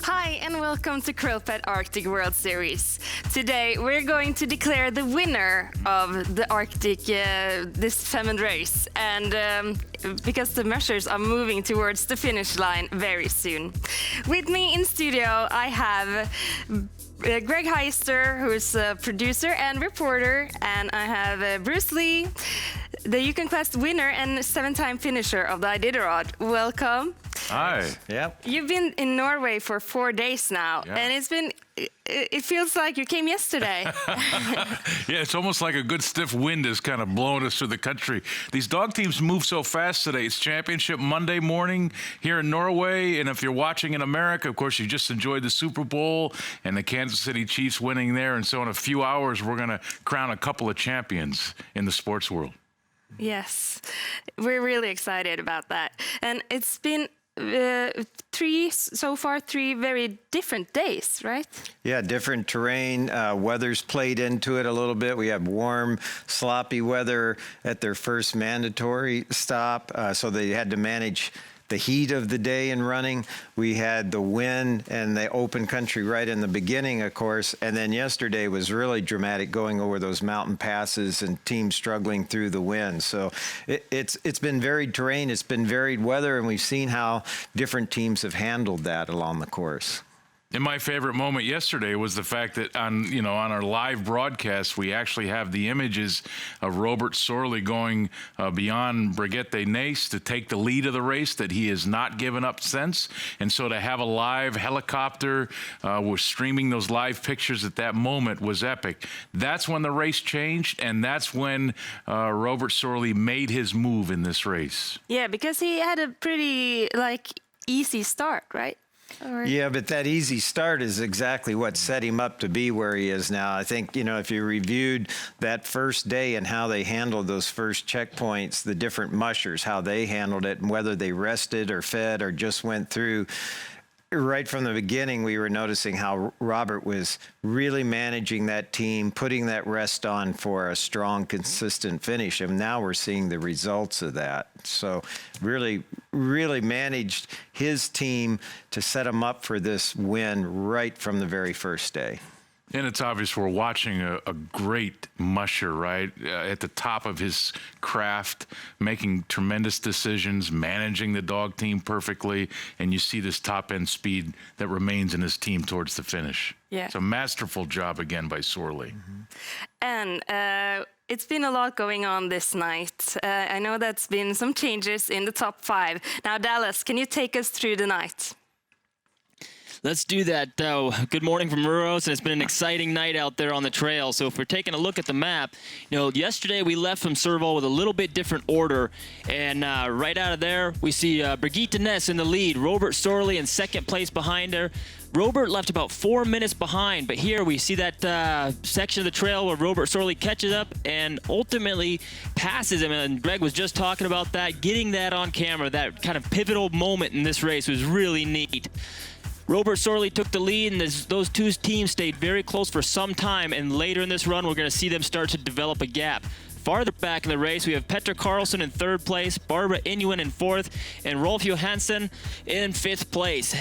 Hi and welcome to QRILLPAWS Arctic World Series. Today we're going to declare the winner of the Arctic this Femundløpet race, and because the mushers are moving towards the finish line very soon. With me in studio I have Greg Heister, who's a producer and reporter, and I have Bruce Lee, the Yukon Quest winner and 7-time finisher of the Iditarod. Welcome. Hi. Yep. You've been in Norway for 4 days now, and it feels like you came yesterday. Yeah, it's almost like a good stiff wind is kind of blowing us through the country. These dog teams move so fast today. It's championship Monday morning here in Norway, and if you're watching in America, of course, you just enjoyed the Super Bowl and the Kansas City Chiefs winning there, and so in a few hours, we're going to crown a couple of champions in the sports world. Yes, we're really excited about that. And it's been three very different days, right? Yeah, different terrain. Weather's played into it a little bit. We have warm, sloppy weather at their first mandatory stop, so they had to manage the heat of the day in running. We had the wind and the open country right in the beginning, of course, and then yesterday was really dramatic, going over those mountain passes and teams struggling through the wind. So it's been varied terrain, it's been varied weather, and we've seen how different teams have handled that along the course. And my favorite moment yesterday was the fact that on our live broadcast, we actually have the images of Robert Sorley going beyond Brigitte Nace to take the lead of the race that he has not given up since. And so to have a live helicopter, we're streaming those live pictures at that moment was epic. That's when the race changed, and that's when Robert Sorley made his move in this race. Yeah, because he had a pretty easy start, right? Yeah, but that easy start is exactly what set him up to be where he is now. I think, if you reviewed that first day and how they handled those first checkpoints, the different mushers, how they handled it, and whether they rested or fed or just went through, right from the beginning, we were noticing how Robert was really managing that team, putting that rest on for a strong, consistent finish. And now we're seeing the results of that. So really managed his team to set him up for this win right from the very first day. And it's obvious we're watching a great musher, right? At the top of his craft, making tremendous decisions, managing the dog team perfectly, and you see this top-end speed that remains in his team towards the finish. Yeah. It's a masterful job again by Sorley. Mm-hmm. And it's been a lot going on this night. I know that's been some changes in the top 5. Now, Dallas, can you take us through the night? Let's do that. Good morning from Muros, and it's been an exciting night out there on the trail. So if we're taking a look at the map, yesterday we left from Serval with a little bit different order, and right out of there we see Brigitte Nace in the lead, Robert Sorley in second place behind her. Robert left about 4 minutes behind, but here we see that section of the trail where Robert Sorley catches up and ultimately passes him, and Greg was just talking about that. Getting that on camera, that kind of pivotal moment in this race was really neat. Robert Sorley took the lead, and those two teams stayed very close for some time, and later in this run, we're going to see them start to develop a gap. Farther back in the race, we have Petter Karlsson in 3rd place, Barbara Inuin in 4th, and Rolf Johansson in 5th place.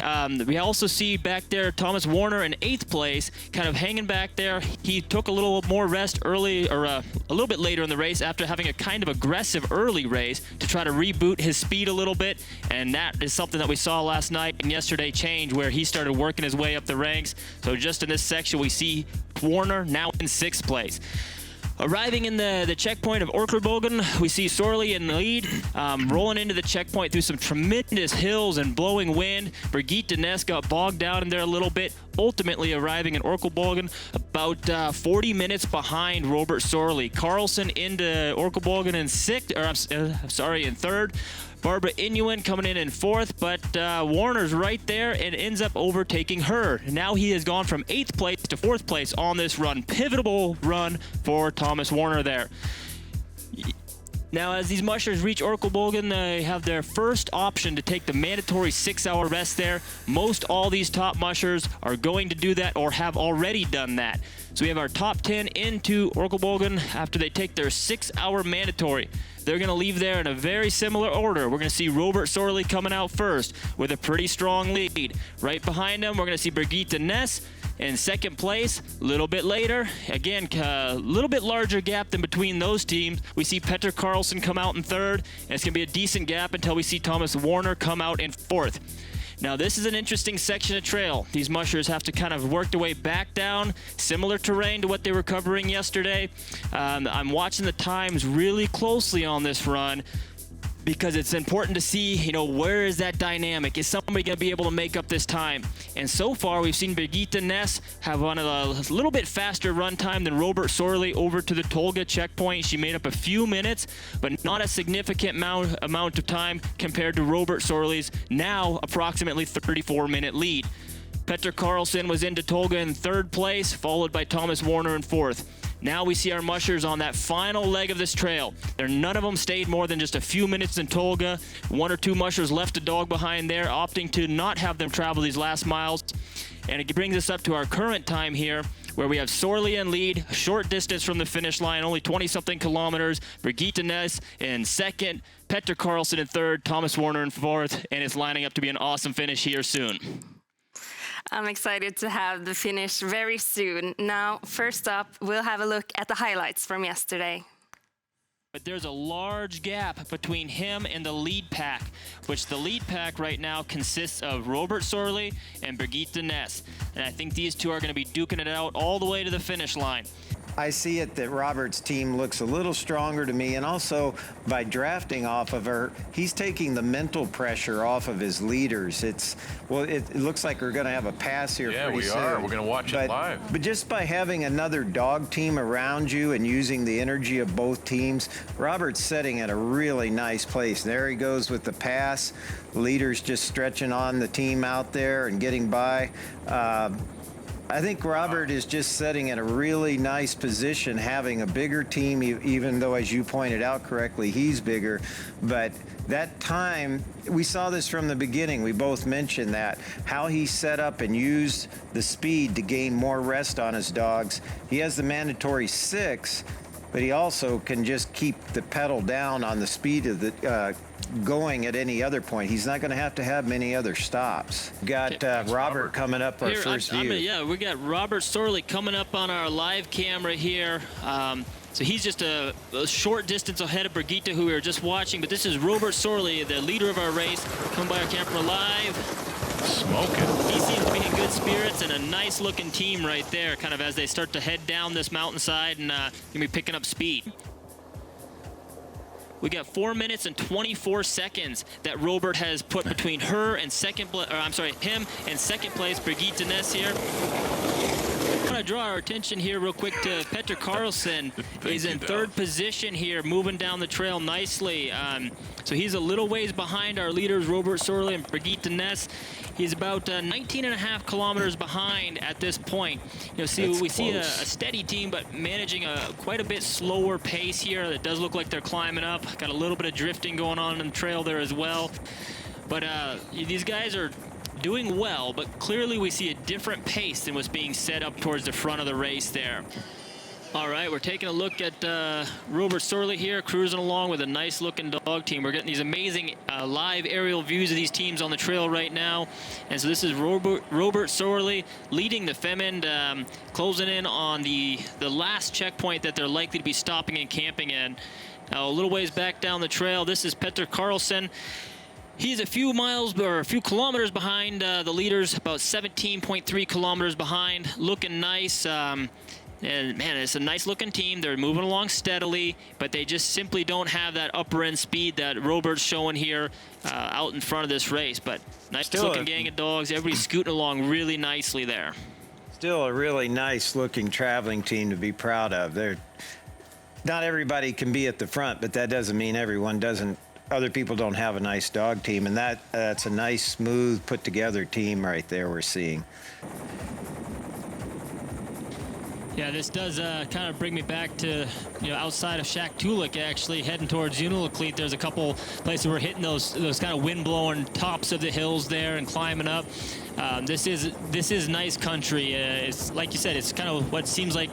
We also see back there Thomas Warner in 8th place, kind of hanging back there. He took a little more rest early, or a little bit later in the race after having a kind of aggressive early race to try to reboot his speed a little bit, and that is something that we saw last night and yesterday change, where he started working his way up the ranks. So just in this section, we see Warner now in 6th place. Arriving in the checkpoint of Orkelbogen, we see Sorley in the lead, rolling into the checkpoint through some tremendous hills and blowing wind. Brigitte Nace got bogged down in there a little bit, ultimately arriving in Orkelbogen about 40 minutes behind Robert Sorley. Karlsson into Orkelbogen in 3rd. Barbara Inuin coming in 4th, but Warner's right there and ends up overtaking her. Now he has gone from 8th place to 4th place on this run. Pivotal run for Thomas Warner there. Now, as these mushers reach Orkelbogen, they have their first option to take the mandatory 6-hour rest there. Most all these top mushers are going to do that or have already done that. So we have our top 10 into Orkelbogen after they take their 6-hour mandatory. They're going to leave there in a very similar order. We're going to see Robert Sorley coming out first with a pretty strong lead. Right behind him, we're going to see Birgitte Ness in second place. A little bit later, again, a little bit larger gap than between those teams. We see Petter Carlson come out in third, and it's going to be a decent gap until we see Thomas Warner come out in fourth. Now, this is an interesting section of trail. These mushers have to kind of work their way back down, similar terrain to what they were covering yesterday. I'm watching the times really closely on this run because it's important to see, where is that dynamic? Is somebody going to be able to make up this time? And so far, we've seen Birgitte Ness have on a little bit faster run time than Robert Sorley over to the Tolga checkpoint. She made up a few minutes, but not a significant amount of time compared to Robert Sorley's now approximately 34-minute lead. Petter Carlson was into Tolga in third place, followed by Thomas Warner in fourth. Now we see our mushers on that final leg of this trail. None of them stayed more than just a few minutes in Tolga. One or two mushers left a dog behind there, opting to not have them travel these last miles. And it brings us up to our current time here, where we have Sorley in lead, a short distance from the finish line, only 20-something kilometers. Birgitte Ness in second, Petter Carlson in third, Thomas Warner in fourth, and it's lining up to be an awesome finish here soon. I'm excited to have the finish very soon. Now, first up, we'll have a look at the highlights from yesterday. But there's a large gap between him and the lead pack, which the lead pack right now consists of Robert Sorley and Birgitte Ness. And I think these two are going to be duking it out all the way to the finish line. I see it that Robert's team looks a little stronger to me, and also by drafting off of her, he's taking the mental pressure off of his leaders. It looks like we're going to have a pass here pretty soon. Yeah, we are. We're going to watch it live. But just by having another dog team around you and using the energy of both teams, Robert's setting at a really nice place. There he goes with the pass. Leaders just stretching on the team out there and getting by. I think Robert is just setting at a really nice position, having a bigger team, even though, as you pointed out correctly, he's bigger. But that time, we saw this from the beginning. We both mentioned that, how he set up and used the speed to gain more rest on his dogs. He has the mandatory 6, but he also can just keep the pedal down on the speed of the going at any other point. He's not going to have many other stops. Got Robert coming up our first view. We got Robert Sorley coming up on our live camera here. So he's just a short distance ahead of Birgitte, who we were just watching. But this is Robert Sorley, the leader of our race, come by our camera live. Smoking. He seems to be in good spirits and a nice looking team right there, kind of as they start to head down this mountainside and gonna be picking up speed. We got 4 minutes and 24 seconds that Robert has put between him and second place, Birgitte Ness here. I want to draw our attention here real quick to Petter Carlson. He's in third position here, moving down the trail nicely. So he's a little ways behind our leaders, Robert Sorley and Birgitte Ness. He's about 19.5 kilometers behind at this point. We see a steady team, but managing quite a bit slower pace here. It does look like they're climbing up. Got a little bit of drifting going on in the trail there as well. But these guys are doing well, but clearly we see a different pace than what's being set up towards the front of the race there. All right, we're taking a look at Robert Sorley here, cruising along with a nice-looking dog team. We're getting these amazing live aerial views of these teams on the trail right now. And so this is Robert Sorley leading the Femund, closing in on the last checkpoint that they're likely to be stopping and camping in. Now, a little ways back down the trail, this is Petter Carlson. He's a few miles or a few kilometers behind the leaders, about 17.3 kilometers behind, looking nice. And man, it's a nice looking team. They're moving along steadily, but they just simply don't have that upper end speed that Robert's showing here out in front of this race. But nice looking gang of dogs. Everybody's scooting along really nicely there. Still a really nice looking traveling team to be proud of. Not everybody can be at the front, but that doesn't mean other people don't have a nice dog team. And that's a nice, smooth, put together team right there we're seeing. Yeah, this does kind of bring me back to, outside of Shaktoolik, actually, heading towards Unalakleet. There's a couple places we're hitting those kind of wind-blowing tops of the hills there and climbing up. This is nice country. It's like you said, it's kind of what seems like.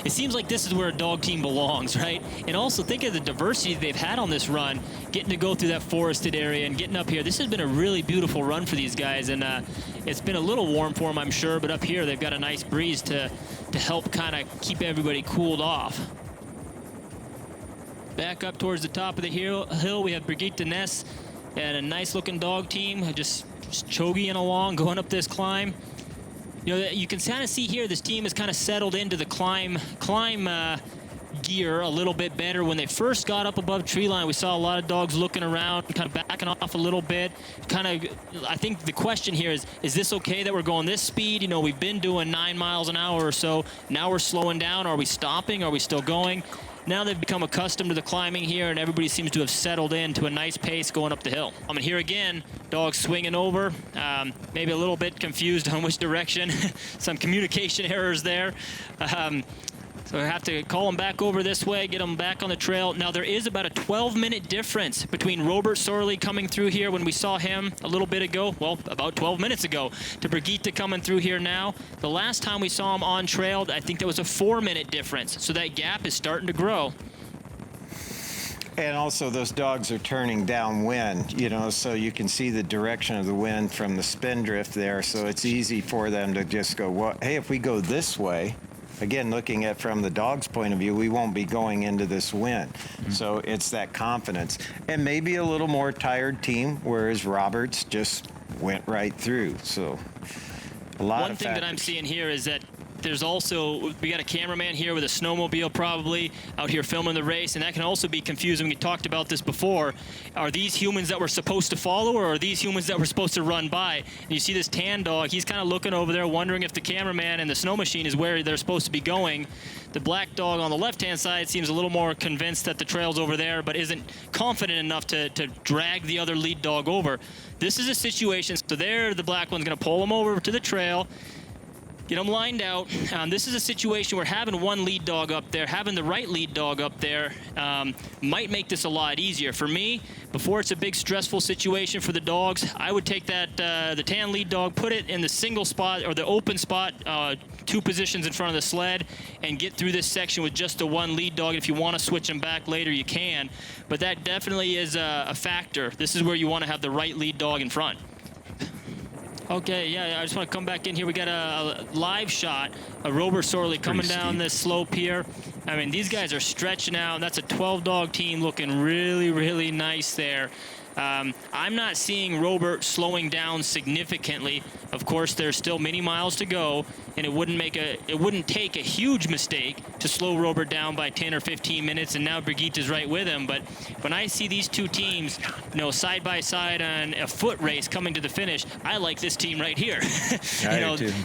It seems like this is where a dog team belongs, right? And also think of the diversity they've had on this run, getting to go through that forested area and getting up here. This has been a really beautiful run for these guys, and it's been a little warm for them, I'm sure, but up here they've got a nice breeze to help kind of keep everybody cooled off. Back up towards the top of the hill, we have Brigitte Ness and a nice-looking dog team just chogying along, going up this climb. You can kind of see here this team has kind of settled into the climb gear a little bit better. When they first got up above tree line, we saw a lot of dogs looking around, kind of backing off a little bit. I think the question here is this okay that we're going this speed? We've been doing 9 miles an hour or so. Now we're slowing down. Are we stopping? Are we still going? Now they've become accustomed to the climbing here, and everybody seems to have settled into a nice pace going up the hill. And here again, dogs swinging over, maybe a little bit confused on which direction. Some communication errors there. So we have to call them back over this way, get them back on the trail. Now there is about a 12-minute difference between Robert Sorley coming through here when we saw him a little bit ago, well, about 12 minutes ago, to Brigitte coming through here now. The last time we saw him on trail, I think there was a 4-minute difference. So that gap is starting to grow. And also those dogs are turning downwind, so you can see the direction of the wind from the spindrift there. So it's easy for them to just go, well, hey, if we go this way, again, looking at from the dog's point of view, we won't be going into this wind. Mm-hmm. So it's that confidence. And maybe a little more tired team, whereas Roberts just went right through. So a lot One of thing factors. that I'm seeing here is that there's also, we got a cameraman here with a snowmobile probably out here filming the race, and that can also be confusing. We talked about this before. Are these humans that we're supposed to follow, or are these humans that we're supposed to run by? And you see this tan dog, he's kind of looking over there wondering if the cameraman and the snow machine is where they're supposed to be going. The black dog on the left-hand side seems a little more convinced that the trail's over there, but isn't confident enough to drag the other lead dog over. This is a situation, so there the black one's going to pull him over to the trail, get them lined out. This is a situation where having one lead dog up there, having the right lead dog up there, might make this a lot easier. For me, before it's a big stressful situation for the dogs, I would take that the tan lead dog, put it in the single spot or the open spot, 2 positions in front of the sled, and get through this section with just the one lead dog. If you want to switch them back later, you can. But that definitely is a factor. This is where you want to have the right lead dog in front. Okay, yeah, I just want to come back in here. We got a live shot of Robert Sorley coming down this slope here. I mean, these guys are stretching out. That's a 12-dog team looking really, really nice there. I'm not seeing Robert slowing down significantly. Of course, there's still many miles to go, and it wouldn't take a huge mistake to slow Robert down by 10 or 15 minutes, and now Brigitte is right with him. But when I see these two teams, side by side on a foot race coming to the finish, I like this team right here.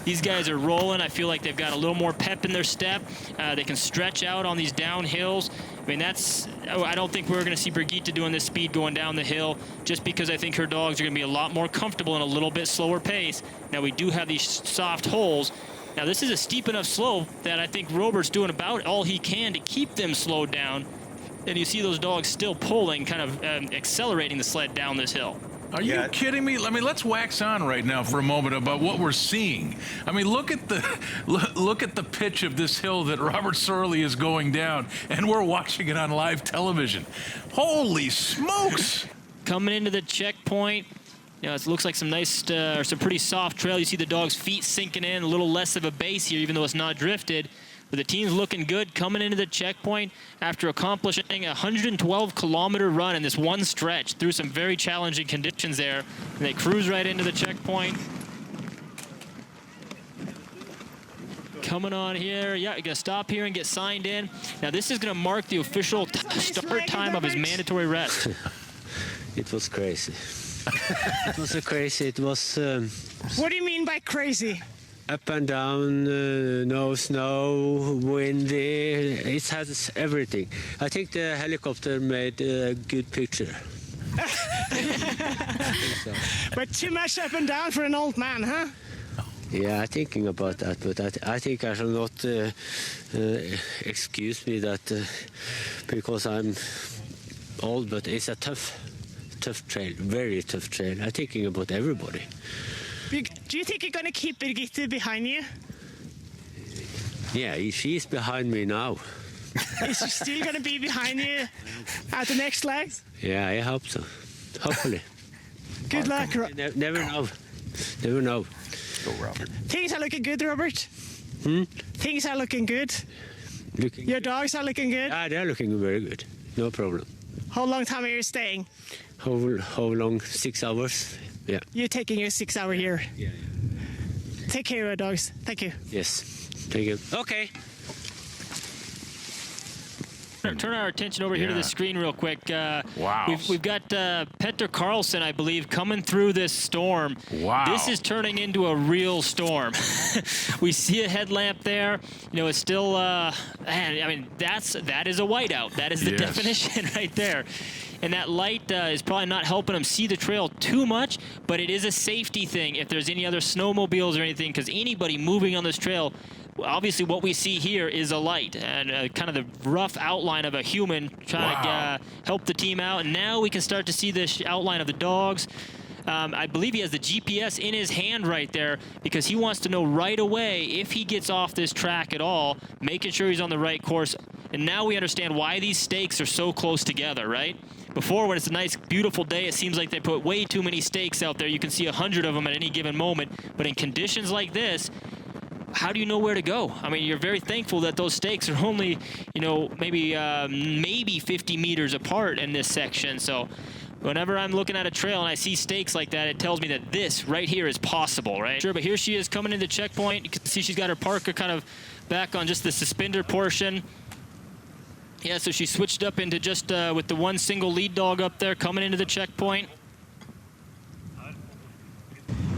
These guys are rolling. I feel like they've got a little more pep in their step. They can stretch out on these down hills. I mean, I don't think we're going to see Brigitte doing this speed going down the hill, just because I think her dogs are going to be a lot more comfortable in a little bit slower pace. Now, we do have these soft holes. Now, this is a steep enough slope that I think Robert's doing about all he can to keep them slowed down. And you see those dogs still pulling, kind of accelerating the sled down this hill. Are you kidding me? I mean, let's wax on right now for a moment about what we're seeing. I mean, look at the pitch of this hill that Robert Sorley is going down, and we're watching it on live television. Holy smokes! Coming into the checkpoint, it looks like some nice, or some pretty soft trail. You see the dog's feet sinking in, a little less of a base here, even though it's not drifted. But the team's looking good coming into the checkpoint after accomplishing a 112-kilometer run in this one stretch through some very challenging conditions there. And they cruise right into the checkpoint. Coming on here. Yeah, you got to stop here and get signed in. Now, this is going to mark the official start time of his mandatory rest. It was crazy. It was so crazy. It was... What do you mean by crazy? Up and down, no snow, windy. It has everything. I think the helicopter made a good picture. But too much up and down for an old man, huh? Yeah, I'm thinking about that, but I think I shall not excuse me that because I'm old, but it's a tough trail, very tough trail. I'm thinking about everybody. Do you think you're going to keep Birgitte behind you? Yeah, she's behind me now. Is she still going to be behind you at the next legs? Yeah, I hope so. Hopefully. Good luck. Never know. Never know. Go, Robert. Things are looking good, Robert. Things are looking good. Your dogs are looking good. Ah, they're looking very good. No problem. How long time are you staying? How long? 6 hours? Yeah. You're taking your 6 hour here. Yeah. Take care of your dogs. Thank you. Yes. Thank you. Okay. Turn our attention over here to the screen real quick. Wow. We've got Petter Carlson, I believe, coming through this storm. Wow. This is turning into a real storm. We see a headlamp there. You know, it's still, I mean, that is a whiteout. That is the definition right there. And that light is probably not helping them see the trail too much, but it is a safety thing if there's any other snowmobiles or anything, because anybody moving on this trail, obviously what we see here is a light and kind of the rough outline of a human trying to help the team out. And now we can start to see the outline of the dogs. I believe he has the GPS in his hand right there because he wants to know right away if he gets off this track at all, making sure he's on the right course. And now we understand why these stakes are so close together, right? Before, when it's a nice, beautiful day, it seems like they put way too many stakes out there. You can see 100 of them at any given moment. But in conditions like this, how do you know where to go? I mean, you're very thankful that those stakes are only, you know, maybe 50 meters apart in this section. So whenever I'm looking at a trail and I see stakes like that, it tells me that this right here is possible, right? Sure, but here she is coming into the checkpoint. You can see she's got her parka kind of back on just the suspender portion. Yeah, so she switched up into just with the one single lead dog up there coming into the checkpoint.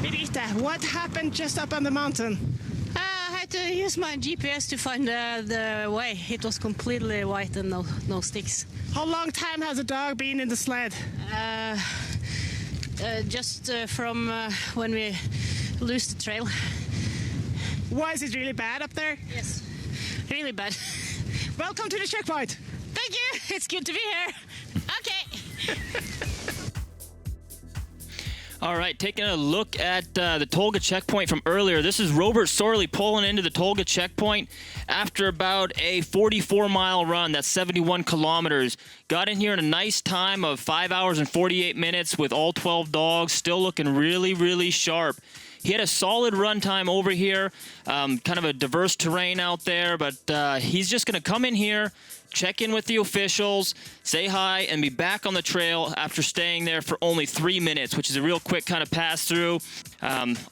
Birgitte, what happened just up on the mountain? I had to use my GPS to find the way. It was completely white and no sticks. How long time has the dog been in the sled? Just from when we lose the trail. Why is it really bad up there? Yes, really bad. Welcome to the checkpoint. Thank you. It's good to be here. Okay. All right, taking a look at the Tolga checkpoint from earlier. This is Robert Sorley pulling into the Tolga checkpoint after about a 44-mile run. That's 71 kilometers. Got in here in a nice time of 5 hours and 48 minutes with all 12 dogs, still looking really, really sharp. He had a solid run time over here, kind of a diverse terrain out there, but he's just going to come in here, check in with the officials, say hi, and be back on the trail after staying there for only 3 minutes, which is a real quick kind of pass through.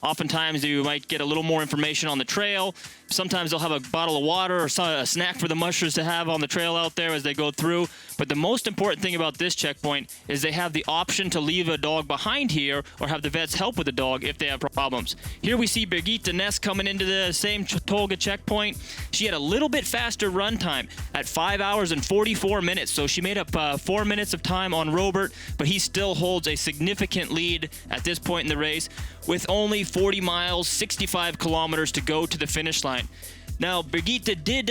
Oftentimes you might get a little more information on the trail. Sometimes they'll have a bottle of water or a snack for the mushers to have on the trail out there as they go through. But the most important thing about this checkpoint is they have the option to leave a dog behind here or have the vets help with the dog if they have problems. Here we see Birgitte Ness coming into the same Tolga checkpoint. She had a little bit faster run time at 5 hours and 44 minutes. So she made up 4 minutes of time on Robert, but he still holds a significant lead at this point in the race with only 40 miles, 65 kilometers to go to the finish line. Now, Birgitte did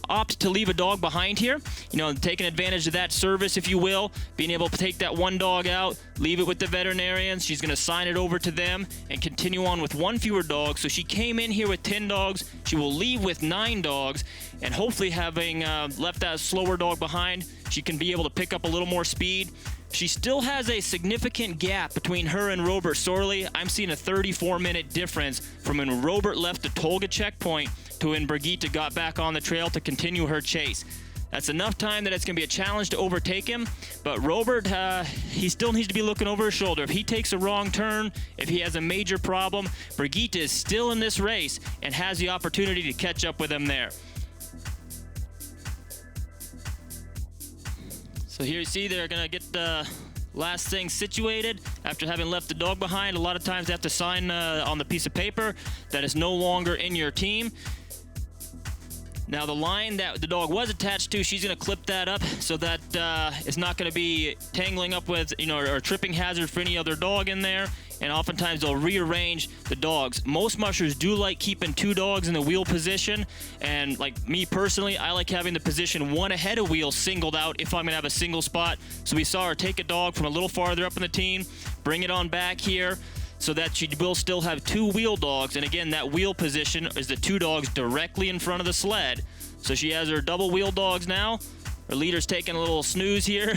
opt to leave a dog behind here, you know, taking advantage of that service, if you will, being able to take that one dog out, leave it with the veterinarians. She's going to sign it over to them and continue on with one fewer dog. So she came in here with 10 dogs. She will leave with 9 dogs, and hopefully having left that slower dog behind, she can be able to pick up a little more speed. She still has a significant gap between her and Robert Sorley. I'm seeing a 34-minute difference from when Robert left the Tolga checkpoint to when Birgitte got back on the trail to continue her chase. That's enough time that it's going to be a challenge to overtake him, but Robert, he still needs to be looking over his shoulder. If he takes a wrong turn, if he has a major problem, Birgitte is still in this race and has the opportunity to catch up with him there. So here you see they're going to get the last thing situated after having left the dog behind. A lot of times they have to sign on the piece of paper that is no longer in your team. Now the line that the dog was attached to, she's going to clip that up so that it's not going to be tangling up with, you know, or tripping hazard for any other dog in there. and oftentimes they'll rearrange the dogs. Most mushers do like keeping 2 dogs in the wheel position, and like me personally, I like having the position 1 ahead of wheel singled out if I'm gonna have a single spot. So we saw her take a dog from a little farther up in the team, bring it on back here, so that she will still have 2 wheel dogs. And again, that wheel position is the 2 dogs directly in front of the sled. So she has her double wheel dogs now. Her leader's taking a little snooze here,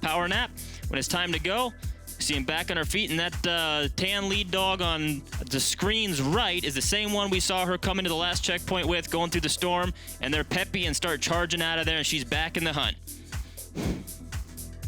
power nap. When it's time to go, see him back on her feet, and that tan lead dog on the screen's right is the same one we saw her come into the last checkpoint with, going through the storm, and they're peppy and start charging out of there, and she's back in the hunt.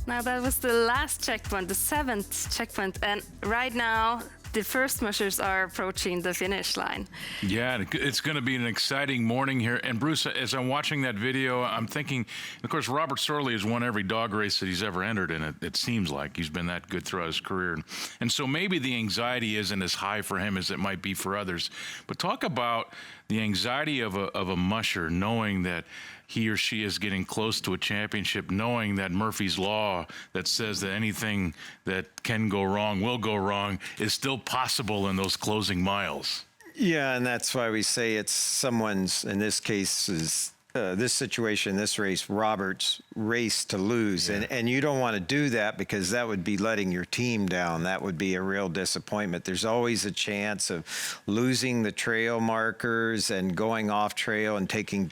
Now that was the last checkpoint, the 7th checkpoint, and right now the first mushers are approaching the finish line. Yeah, it's going to be an exciting morning here. And Bruce, as I'm watching that video, I'm thinking, of course, Robert Sorley has won every dog race that he's ever entered in. It seems like he's been that good throughout his career. And so maybe the anxiety isn't as high for him as it might be for others. But talk about the anxiety of a musher, knowing that he or she is getting close to a championship, knowing that Murphy's Law that says that anything that can go wrong will go wrong is still possible in those closing miles. Yeah, and that's why we say it's someone's, in this case, is this situation, this race, Robert's race to lose. Yeah. And you don't want to do that because that would be letting your team down. That would be a real disappointment. There's always a chance of losing the trail markers and going off trail and taking,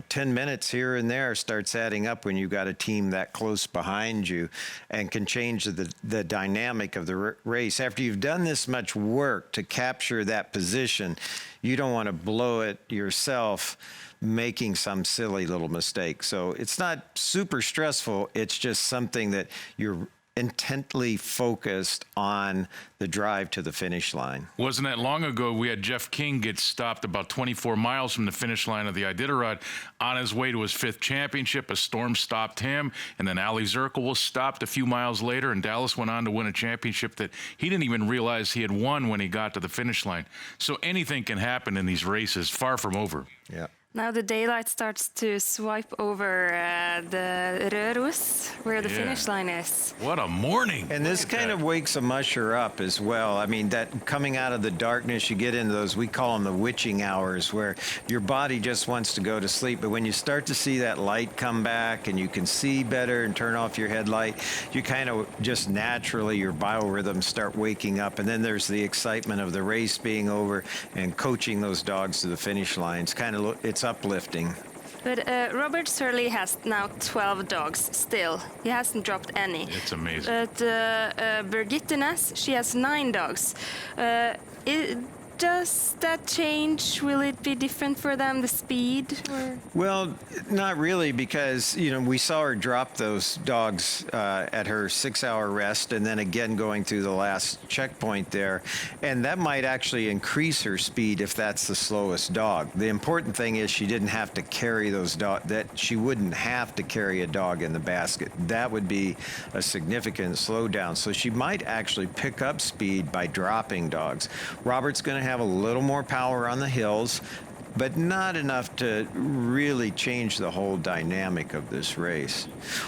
10 minutes here and there starts adding up when you've got a team that close behind you and can change the dynamic of the race. After you've done this much work to capture that position, you don't want to blow it yourself making some silly little mistake. So it's not super stressful. It's just something that you're intently focused on the drive to the finish line. Wasn't that long ago we had Jeff King get stopped about 24 miles from the finish line of the Iditarod on his way to his 5th championship. A storm stopped him, and then Ali Zirkle was stopped a few miles later, and Dallas went on to win a championship that he didn't even realize he had won when he got to the finish line. So anything can happen in these races, far from over. Yeah. Now the daylight starts to swipe over the Røros, where the finish line is. What a morning. And this kind of wakes a musher up as well. I mean, that coming out of the darkness, you get into those, we call them the witching hours, where your body just wants to go to sleep. But when you start to see that light come back and you can see better and turn off your headlight, you kind of just naturally, your biorhythms start waking up. And then there's the excitement of the race being over and coaching those dogs to the finish line. It's uplifting. But Robert Sorley has now 12 dogs still. He hasn't dropped any. It's amazing. But Birgitte Næss, she has 9 dogs. Does that change? Will it be different for them, the speed? Or? Well, not really, because, we saw her drop those dogs at her 6-hour rest and then again going through the last checkpoint there. And that might actually increase her speed if that's the slowest dog. The important thing is she didn't have to carry those dogs, that she wouldn't have to carry a dog in the basket. That would be a significant slowdown. So she might actually pick up speed by dropping dogs. Robert's going to have a little more power on the hills, but not enough to really change the whole dynamic of this race.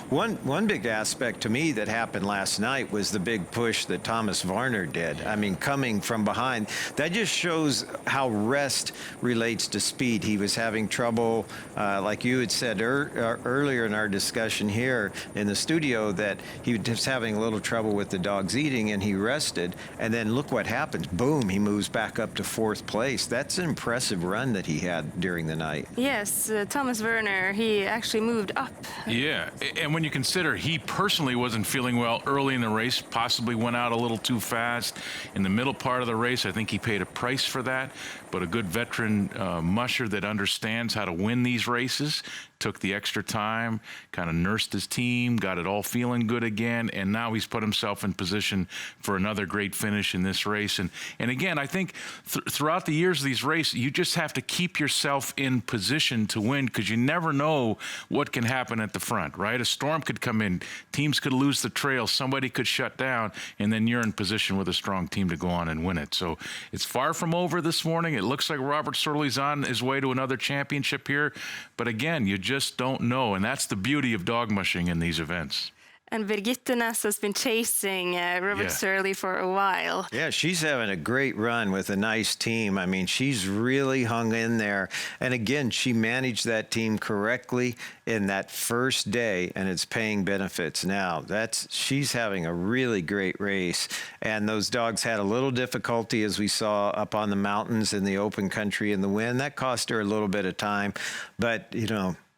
One big aspect to me that happened last night was the big push that Thomas Varner did. I mean, coming from behind, that just shows how rest relates to speed. He was having trouble, like you had said earlier in our discussion here in the studio, that he was having a little trouble with the dogs eating, and he rested, and then look what happens. Boom, he moves back up to 4th place. That's an impressive run that he had during the night. Yes, Thomas Werner, he actually moved up. Yeah, and when you consider he personally wasn't feeling well early in the race, possibly went out a little too fast in the middle part of the race. I think he paid a price for that, but a good veteran musher that understands how to win these races took the extra time, kind of nursed his team, got it all feeling good again, and now he's put himself in position for another great finish in this race. And again, I think throughout the years of these races, you just have to keep yourself in position to win, because you never know what can happen at the front, right? A storm could come in, teams could lose the trail, somebody could shut down, and then you're in position with a strong team to go on and win it. So it's far from over this morning. It looks like Robert Sorley's on his way to another championship here, but again, you just don't know, and that's the beauty of dog mushing in these events. And Birgitte Ness has been chasing Robert Surley for a while. Yeah, she's having a great run with a nice team. I mean, she's really hung in there. And again, she managed that team correctly in that first day, and it's paying benefits now. She's having a really great race. And those dogs had a little difficulty, as we saw up on the mountains in the open country in the wind. That cost her a little bit of time. But,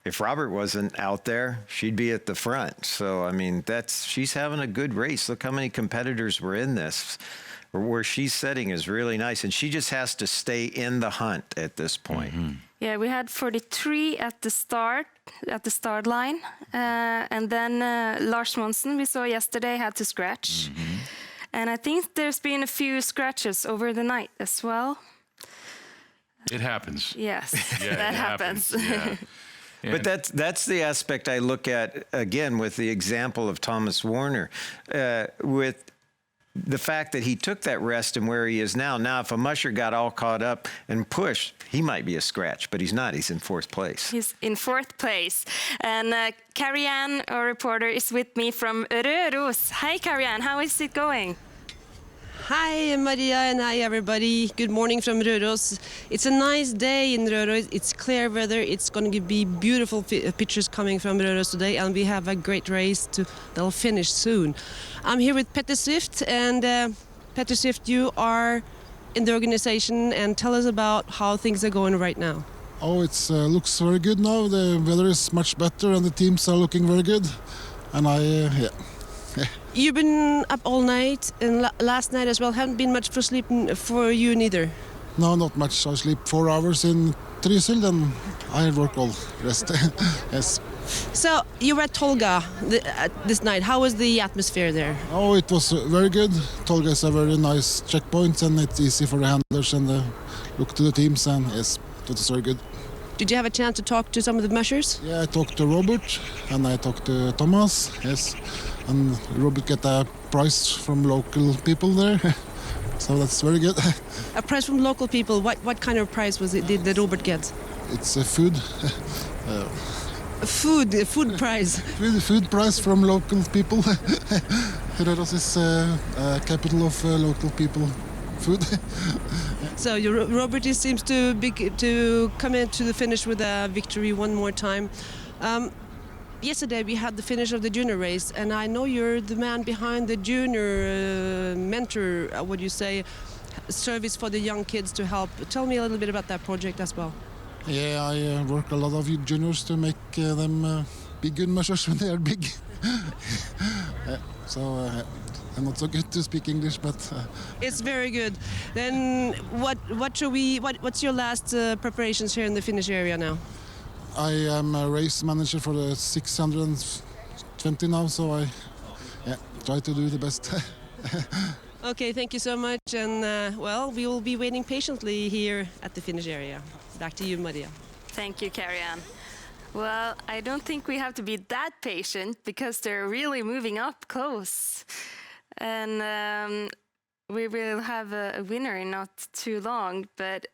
if Robert wasn't out there, she'd be at the front. So, I mean, she's having a good race. Look how many competitors were in this. Where she's setting is really nice. And she just has to stay in the hunt at this point. Mm-hmm. Yeah, we had 43 at the start line. And then Lars Monsen, we saw yesterday, had to scratch. Mm-hmm. And I think there's been a few scratches over the night as well. It happens. Yes, that happens. Yeah. But that's the aspect I look at, again, with the example of Thomas Warner, with the fact that he took that rest and where he is now. Now, if a musher got all caught up and pushed, he might be a scratch, but he's not. He's in fourth place. He's in fourth place. And Carrie-Anne, our reporter, is with me from Røros. Hi, Carrie-Anne. How is it going? Hi Maria and hi everybody. Good morning from Røros. It's a nice day in Røros. It's clear weather. It's going to be beautiful pictures coming from Røros today, and we have a great race that'll finish soon. I'm here with Petter Swift, and Petter Swift, you are in the organization, and tell us about how things are going right now. Oh, it looks very good now. The weather is much better and the teams are looking very good. And You've been up all night and last night as well. Haven't been much for sleep for you neither. No, not much. I sleep 4 hours in Trysil and I work all rest. Yes. So you were at Tolga this night. How was the atmosphere there? Oh, it was very good. Tolga is a very nice checkpoint and it's easy for the handlers and look to the teams, and yes, it was very good. Did you have a chance to talk to some of the mushers? Yeah, I talked to Robert and I talked to Thomas, yes. And Robert got a prize from local people there, so that's very good. A prize from local people? What kind of prize did Robert get? It's a food. A food prize? Food prize from local people. Røros is capital of local people food. So Robert seems to come into the finish with a victory one more time. Yesterday we had the finish of the junior race, and I know you're the man behind the junior mentor, what you say, service for the young kids to help. Tell me a little bit about that project as well. Yeah, I work a lot of juniors to make them be good mushers when they are big. So I'm not so good to speak English, but it's very good. Then what's your last preparations here in the Finnish area now? I am a race manager for the 620 now, so I try to do the best. Okay, thank you so much, and well, we will be waiting patiently here at the Finnish area. Back to you, Maria. Thank you, Carrie-Anne. Well, I don't think we have to be that patient because they're really moving up close. And we will have a winner in not too long, but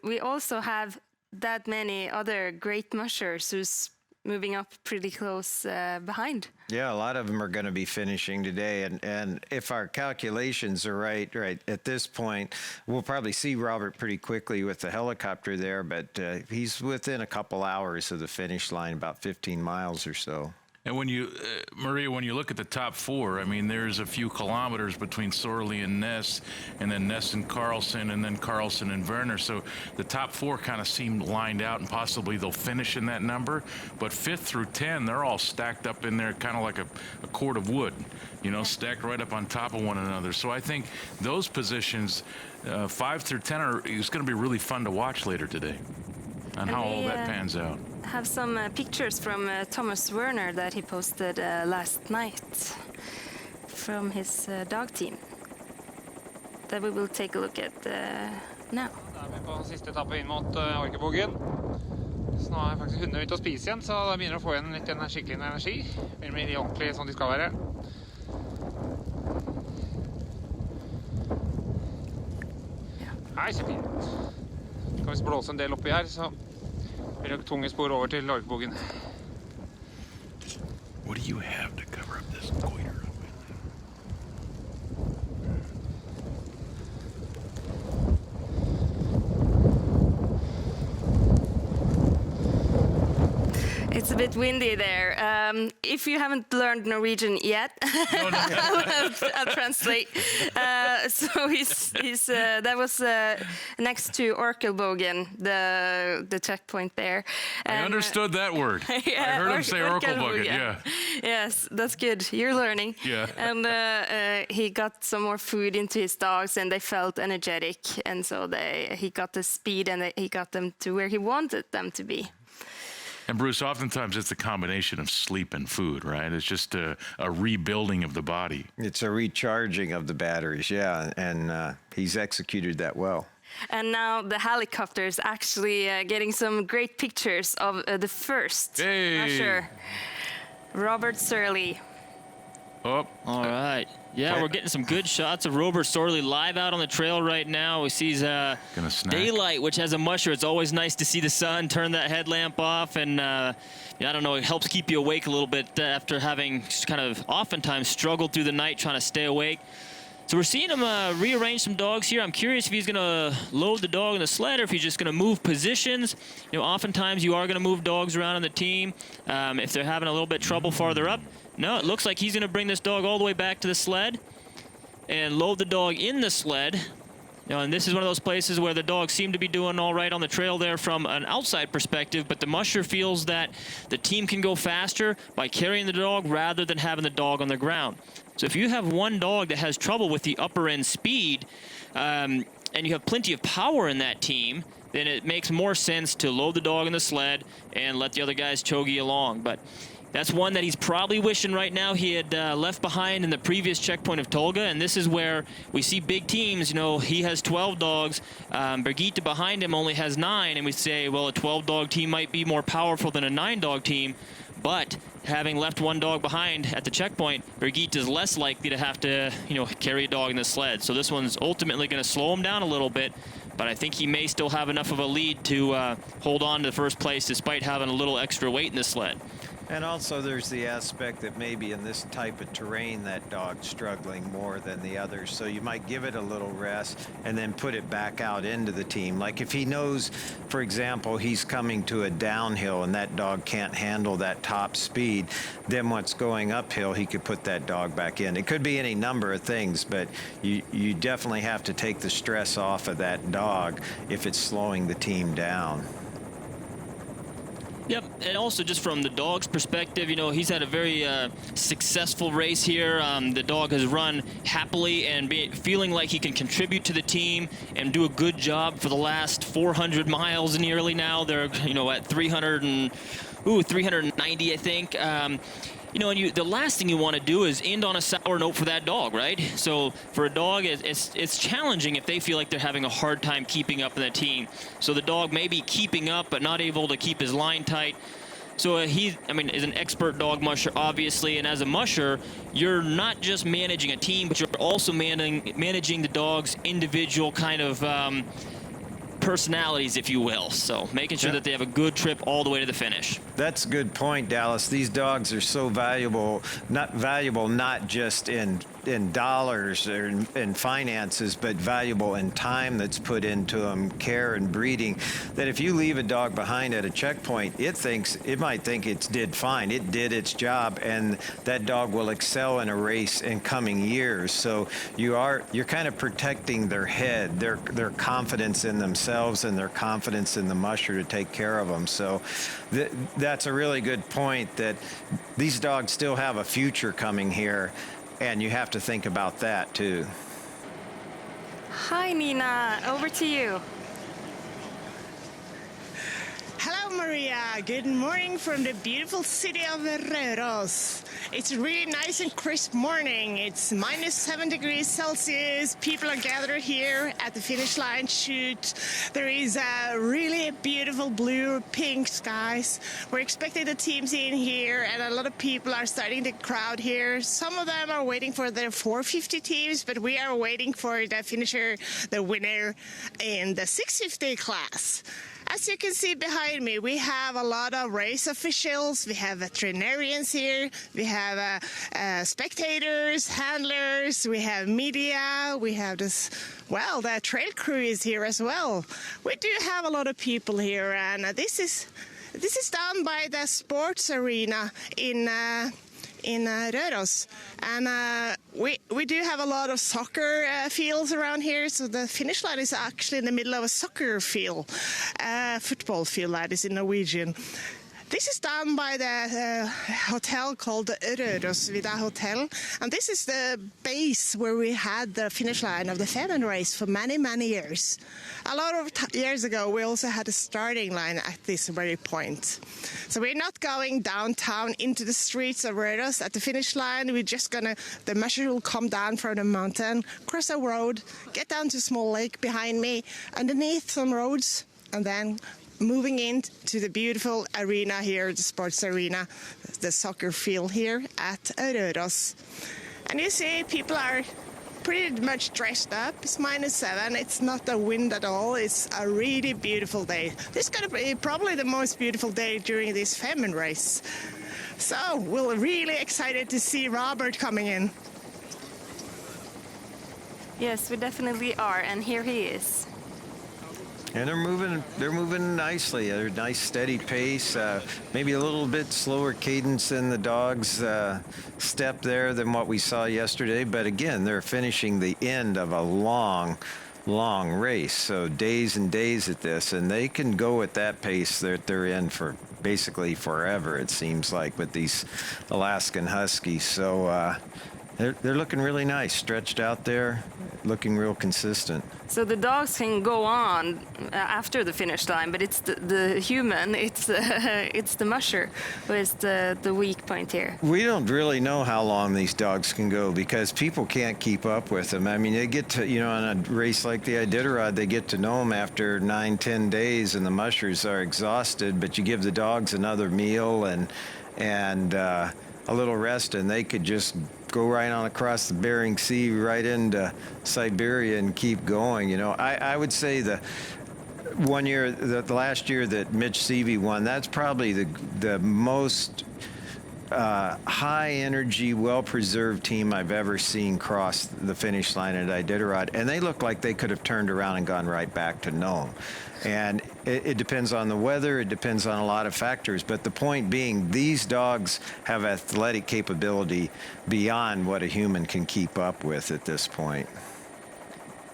we also have that many other great mushers who's moving up pretty close behind. Yeah, a lot of them are going to be finishing today. And if our calculations are right at this point, we'll probably see Robert pretty quickly with the helicopter there, but he's within a couple hours of the finish line, about 15 miles or so. And when you, Maria, when you look at the top four, I mean, there's a few kilometers between Sorley and Ness, and then Ness and Carlson, and then Carlson and Werner. So the top four kind of seem lined out, and possibly they'll finish in that number. But 5th through 10, they're all stacked up in there, kind of like a cord of wood, you know, stacked right up on top of one another. So I think those positions, 5 through 10, is going to be really fun to watch later today, on how all that pans out. Have some pictures from Thomas Werner that he posted last night from his dog team that we will take a look at now. Da vi på siste etappe inn mot Orkebugen. Så nå har faktisk hundene begynt å spise igjen, så da begynner å få igjen litt skikkelig energi. Begynner å bli ordentlig sånn de skal være. Nei, så fint. Skal vi blåse en del oppi her, så blir det tunge spor over til Orkebugen. What do you have to cover up this? bit windy there. If you haven't learned Norwegian yet, I'll translate. So that was next to Orkelbogen, the checkpoint there. I understood that word. Yeah, I heard him say Orkelbogen. Yeah. Yes, that's good. You're learning. Yeah. And he got some more food into his dogs, and they felt energetic, and so he got the speed, and he got them to where he wanted them to be. And Bruce, oftentimes it's a combination of sleep and food, right? It's just a rebuilding of the body. It's a recharging of the batteries, yeah, and he's executed that well. And now the helicopter is actually getting some great pictures of the first musher, Robert Surley. Oh, all right. Yeah, we're getting some good shots of Robert Surley live out on the trail right now. We see daylight, which has a musher. It's always nice to see the sun turn that headlamp off, and I don't know, it helps keep you awake a little bit after having kind of oftentimes struggled through the night trying to stay awake. So we're seeing him rearrange some dogs here. I'm curious if he's going to load the dog in the sled or if he's just going to move positions. You know, oftentimes you are going to move dogs around on the team if they're having a little bit trouble farther up. No, it looks like he's going to bring this dog all the way back to the sled and load the dog in the sled. You know, and this is one of those places where the dogs seem to be doing all right on the trail there from an outside perspective, but the musher feels that the team can go faster by carrying the dog rather than having the dog on the ground. So if you have one dog that has trouble with the upper end speed and you have plenty of power in that team, then it makes more sense to load the dog in the sled and let the other guys chogy along. But that's one that he's probably wishing right now he had left behind in the previous checkpoint of Tolga, and this is where we see big teams. You know, he has 12 dogs. Birgitte behind him only has 9, and we say, well, a 12-dog team might be more powerful than a 9-dog team, but having left one dog behind at the checkpoint, Birgitte is less likely to have to, carry a dog in the sled. So this one's ultimately going to slow him down a little bit, but I think he may still have enough of a lead to hold on to the first place despite having a little extra weight in the sled. And also there's the aspect that maybe in this type of terrain that dog's struggling more than the others. So you might give it a little rest and then put it back out into the team. Like if he knows, for example, he's coming to a downhill and that dog can't handle that top speed, then once going uphill, he could put that dog back in. It could be any number of things, but you definitely have to take the stress off of that dog if it's slowing the team down. Yep, and also just from the dog's perspective, he's had a very successful race here. The dog has run happily and feeling like he can contribute to the team and do a good job for the last 400 miles nearly now. They're, at 390, I think. And the last thing you want to do is end on a sour note for that dog, right? So for a dog, it's challenging if they feel like they're having a hard time keeping up in the team. So the dog may be keeping up but not able to keep his line tight. So is an expert dog musher, obviously, and as a musher, you're not just managing a team, but you're also managing the dog's individual kind of personalities, if you will. So making sure that they have a good trip all the way to the finish. That's a good point, Dallas. These dogs are so valuable not just in dollars or in finances, but valuable in time that's put into them, care and breeding, that if you leave a dog behind at a checkpoint, it might think it did fine. It did its job, and that dog will excel in a race in coming years. So you're kind of protecting their head, their confidence in themselves and their confidence in the musher to take care of them. So that's a really good point, that these dogs still have a future coming here, and you have to think about that too. Hi, Nina. Over to you. Hello, Maria. Good morning from the beautiful city of Røros. It's a really nice and crisp morning. It's -7 degrees Celsius. People are gathered here at the finish line shoot. There is a really beautiful blue, pink skies. We're expecting the teams in here, and a lot of people are starting the crowd here. Some of them are waiting for their 450 teams, but we are waiting for the finisher, the winner in the 650 class. As you can see behind me, we have a lot of race officials. We have veterinarians here. We have spectators, handlers. We have media. We have the trail crew is here as well. We do have a lot of people here, and this is This is done by the sports arena in Røros, and we do have a lot of soccer fields around here. So the finish line is actually in the middle of a soccer field, football field that is in Norwegian. This is done by the hotel called Rørosvidda Hotel, and this is the base where we had the finish line of the Femund race for many, many years. A lot of years ago, we also had a starting line at this very point. So we're not going downtown into the streets of Røros at the finish line. We're just the musher will come down from the mountain, cross a road, get down to a small lake behind me, underneath some roads, and then moving into the beautiful arena here, the sports arena, the soccer field here at Røros. And you see people are pretty much dressed up. It's -7. It's not a wind at all. It's a really beautiful day. This is going to be probably the most beautiful day during this Femund race. So we're really excited to see Robert coming in. Yes, we definitely are, and here he is. And they're moving nicely. They're a nice steady pace, maybe a little bit slower cadence in the dogs' step there than what we saw yesterday. But again, they're finishing the end of a long race. So days and days at this, and they can go at that pace that they're in for basically forever, it seems like, with these Alaskan Huskies. So they're looking really nice, stretched out there, looking real consistent. So the dogs can go on after the finish line, but it's the human, it's the musher who is the weak point here. We don't really know how long these dogs can go because people can't keep up with them. I mean, they get to, on a race like the Iditarod, they get to know them after 9-10 days, and the mushers are exhausted, but you give the dogs another meal and a little rest, and they could just go right on across the Bering Sea, right into Siberia, and keep going. I would say the last year that Mitch Seavey won, that's probably the most high energy, well-preserved team I've ever seen cross the finish line at Iditarod, and they look like they could have turned around and gone right back to Nome. And it depends on the weather, it depends on a lot of factors, but the point being, these dogs have athletic capability beyond what a human can keep up with at this point.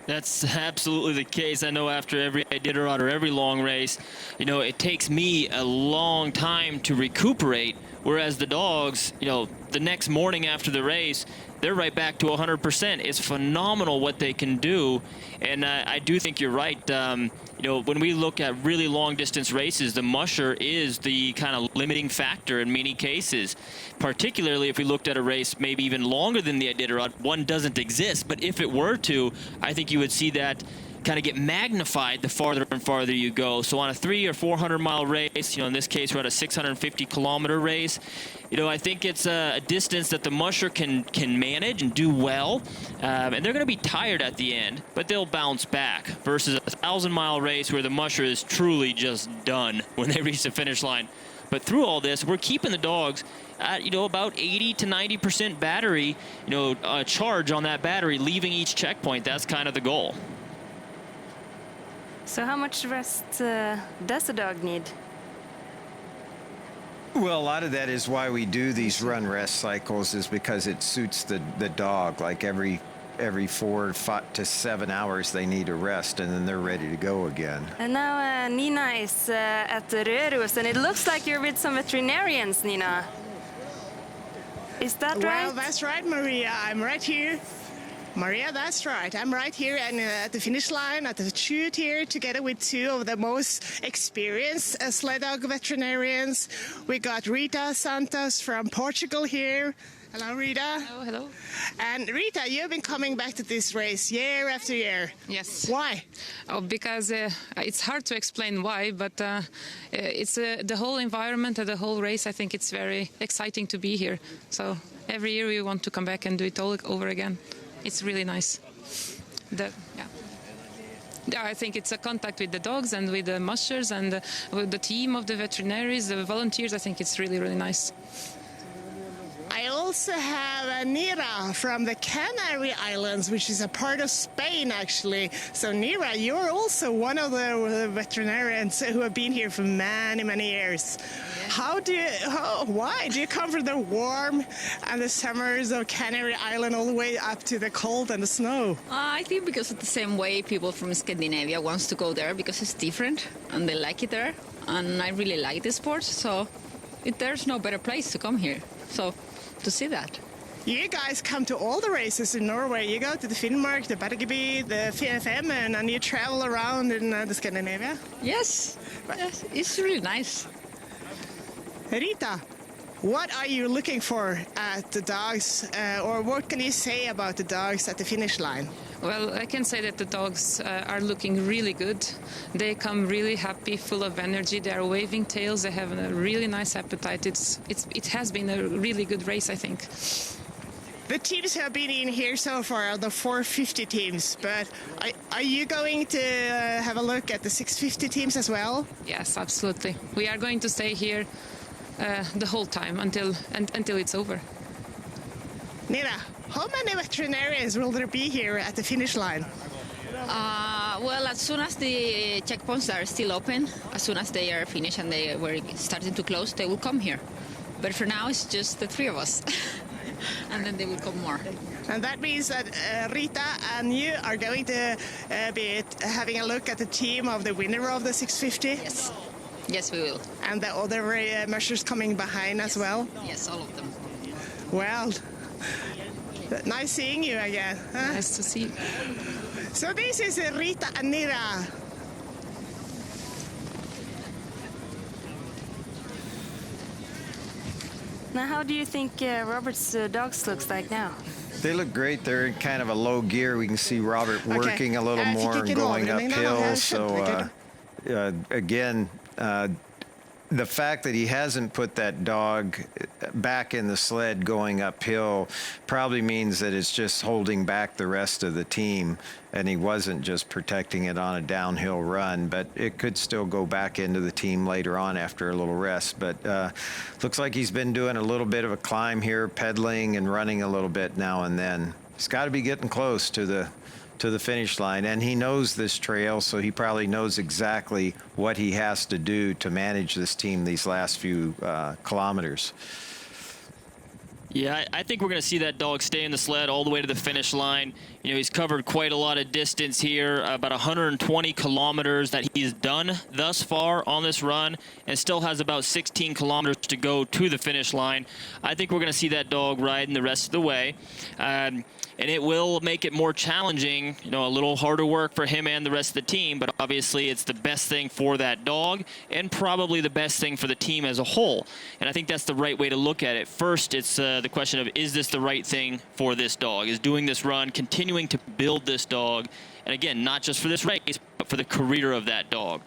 That's absolutely the case. I know after every Iditarod or every long race, it takes me a long time to recuperate, whereas the dogs, the next morning after the race, they're right back to 100%. It's phenomenal what they can do, and I do think you're right. When we look at really long distance races, the musher is the kind of limiting factor in many cases, particularly if we looked at a race maybe even longer than the Iditarod. One doesn't exist, but if it were to, I think you would see that kind of get magnified the farther and farther you go. So on a 300 or 400 mile race, in this case we're at a 650 kilometer race, I think it's a distance that the musher can manage and do well, and they're going to be tired at the end, but they'll bounce back, versus a 1,000-mile race where the musher is truly just done when they reach the finish line. But through all this, we're keeping the dogs at, about 80 to 90% battery, charge on that battery, leaving each checkpoint. That's kind of the goal. So how much rest does the dog need? Well, a lot of that is why we do these run rest cycles, is because it suits the dog. Like every 4 to 7 hours they need a rest, and then they're ready to go again. And now Nina is at the Røros, and it looks like you're with some veterinarians, Nina. Is that right? Well, that's right, Maria. I'm right here. Maria, that's right. I'm right here and at the finish line, at the chute here, together with two of the most experienced sled dog veterinarians. We got Rita Santos from Portugal here. Hello, Rita. Hello, hello. And Rita, you've been coming back to this race year after year. Yes. Why? Oh, because it's hard to explain why, but it's the whole environment and the whole race. I think it's very exciting to be here. So every year we want to come back and do it all over again. It's really nice. I think it's a contact with the dogs and with the mushers and with the team of the veterinaries, the volunteers. I think it's really, really nice. I also have Nira from the Canary Islands, which is a part of Spain, actually. So, Nira, you're also one of the veterinarians who have been here for many, many years. Why do you come from the warm and the summers of Canary Island all the way up to the cold and the snow? I think because of the same way people from Scandinavia wants to go there because it's different and they like it there. And I really like the sport, so there's no better place to come here. So to see that. You guys come to all the races in Norway. You go to the Finnmark, the Bergeby, the Femundløpet, and you travel around in the Scandinavia? Yes, it's really nice. Rita, what are you looking for at the dogs, or what can you say about the dogs at the finish line? Well, I can say that the dogs are looking really good. They come really happy, full of energy. They are waving tails. They have a really nice appetite. It has been a really good race, I think. The teams have been in here so far are the 450 teams, but are you going to have a look at the 650 teams as well? Yes, absolutely. We are going to stay here the whole time until it's over. Nina, how many veterinarians will there be here at the finish line? Well, as soon as the checkpoints are still open, as soon as they are finished and they were starting to close, they will come here. But for now, it's just the three of us. And then they will come more. And that means that Rita and you are going to be having a look at the team of the winner of the 650? Yes. Yes, we will. And the other mushers coming behind as well? Yes, all of them. Well, nice seeing you again. Huh? Nice to see you. So this is Rita and Nira. Now, how do you think Robert's dogs looks like now? They look great. They're in kind of a low gear. We can see Robert working a little more and going uphill. So again, the fact that he hasn't put that dog back in the sled going uphill probably means that it's just holding back the rest of the team, and he wasn't just protecting it on a downhill run, but it could still go back into the team later on after a little rest. But looks like he's been doing a little bit of a climb here, pedaling and running a little bit now and then. He's got to be getting close to the finish line, and he knows this trail, so he probably knows exactly what he has to do to manage this team these last few kilometers. Yeah, I think we're going to see that dog stay in the sled all the way to the finish line. You know, he's covered quite a lot of distance here, about 120 kilometers that he's done thus far on this run, and still has about 16 kilometers to go to the finish line. I think we're going to see that dog riding the rest of the way. And it will make it more challenging, you know, a little harder work for him and the rest of the team, but obviously it's the best thing for that dog and probably the best thing for the team as a whole. And I think that's the right way to look at it. First, it's the question of, is this the right thing for this dog? Is doing this run, continuing to build this dog, and again, not just for this race, but for the career of that dog.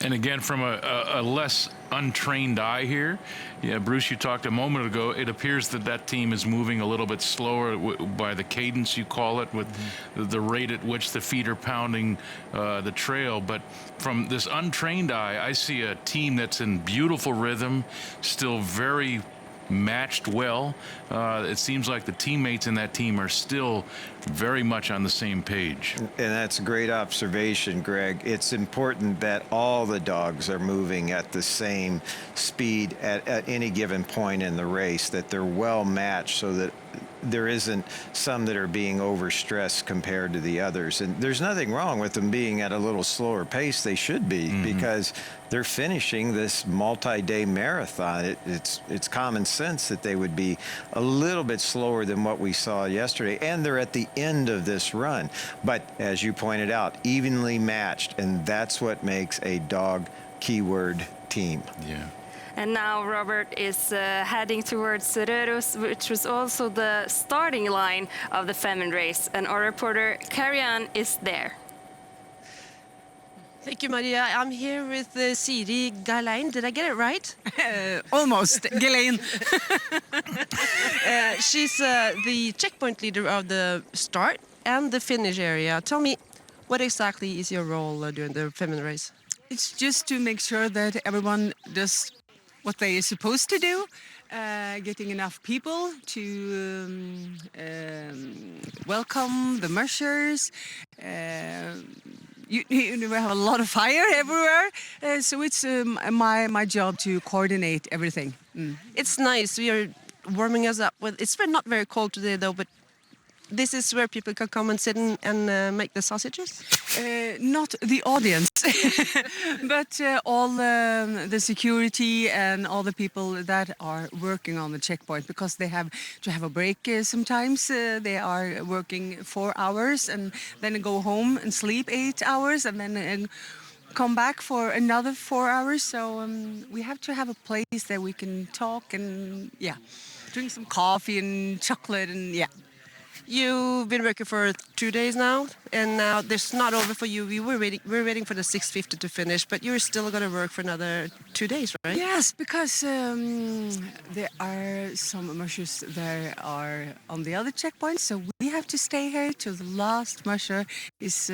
And again, from a less untrained eye here, yeah, Bruce, you talked a moment ago, it appears that that team is moving a little bit slower by the cadence, you call it, with the rate at which the feet are pounding the trail. But from this untrained eye, I see a team that's in beautiful rhythm, still very matched well. It seems like the teammates in that team are still very much on the same page. And that's a great observation, Greg. It's important that all the dogs are moving at the same speed at any given point in the race, that they're well matched so that there isn't some that are being overstressed compared to the others. And there's nothing wrong with them being at a little slower pace. They should be, because they're finishing this multi-day marathon. It's common sense that they would be a little bit slower than what we saw yesterday. And they're at the end of this run. But as you pointed out, evenly matched. And that's what makes a dog keyword team. Yeah. And now Robert is heading towards Røros, which was also the starting line of the Femund race. And our reporter, Karianne, is there. Thank you, Maria. I'm here with Siri Galein. Did I get it right? Almost. Galein. She's the checkpoint leader of the start and the finish area. Tell me, what exactly is your role during the Femund race? It's just to make sure that everyone does what they are supposed to do, getting enough people to welcome the mushers. You have a lot of fire everywhere, so it's my job to coordinate everything. It's nice. We are warming us up with. It's not very cold today though, but this is where people can come and sit and make the sausages. Not the audience, but all the security and all the people that are working on the checkpoint, because they have to have a break sometimes. They are working 4 hours and then go home and sleep 8 hours and then come back for another 4 hours. So we have to have a place that we can talk and drink some coffee and chocolate and You've been working for 2 days now, and now it's not over for you. We're waiting for the 6:50 to finish, but you're still going to work for another 2 days, right? Yes, because there are some mushers that are on the other checkpoint, so we have to stay here till the last musher is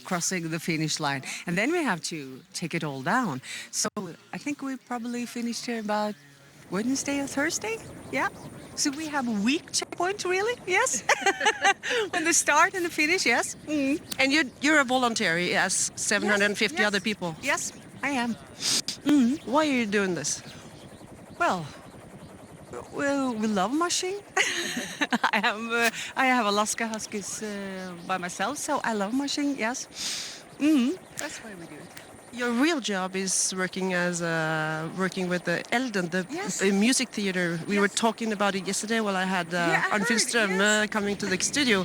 crossing the finish line, and then we have to take it all down. So I think we probably finished here about Wednesday or Thursday. Yeah. So we have a week checkpoint, really? Yes. When the start and the finish, yes. Mm. And you're a volunteer, as 750 other people. Yes, I am. Why are you doing this? Well, we love mushing. I have Alaska Huskies by myself, so I love mushing. Yes. That's why we do it. Your real job is working with the Elden, the music theater. We were talking about it yesterday while I had Arnfinn Strømme coming to the studio.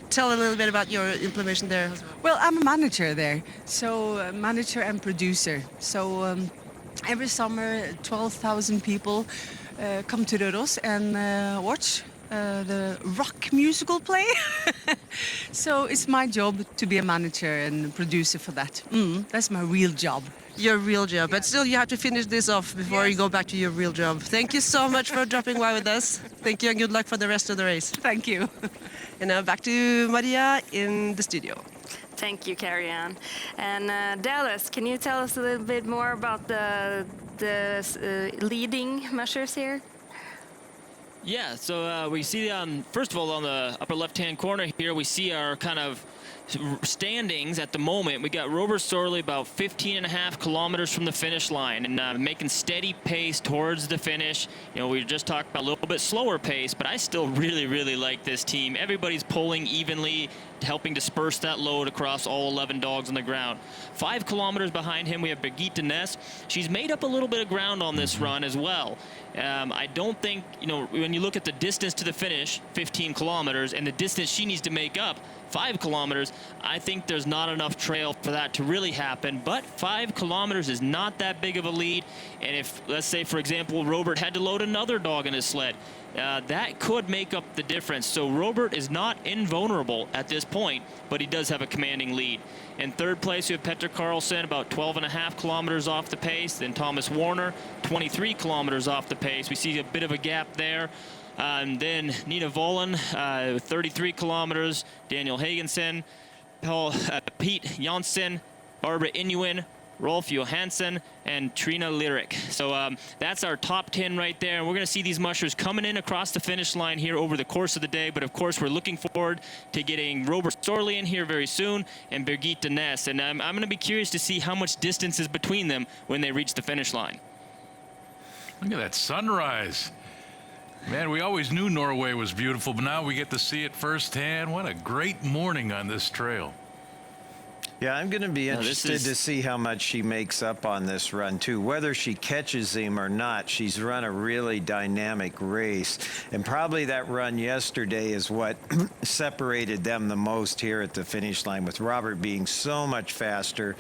Tell a little bit about your implementation there. Well, I'm a manager there, so manager and producer. So every summer, 12,000 people come to Røros and watch the rock musical play. So it's my job to be a manager and producer for that. That's my real job. Your real job, but still you have to finish this off before you go back to your real job. Thank you so much for dropping by with us. Thank you and good luck for the rest of the race. Thank you. And now back to Maria in the studio. Thank you, Carrie-Ann. And Dallas, can you tell us a little bit more about the leading mushers here? Yeah, so we see, first of all, on the upper left-hand corner here, we see our kind of standings at the moment. We got Robert Sorley about 15.5 kilometers from the finish line and making steady pace towards the finish. You know, we just talked about a little bit slower pace, but I still really, really like this team. Everybody's pulling evenly, helping disperse that load across all 11 dogs on the ground. 5 kilometers behind him, we have Birgitte Næss. She's made up a little bit of ground on this run as well. I don't think, you know, when you look at the distance to the finish, 15 kilometers, and the distance she needs to make up, 5 kilometers, I think there's not enough trail for that to really happen. But 5 kilometers is not that big of a lead. And if, let's say, for example, Robert had to load another dog in his sled, that could make up the difference. So Robert is not invulnerable at this point, but he does have a commanding lead. In third place, we have Petter Carlson, about 12.5 kilometers off the pace. Then Thomas Warner, 23 kilometers off the pace. We see a bit of a gap there. Then Nina Vollen, 33 kilometers. Daniel Hagensen, Pete Janssen, Barbara Inuin, Rolf Johansson, and Trina Lyric. So that's our top 10 right there. And we're going to see these mushers coming in across the finish line here over the course of the day. But of course, we're looking forward to getting Robert Sorley in here very soon and Birgitte Næss. And I'm going to be curious to see how much distance is between them when they reach the finish line. Look at that sunrise. Man, we always knew Norway was beautiful, but now we get to see it firsthand. What a great morning on this trail. Yeah, I'm going to be interested to see how much she makes up on this run, too. Whether she catches him or not, she's run a really dynamic race. And probably that run yesterday is what separated them the most here at the finish line, with Robert being so much faster,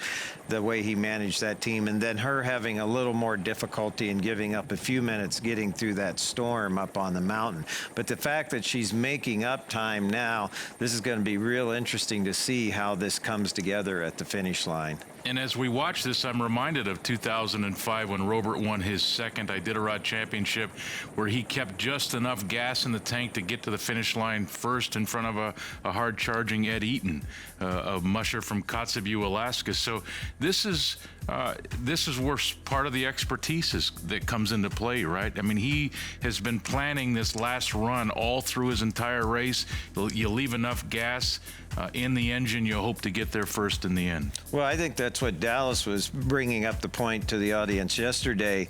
the way he managed that team, and then her having a little more difficulty in giving up a few minutes getting through that storm up on the mountain. But the fact that she's making up time now, this is going to be real interesting to see how this comes together at the finish line. And as we watch this, I'm reminded of 2005 when Robert won his second Iditarod championship, where he kept just enough gas in the tank to get to the finish line first in front of a hard-charging Ed Eaton, a musher from Kotzebue, Alaska. So this is where part of the expertise that comes into play, right? I mean, he has been planning this last run all through his entire race. You leave enough gas in the engine, you hope to get there first in the end. Well, I think that's what Dallas was bringing up the point to the audience yesterday.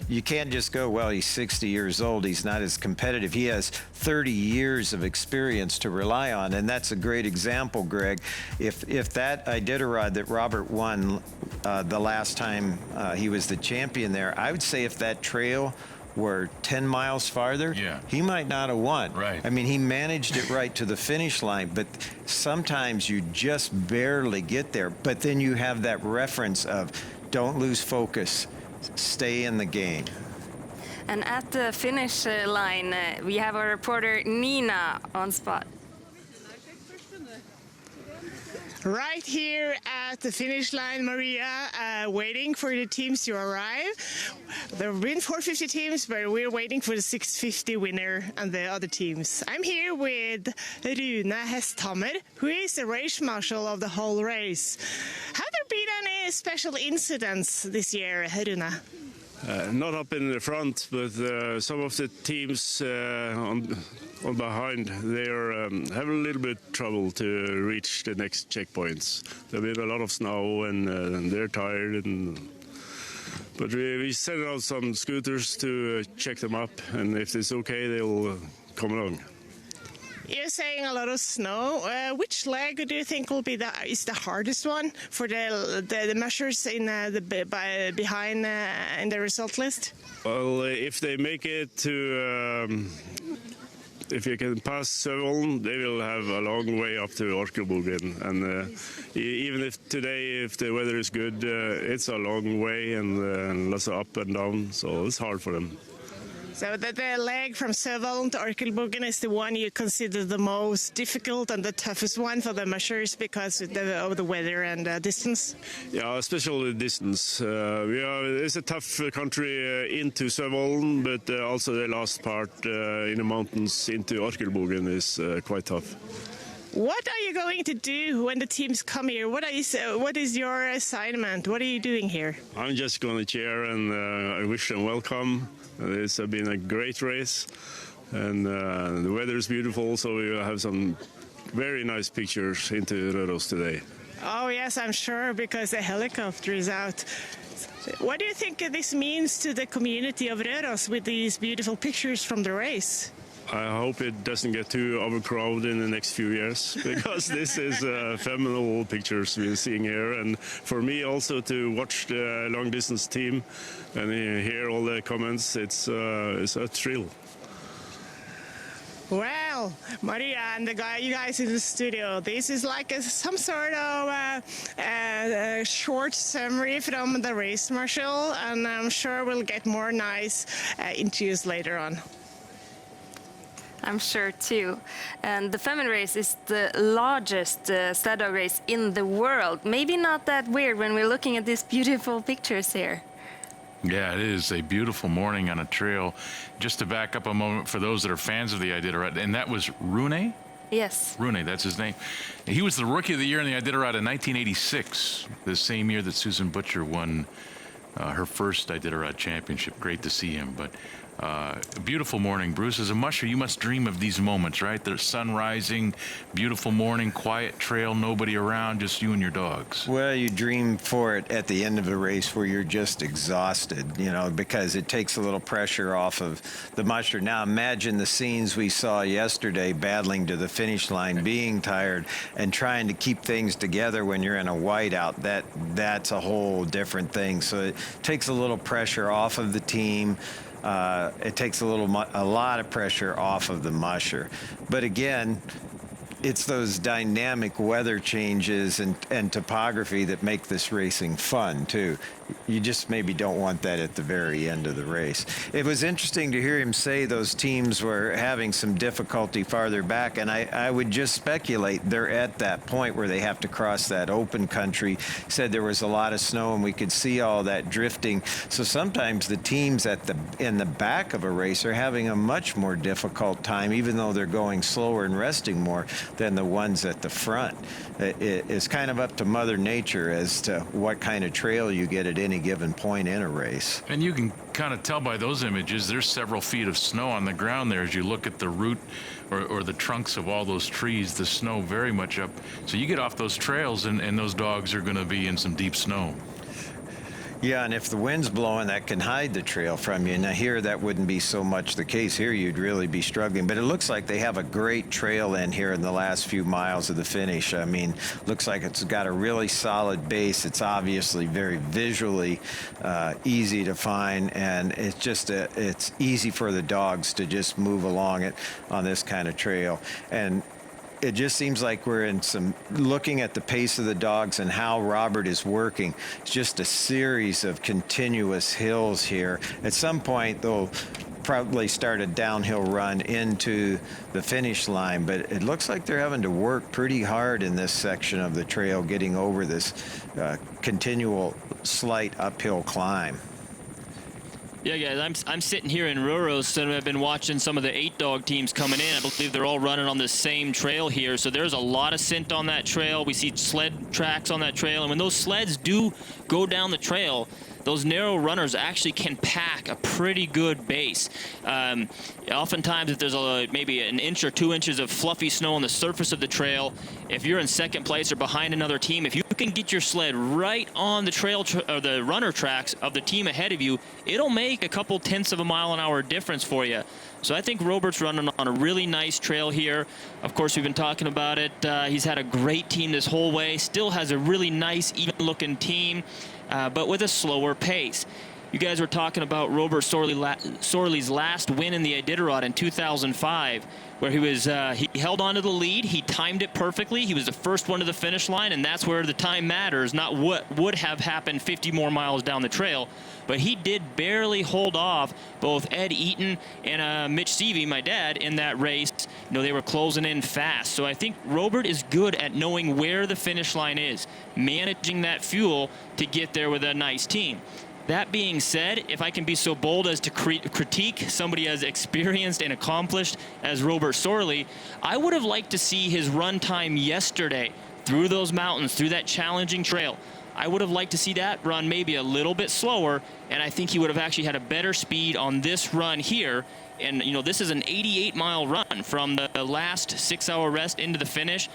You can't just go, well, he's 60 years old, he's not as competitive. He has 30 years of experience to rely on, and that's a great example, Greg. If that Iditarod that Robert won the last time he was the champion there, I would say if that trail were 10 miles farther, he might not have won. Right. I mean, he managed it right to the finish line, but sometimes you just barely get there. But then you have that reference of don't lose focus, stay in the game. And at the finish line, we have our reporter Nina on spot. Right here at the finish line, Maria, waiting for the teams to arrive. There have been 450 teams, but we're waiting for the 650 winner and the other teams. I'm here with Rune Hesthammer, who is the race marshal of the whole race. Have there been any special incidents this year, Rune? Not up in the front, but some of the teams on behind, they are have a little bit trouble to reach the next checkpoints. There's been a lot of snow and they're tired. But we sent out some scooters to check them up, and if it's okay, they'll come along. You're saying a lot of snow. Which leg do you think will be is the hardest one for the measures in behind in the result list? Well, if they make it to, if you can pass Søvolen, they will have a long way up to Orkelbogen. And even if today, if the weather is good, it's a long way and lots of up and down, so it's hard for them. So the leg from Søvolen to Orkelbogen is the one you consider the most difficult and the toughest one for the measures because of the weather and distance? Yeah, especially the distance. It's a tough country into Søvolen, but also the last part in the mountains into Orkelbogen is quite tough. What are you going to do when the teams come here? What is your assignment? What are you doing here? I'm just going to cheer and I wish them welcome. It's been a great race, and the weather is beautiful, so we will have some very nice pictures into Røros today. Oh yes, I'm sure, because the helicopter is out. What do you think this means to the community of Røros with these beautiful pictures from the race? I hope it doesn't get too overcrowded in the next few years, because this is phenomenal pictures we're seeing here. And for me also to watch the long-distance team and hear all the comments, it's a thrill. Well, Maria and you guys in the studio, this is like some sort of short summary from the race marshal, and I'm sure we'll get more nice interviews later on. I'm sure too. And the Femund race is the largest sled dog race in the world. Maybe not that weird when we're looking at these beautiful pictures here. Yeah, it is a beautiful morning on a trail. Just to back up a moment for those that are fans of the Iditarod, and that was Rune? Yes. Rune, that's his name. He was the Rookie of the Year in the Iditarod in 1986, the same year that Susan Butcher won her first Iditarod championship. Great to see him. But a beautiful morning, Bruce. As a musher, you must dream of these moments, right? The sun rising, beautiful morning, quiet trail, nobody around, just you and your dogs. Well, you dream for it at the end of a race where you're just exhausted, because it takes a little pressure off of the musher. Now, imagine the scenes we saw yesterday, battling to the finish line, being tired, and trying to keep things together when you're in a whiteout. That's a whole different thing. So it takes a little pressure off of the team. It takes a lot of pressure off of the musher. But again, it's those dynamic weather changes and topography that make this racing fun too. You just maybe don't want that at the very end of the race. It was interesting to hear him say those teams were having some difficulty farther back, and I would just speculate they're at that point where they have to cross that open country. Said there was a lot of snow and we could see all that drifting. So sometimes the teams in the back of a race are having a much more difficult time, even though they're going slower and resting more than the ones at the front. It's kind of up to Mother Nature as to what kind of trail you get at any given point in a race. And you can kind of tell by those images, there's several feet of snow on the ground there as you look at the root or the trunks of all those trees, the snow very much up. So you get off those trails and those dogs are going to be in some deep snow. Yeah, and if the wind's blowing, that can hide the trail from you. Now here, that wouldn't be so much the case. Here, you'd really be struggling. But it looks like they have a great trail in here in the last few miles of the finish. I mean, looks like it's got a really solid base. It's obviously very visually easy to find, and it's just it's easy for the dogs to just move along it on this kind of trail. And it just seems like we're in looking at the pace of the dogs and how Robert is working. It's just a series of continuous hills here. At some point, they'll probably start a downhill run into the finish line, but it looks like they're having to work pretty hard in this section of the trail, getting over this continual slight uphill climb. Yeah, guys, I'm sitting here in Ruros, and I've been watching some of the 8-dog teams coming in. I believe they're all running on the same trail here, so there's a lot of scent on that trail. We see sled tracks on that trail, and when those sleds do go down the trail, those narrow runners actually can pack a pretty good base. Oftentimes, if there's maybe an inch or 2 inches of fluffy snow on the surface of the trail, if you're in second place or behind another team, if you can get your sled right on the trail or the runner tracks of the team ahead of you, it'll make a couple tenths of a mile an hour difference for you. So I think Robert's running on a really nice trail here. Of course, we've been talking about it. He's had a great team this whole way. Still has a really nice, even-looking team, but with a slower pace. You guys were talking about Robert Sorley's last win in the Iditarod in 2005, where he held on to the lead. He timed it perfectly. He was the first one to the finish line, and that's where the time matters, not what would have happened 50 more miles down the trail. But he did barely hold off both Ed Eaton and Mitch Seavey, my dad, in that race. You know, they were closing in fast. So I think Robert is good at knowing where the finish line is, managing that fuel to get there with a nice team. That being said, if I can be so bold as to critique somebody as experienced and accomplished as Robert Sorley, I would have liked to see his run time yesterday through those mountains, through that challenging trail. I would have liked to see that run maybe a little bit slower, and I think he would have actually had a better speed on this run here. And, you know, this is an 88-mile run from the last 6-hour rest into the finish.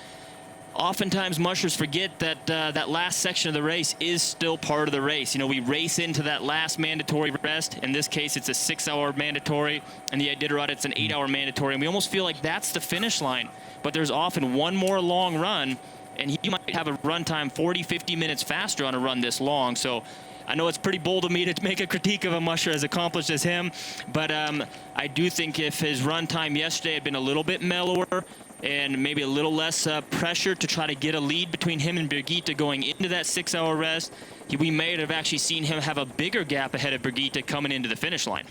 Oftentimes, mushers forget that that last section of the race is still part of the race. You know, we race into that last mandatory rest. In this case, it's a 6-hour mandatory. In the Iditarod, it's an 8-hour mandatory. And we almost feel like that's the finish line. But there's often one more long run, and he might have a run time 40, 50 minutes faster on a run this long. So I know it's pretty bold of me to make a critique of a musher as accomplished as him, but I do think if his run time yesterday had been a little bit mellower and maybe a little less pressure to try to get a lead between him and Birgitta going into that 6-hour rest, we may have actually seen him have a bigger gap ahead of Birgitta coming into the finish line.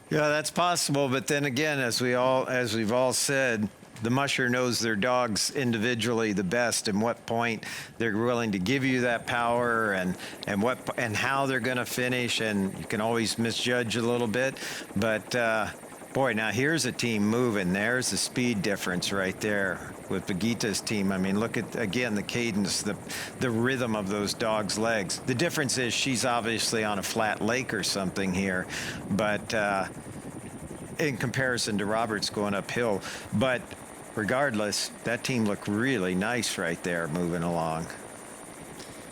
Yeah, that's possible. But then again, as we've all said, the musher knows their dogs individually the best, and what point they're willing to give you that power, and how they're going to finish. And you can always misjudge a little bit, but boy, now here's a team moving. There's the speed difference right there with Birgitta's team. I mean, look at, again, the cadence, the rhythm of those dogs' legs. The difference is she's obviously on a flat lake or something here, but in comparison to Robert's going uphill. But regardless, that team looked really nice right there moving along.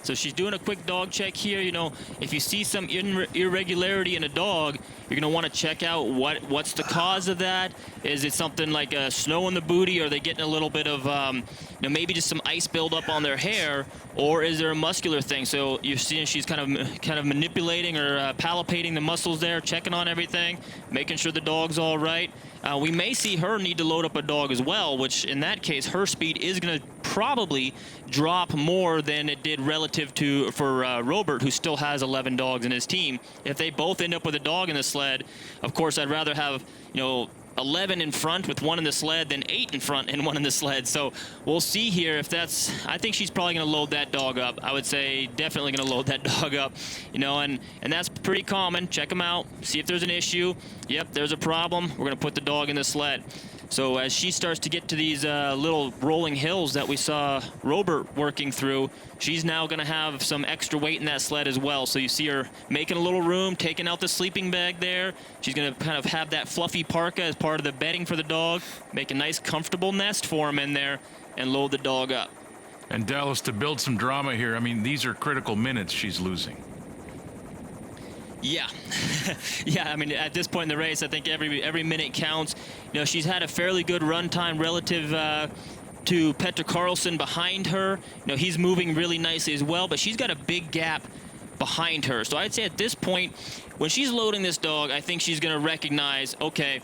So she's doing a quick dog check here. You know, if you see some irregularity in a dog, you're going to want to check out what's the cause of that. Is it something like snow in the booty? Or are they getting a little bit of, you know, maybe just some ice buildup on their hair? Or is there a muscular thing? So you're seeing she's kind of manipulating or palpating the muscles there, checking on everything, making sure the dog's all right. We may see her need to load up a dog as well, which in that case, her speed is going to probably drop more than it did relative to for Robert, who still has 11 dogs in his team. If they both end up with a dog in the sled, of course, I'd rather have, you know, 11 in front with one in the sled than 8 in front and one in the sled. So we'll see here if that's, I think she's probably going to load that dog up. I would say definitely going to load that dog up, you know, and that's pretty common. Check them out, see if there's an issue. Yep, there's a problem. We're going to put the dog in the sled. So as she starts to get to these little rolling hills that we saw Robert working through, she's now going to have some extra weight in that sled as well. So you see her making a little room, taking out the sleeping bag there. She's going to kind of have that fluffy parka as part of the bedding for the dog, make a nice comfortable nest for him in there, and load the dog up. And Dallas, to build some drama here, I mean, these are critical minutes she's losing. Yeah. Yeah, I mean, at this point in the race, I think every minute counts. You know, she's had a fairly good run time relative to Petter Carlson behind her. You know, he's moving really nicely as well, but she's got a big gap behind her. So I'd say at this point, when she's loading this dog, I think she's going to recognize, okay,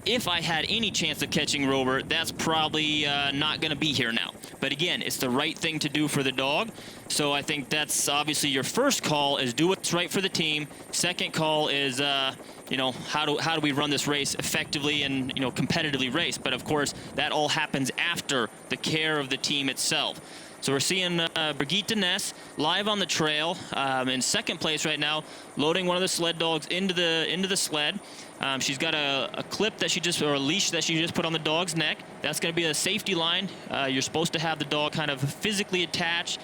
if I had any chance of catching Robert, that's probably not going to be here now. But again, it's the right thing to do for the dog. So I think that's obviously your first call is do what's right for the team. Second call is, you know, how do we run this race effectively and, you know, competitively race. But of course, that all happens after the care of the team itself. So we're seeing Brigitte Ness live on the trail in second place right now, loading one of the sled dogs into the sled. She's got a clip that or a leash that she just put on the dog's neck. That's going to be a safety line. You're supposed to have the dog kind of physically attached.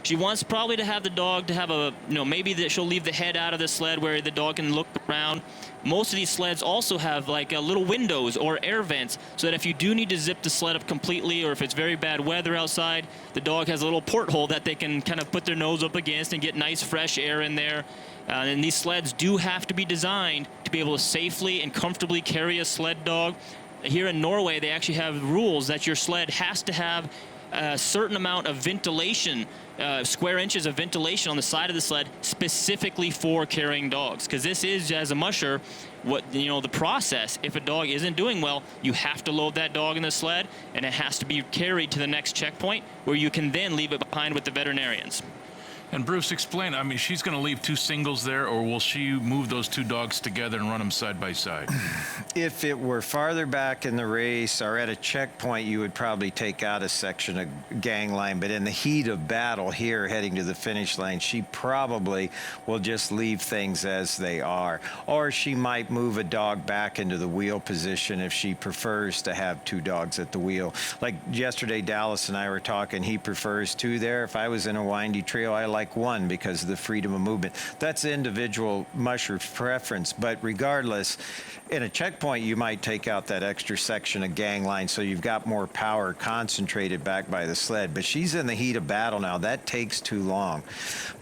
She wants probably to have the dog to have a, you know, maybe that she'll leave the head out of the sled where the dog can look around. Most of these sleds also have like little windows or air vents so that if you do need to zip the sled up completely or if it's very bad weather outside, the dog has a little porthole that they can kind of put their nose up against and get nice fresh air in there. And these sleds do have to be designed to be able to safely and comfortably carry a sled dog. Here in Norway, they actually have rules that your sled has to have a certain amount of ventilation, square inches of ventilation on the side of the sled specifically for carrying dogs. Because this is, as a musher, what, you know, the process. If a dog isn't doing well, you have to load that dog in the sled and it has to be carried to the next checkpoint where you can then leave it behind with the veterinarians. And Bruce, explain, I mean, she's going to leave two singles there, or will she move those two dogs together and run them side by side? If it were farther back in the race or at a checkpoint, you would probably take out a section of gang line. But in the heat of battle here heading to the finish line, she probably will just leave things as they are. Or she might move a dog back into the wheel position if she prefers to have two dogs at the wheel. Like yesterday, Dallas and I were talking, he prefers two there. If I was in a windy trail, I like one because of the freedom of movement. That's individual musher preference, but regardless, in a checkpoint, you might take out that extra section of gang line so you've got more power concentrated back by the sled. But she's in the heat of battle now. That takes too long.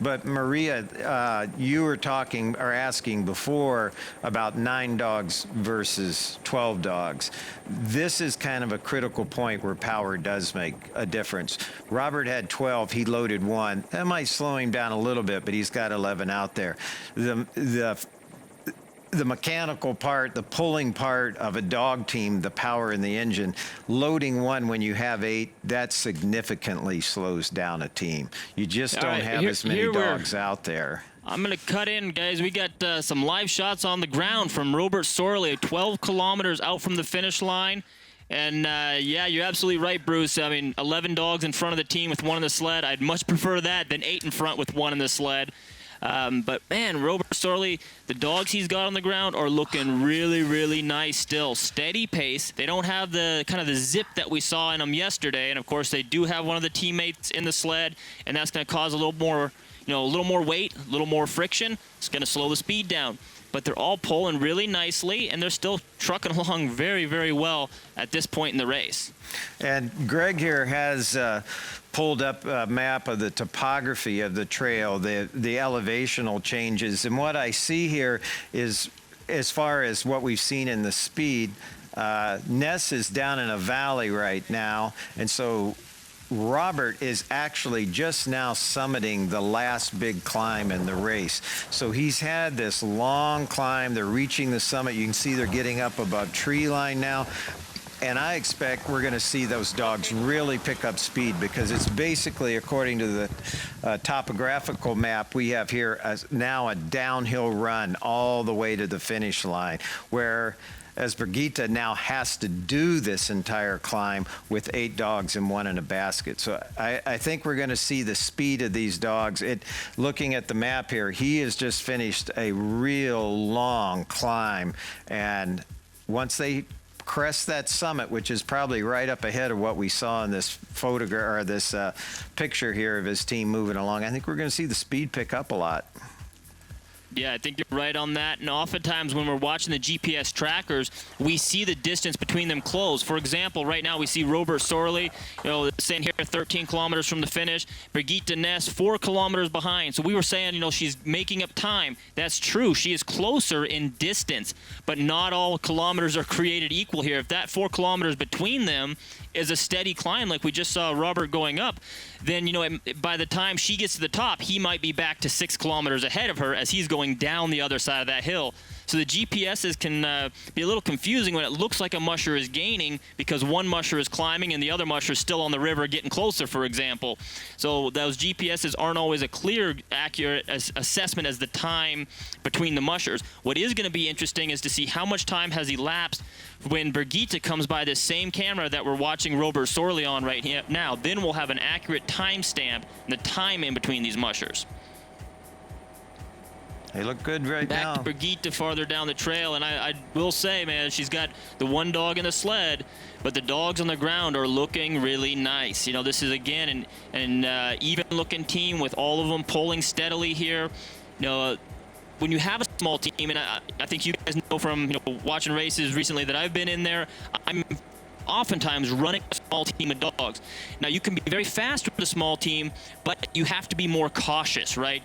But Maria, you were talking or asking before about 9 dogs versus 12 dogs. This is kind of a critical point where power does make a difference. Robert had 12. He loaded 1. That might slow him down a little bit, but he's got 11 out there. The mechanical part, the pulling part of a dog team, the power in the engine, loading 1 when you have 8, that significantly slows down a team. You just don't have as many dogs out there. I'm going to cut in, guys. We got some live shots on the ground from Robert Sorley, 12 kilometers out from the finish line. And, yeah, you're absolutely right, Bruce. I mean, 11 dogs in front of the team with 1 in the sled. I'd much prefer that than 8 in front with 1 in the sled. But, man, Robert Sorley, the dogs he's got on the ground are looking really, really nice still. Steady pace. They don't have the kind of the zip that we saw in them yesterday. And, of course, they do have one of the teammates in the sled, and that's going to cause a little more, you know, a little more weight, a little more friction. It's going to slow the speed down. But they're all pulling really nicely, and they're still trucking along very, very well at this point in the race. And Greg here has pulled up a map of the topography of the trail, the elevational changes. And what I see here is, as far as what we've seen in the speed, Ness is down in a valley right now, and so Robert is actually just now summiting the last big climb in the race. So he's had this long climb. They're reaching the summit. You can see they're getting up above tree line now. And I expect we're going to see those dogs really pick up speed, because it's basically, according to the topographical map we have here, now a downhill run all the way to the finish line, where as Brigitte now has to do this entire climb with 8 dogs and 1 in a basket. So I think we're going to see the speed of these dogs. Looking at the map here, he has just finished a real long climb. And once they crest that summit, which is probably right up ahead of what we saw in this photograph, or this picture here of his team moving along, I think we're going to see the speed pick up a lot. Yeah, I think you're right on that. And oftentimes when we're watching the GPS trackers, we see the distance between them close. For example, right now we see Robert Sorley, saying here 13 kilometers from the finish. Brigitte Ness, 4 kilometers behind. So we were saying, she's making up time. That's true. She is closer in distance, but not all kilometers are created equal here. If that 4 kilometers between them is a steady climb, like we just saw Robert going up, then, by the time she gets to the top, he might be back to 6 kilometers ahead of her as he's going down the other side of that hill. So the GPSs can be a little confusing when it looks like a musher is gaining because one musher is climbing and the other musher is still on the river getting closer, for example. So those GPSs aren't always a clear, accurate assessment as the time between the mushers. What is going to be interesting is to see how much time has elapsed when Brigitte comes by this same camera that we're watching Robert Sorley on right now. Then we'll have an accurate timestamp and the time in between these mushers. They look good right now. Back to Brigitte farther down the trail, and I will say, man, she's got the one dog in the sled, but the dogs on the ground are looking really nice. This is, again, an even-looking team with all of them pulling steadily here. When you have a small team, and I think you guys know from watching races recently that I've been in there, I'm oftentimes running a small team of dogs. Now, you can be very fast with a small team, but you have to be more cautious, right?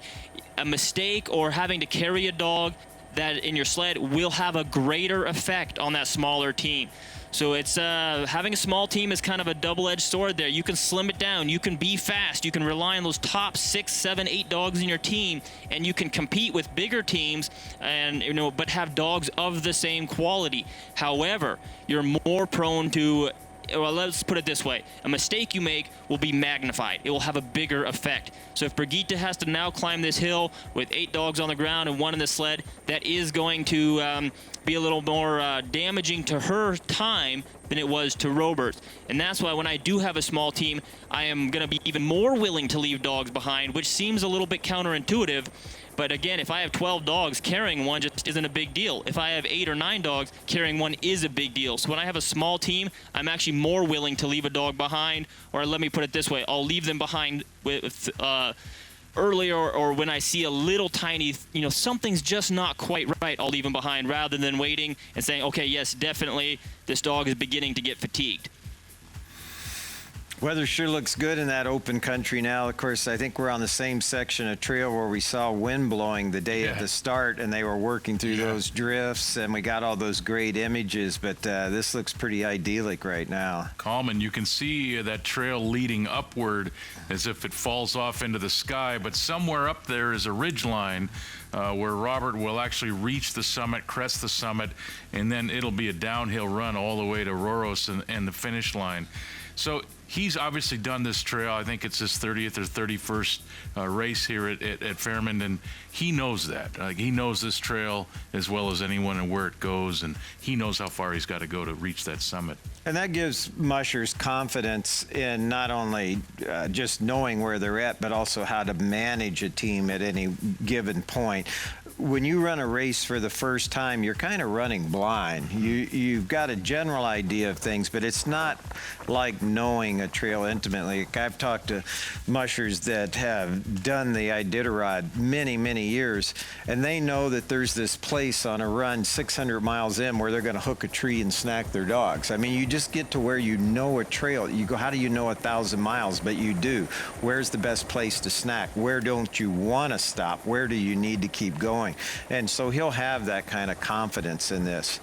A mistake or having to carry a dog that in your sled will have a greater effect on that smaller team. So it's having a small team is kind of a double-edged sword there. You can slim it down. You can be fast. You can rely on those top 6, 7, 8 dogs in your team, and you can compete with bigger teams and but have dogs of the same quality. However, you're more prone to, well, let's put it this way. A mistake you make will be magnified. It will have a bigger effect. So if Brigitte has to now climb this hill with 8 dogs on the ground and 1 in the sled, that is going to be a little more damaging to her time than it was to Robert's. And that's why when I do have a small team, I am going to be even more willing to leave dogs behind, which seems a little bit counterintuitive. But again, if I have 12 dogs, carrying one just isn't a big deal. If I have 8 or 9 dogs, carrying one is a big deal. So when I have a small team, I'm actually more willing to leave a dog behind, or let me put it this way, I'll leave them behind with earlier, or when I see a little tiny, something's just not quite right, I'll leave them behind rather than waiting and saying, okay, yes, definitely, this dog is beginning to get fatigued. Weather sure looks good in that open country now. Of course, I think we're on the same section of trail where we saw wind blowing the day of the start, and they were working through those drifts, and we got all those great images, but this looks pretty idyllic right now. Calm, and you can see that trail leading upward as if it falls off into the sky, but somewhere up there is a ridge line where Robert will actually reach the summit, crest the summit, and then it'll be a downhill run all the way to Røros and the finish line. So he's obviously done this trail. I think it's his 30th or 31st race here at Femundløpet, and he knows that. He knows this trail as well as anyone and where it goes, and he knows how far he's got to go to reach that summit. And that gives mushers confidence in not only just knowing where they're at, but also how to manage a team at any given point. when you run a race for the first time, you're kind of running blind. You've got a general idea of things, but it's not like knowing a trail intimately. I've talked to mushers that have done the Iditarod many years, and they know that there's this place on a run 600 miles in where they're going to hook a tree and snack their dogs. I mean, you just get to where you know a trail. You go, how do you know 1,000 miles? But you do. Where's the best place to snack? Where don't you want to stop? Where do you need to keep going? And so he'll have that kind of confidence in this.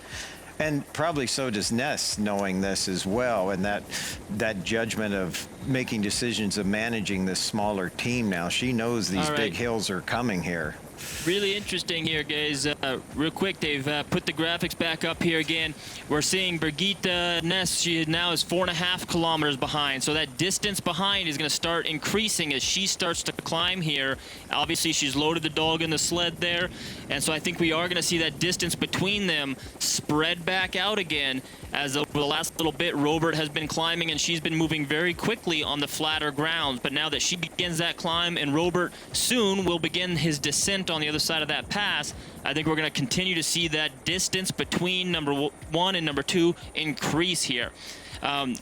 And probably so does Ness, knowing this as well, and that judgment of making decisions of managing this smaller team now. She knows these big hills are coming here. Really interesting here, guys. Real quick, they've put the graphics back up here again. We're seeing Birgitta Ness. She now is 4.5 kilometers behind. So that distance behind is going to start increasing as she starts to climb here. Obviously, she's loaded the dog in the sled there. And so I think we are going to see that distance between them spread back out again, as over the last little bit, Robert has been climbing and she's been moving very quickly on the flatter grounds. But now that she begins that climb and Robert soon will begin his descent on the other side of that pass, I think we're going to continue to see that distance between number 1 and number 2 increase here.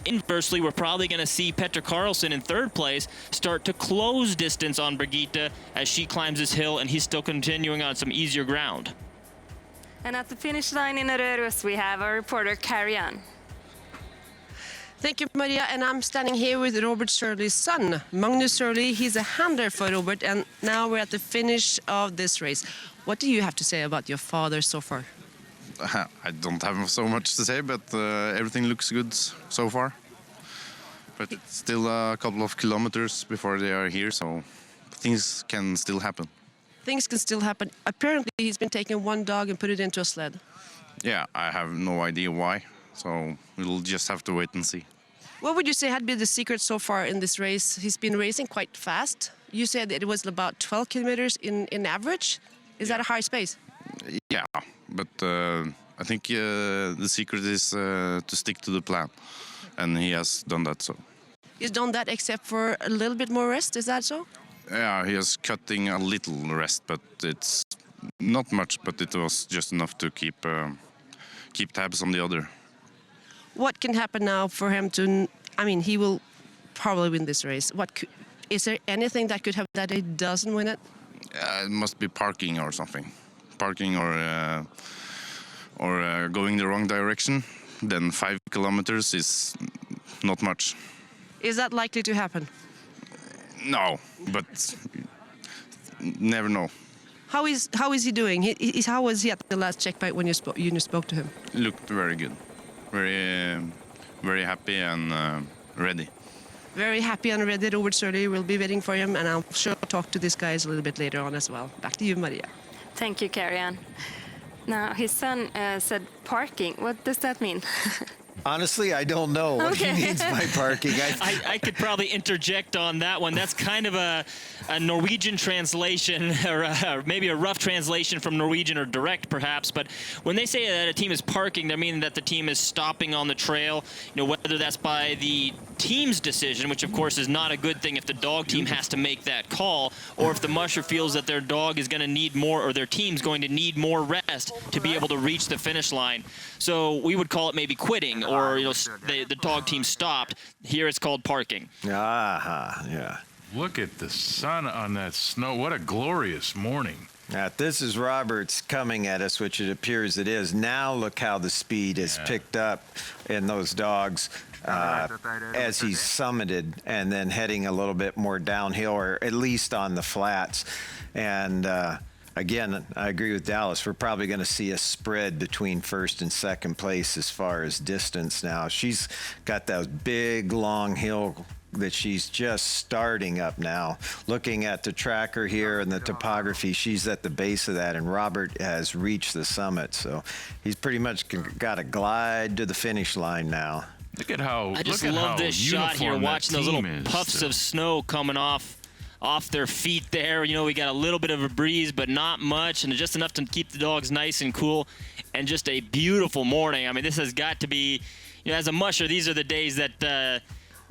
Inversely, we're probably going to see Petter Karlsson in 3rd place start to close distance on Birgitta as she climbs this hill, and he's still continuing on some easier ground. And at the finish line in Røros, we have our reporter, Karian. Thank you, Maria. And I'm standing here with Robert Surley's son, Magnus Surley. He's a handler for Robert, and now we're at the finish of this race. What do you have to say about your father so far? I don't have so much to say, but everything looks good so far. But it's still a couple of kilometers before they are here, so things can still happen. Things can still happen. Apparently, he's been taking one dog and put it into a sled. Yeah, I have no idea why, so we'll just have to wait and see. What would you say had been the secret so far in this race? He's been racing quite fast. You said it was about 12 kilometers in average. Is that a high pace? Yeah, but I think the secret is to stick to the plan, and he has done that so. He's done that except for a little bit more rest, is that so? Yeah, he is cutting a little rest, but it's not much, but it was just enough to keep tabs on the other. What can happen now for him to, I mean, he will probably win this race. Is there anything that could happen that he doesn't win it? It must be parking or something. Parking or going the wrong direction. Then 5 kilometers is not much. Is that likely to happen? No, but never know. How is he doing? How was he at the last checkpoint when you spoke to him? Looked very good, very happy and ready. Very happy and ready. Robert Surley will be waiting for him, and I'm sure I'll talk to these guys a little bit later on as well. Back to you, Maria. Thank you, Karian. Now, his son said parking. What does that mean? Honestly, I don't know what he means by parking. I could probably interject on that one. That's kind of a Norwegian translation, or maybe a rough translation from Norwegian, or direct perhaps. But when they say that a team is parking, they're meaning that the team is stopping on the trail. You know, whether that's by the team's decision, which of course is not a good thing if the dog team has to make that call, or if the musher feels that their dog is going to need more, or their team's going to need more rest to be able to reach the finish line. So we would call it maybe quitting, or the dog team stopped. Here it's called parking. Yeah. Look at the sun on that snow. What a glorious morning. This is Roberts coming at us, which it appears it is. Now look how the speed is picked up in those dogs as he's summited and then heading a little bit more downhill, or at least on the flats. And again, I agree with Dallas. We're probably going to see a spread between first and second place as far as distance now. She's got that big, long hill that she's just starting up now. Looking at the tracker here and the topography, she's at the base of that, and Robert has reached the summit. So he's pretty much got to glide to the finish line now. Look at how I just love this shot here, watching those little puffs of snow coming off their feet there. You know, we got a little bit of a breeze, but not much, and just enough to keep the dogs nice and cool. And just a beautiful morning. I mean, this has got to be, you know, as a musher, these are the days that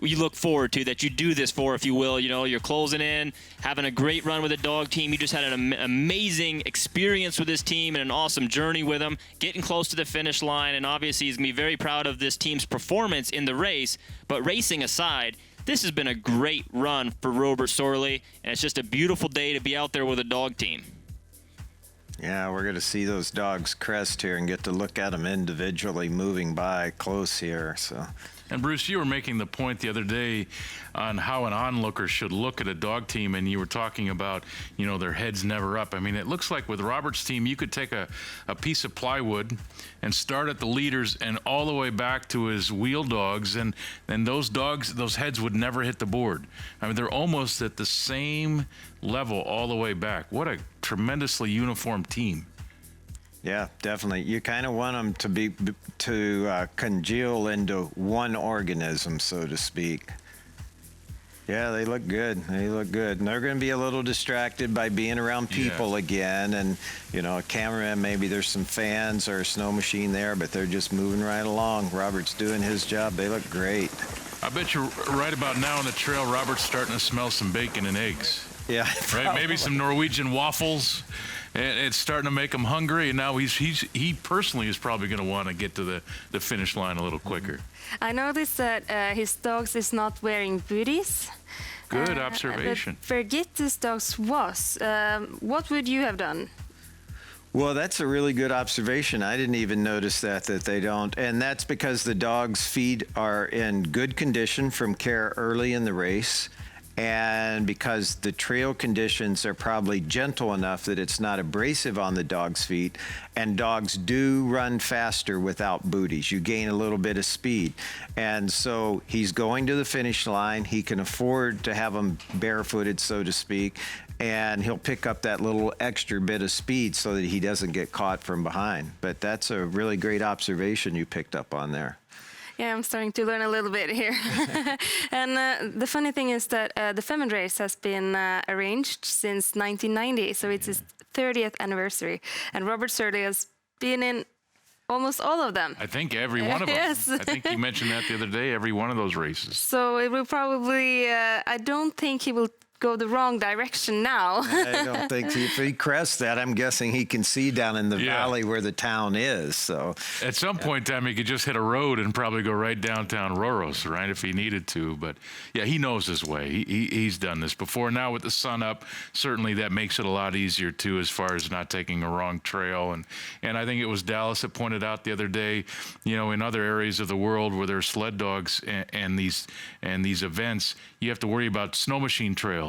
you look forward to, that you do this for, if you will. You know, you're closing in, having a great run with a dog team. You just had an amazing experience with this team and an awesome journey with them, getting close to the finish line, and obviously he's going to be very proud of this team's performance in the race. But racing aside, this has been a great run for Robert Sorley, and it's just a beautiful day to be out there with a dog team. Yeah, we're going to see those dogs crest here and get to look at them individually moving by close here. So. And Bruce, you were making the point the other day on how an onlooker should look at a dog team, and you were talking about, you know, their heads never up. I mean, it looks like with Robert's team, you could take a piece of plywood and start at the leaders and all the way back to his wheel dogs, and those dogs, those heads would never hit the board. I mean, they're almost at the same level all the way back. What a tremendously uniform team. Yeah, definitely. You kind of want them to congeal into one organism, so to speak. Yeah, they look good. They look good. And they're going to be a little distracted by being around people again. And, you know, a cameraman, maybe there's some fans or a snow machine there, but they're just moving right along. Robert's doing his job. They look great. I bet you right about now on the trail, Robert's starting to smell some bacon and eggs. Yeah. Right? Maybe some Norwegian waffles. And it's starting to make him hungry, and now he personally is probably going to want to get to the finish line a little quicker. I noticed that his dogs is not wearing booties. Good observation. But Birgitte's dogs was. What would you have done? Well, that's a really good observation. I didn't even notice that they don't. And that's because the dogs' feet are in good condition from care early in the race. And because the trail conditions are probably gentle enough that it's not abrasive on the dog's feet, and dogs do run faster without booties. You gain a little bit of speed. And so he's going to the finish line. He can afford to have them barefooted, so to speak, and he'll pick up that little extra bit of speed so that he doesn't get caught from behind. But that's a really great observation you picked up on there. Yeah, I'm starting to learn a little bit here. And the funny thing is that the Femundløpet race has been arranged since 1990, so it's his 30th anniversary. And Robert Sorley has been in almost all of them. I think every one of them. Yes. I think you mentioned that the other day, every one of those races. So it will probably, I don't think he will go the wrong direction now. I don't think if he crests that, I'm guessing he can see down in the valley where the town is. So at some point in time, he could just hit a road and probably go right downtown Røros, right, if he needed to. But yeah, he knows his way. He's done this before. Now with the sun up, certainly that makes it a lot easier too, as far as not taking a wrong trail. And I think it was Dallas that pointed out the other day, you know, in other areas of the world where there's sled dogs and these events, you have to worry about snow machine trails.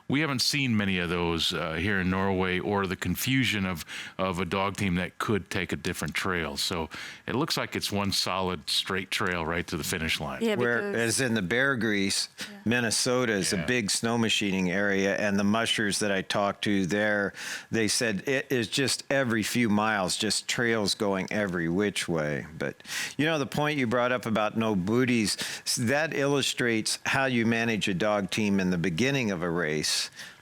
We haven't seen many of those here in Norway, or the confusion of a dog team that could take a different trail. So it looks like it's one solid straight trail right to the finish line. Yeah, whereas in the Bear Grease, Minnesota is a big snow machining area, and the mushers that I talked to there, they said it is just every few miles, just trails going every which way. But, you know, the point you brought up about no booties, that illustrates how you manage a dog team in the beginning of a race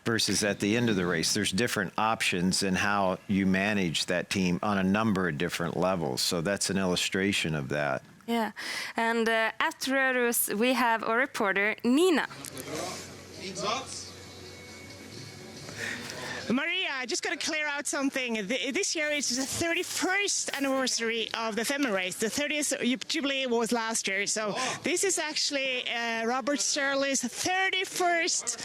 versus at the end of the race. There's different options in how you manage that team on a number of different levels. So that's an illustration of that. Yeah. And at Røros, we have our reporter, Nina. Maria, I just got to clear out something. This year is the 31st anniversary of the Femundløpet race. The 30th Jubilee was last year. So this is actually Robert Sorley's 31st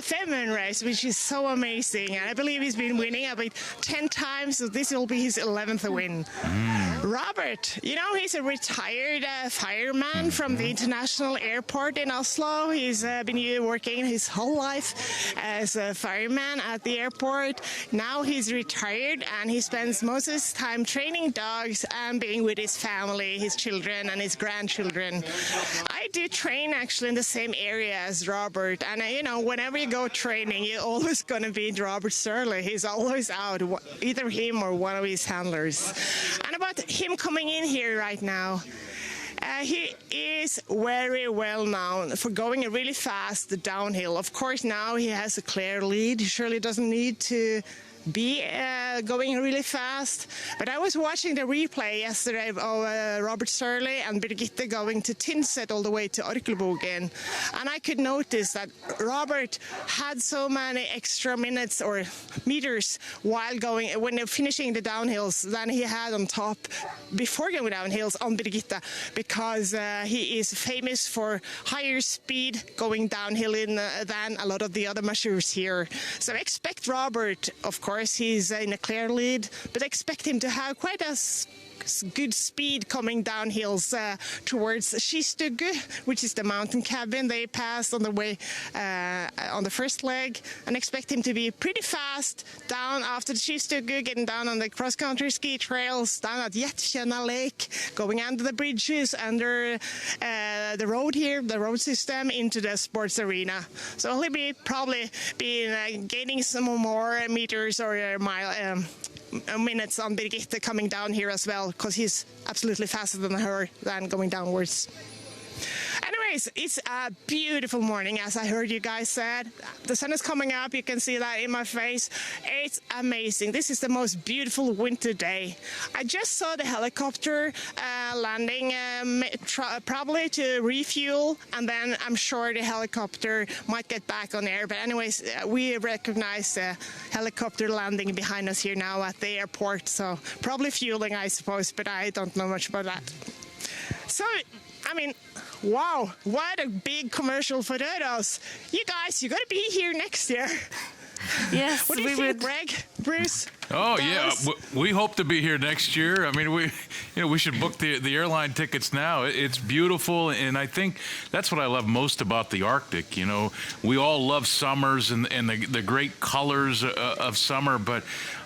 Femundløpet race, which is so amazing. And I believe he's been winning about 10 times, so this will be his 11th win. Robert, you know, he's a retired fireman from the international airport in Oslo. He's been working his whole life as a fireman at the airport. Now he's retired, and he spends most of his time training dogs and being with his family, his children and his grandchildren. I do train actually in the same area as Robert, and you know, whenever you go training, you're always going to be Robert Sorley. He's always out, either him or one of his handlers. And about him coming in here right now, he is very well known for going really fast downhill. Of course, now he has a clear lead. He surely doesn't need to be going really fast. But I was watching the replay yesterday of Robert Surley and Birgitte going to Tynset all the way to Orkelbogen, and I could notice that Robert had so many extra minutes or meters while when they're finishing the downhills than he had on top before going downhills on Birgitte, because he is famous for higher speed going downhill than a lot of the other mushers here. So expect Robert, of course, he's in a clear lead, but expect him to have quite a good speed coming down hills towards Skistugge, which is the mountain cabin they passed on the way on the first leg, and expect him to be pretty fast down after the Skistugge, getting down on the cross-country ski trails, down at Jättkänna Lake, going under the bridges, under the road here, the road system, into the sports arena. So he'll probably be gaining some more meters or minutes on Birgitte coming down here as well, because he's absolutely faster than her than going downwards. Anyways, it's a beautiful morning, as I heard you guys said. The sun is coming up. You can see that in my face. It's amazing. This is the most beautiful winter day. I just saw the helicopter landing, probably to refuel, and then I'm sure the helicopter might get back on air. But anyways, we recognize the helicopter landing behind us here now at the airport. So probably fueling, I suppose, but I don't know much about that. So, I mean, wow, what a big commercial for Røros. You guys, you got to be here next year. Yes, what do you think, Greg, Bruce? Oh, Dallas? yeah. We hope to be here next year. I mean, we should book the airline tickets now. It's beautiful, and I think that's what I love most about the Arctic. You know, we all love summers and the great colors of summer, but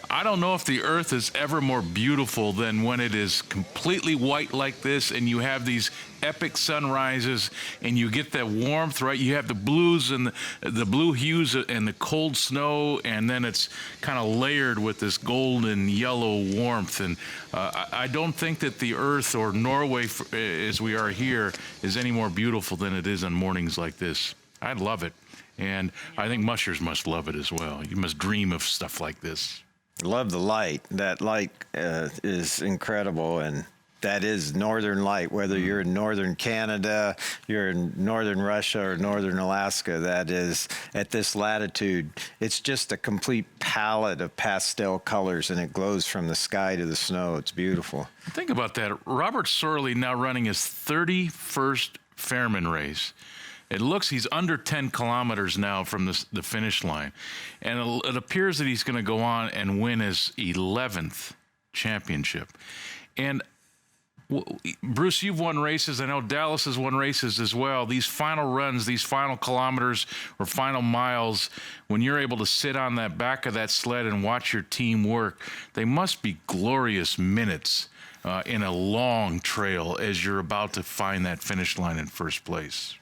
I don't know if the Earth is ever more beautiful than when it is completely white like this, and you have these epic sunrises, and you get that warmth, right? You have the blues and the blue hues and the cold snow, and then it's kind of layered with this golden yellow warmth. And I don't think that the Earth or Norway, as we are here, is any more beautiful than it is on mornings like this. I love it, and I think mushers must love it as well. You must dream of stuff like this. Love the light. That light is incredible, and that is northern light. Whether you're in northern Canada, you're in northern Russia, or northern Alaska, that is, at this latitude, it's just a complete palette of pastel colors, and it glows from the sky to the snow. It's beautiful. Think about that. Robert Surley now running his 31st Fairman race. It looks he's under 10 kilometers now from the finish line. And it appears that he's going to go on and win his 11th championship. And Bruce, you've won races. I know Dallas has won races as well. These final runs, these final kilometers or final miles, when you're able to sit on that back of that sled and watch your team work, they must be glorious minutes in a long trail as you're about to find that finish line in first place.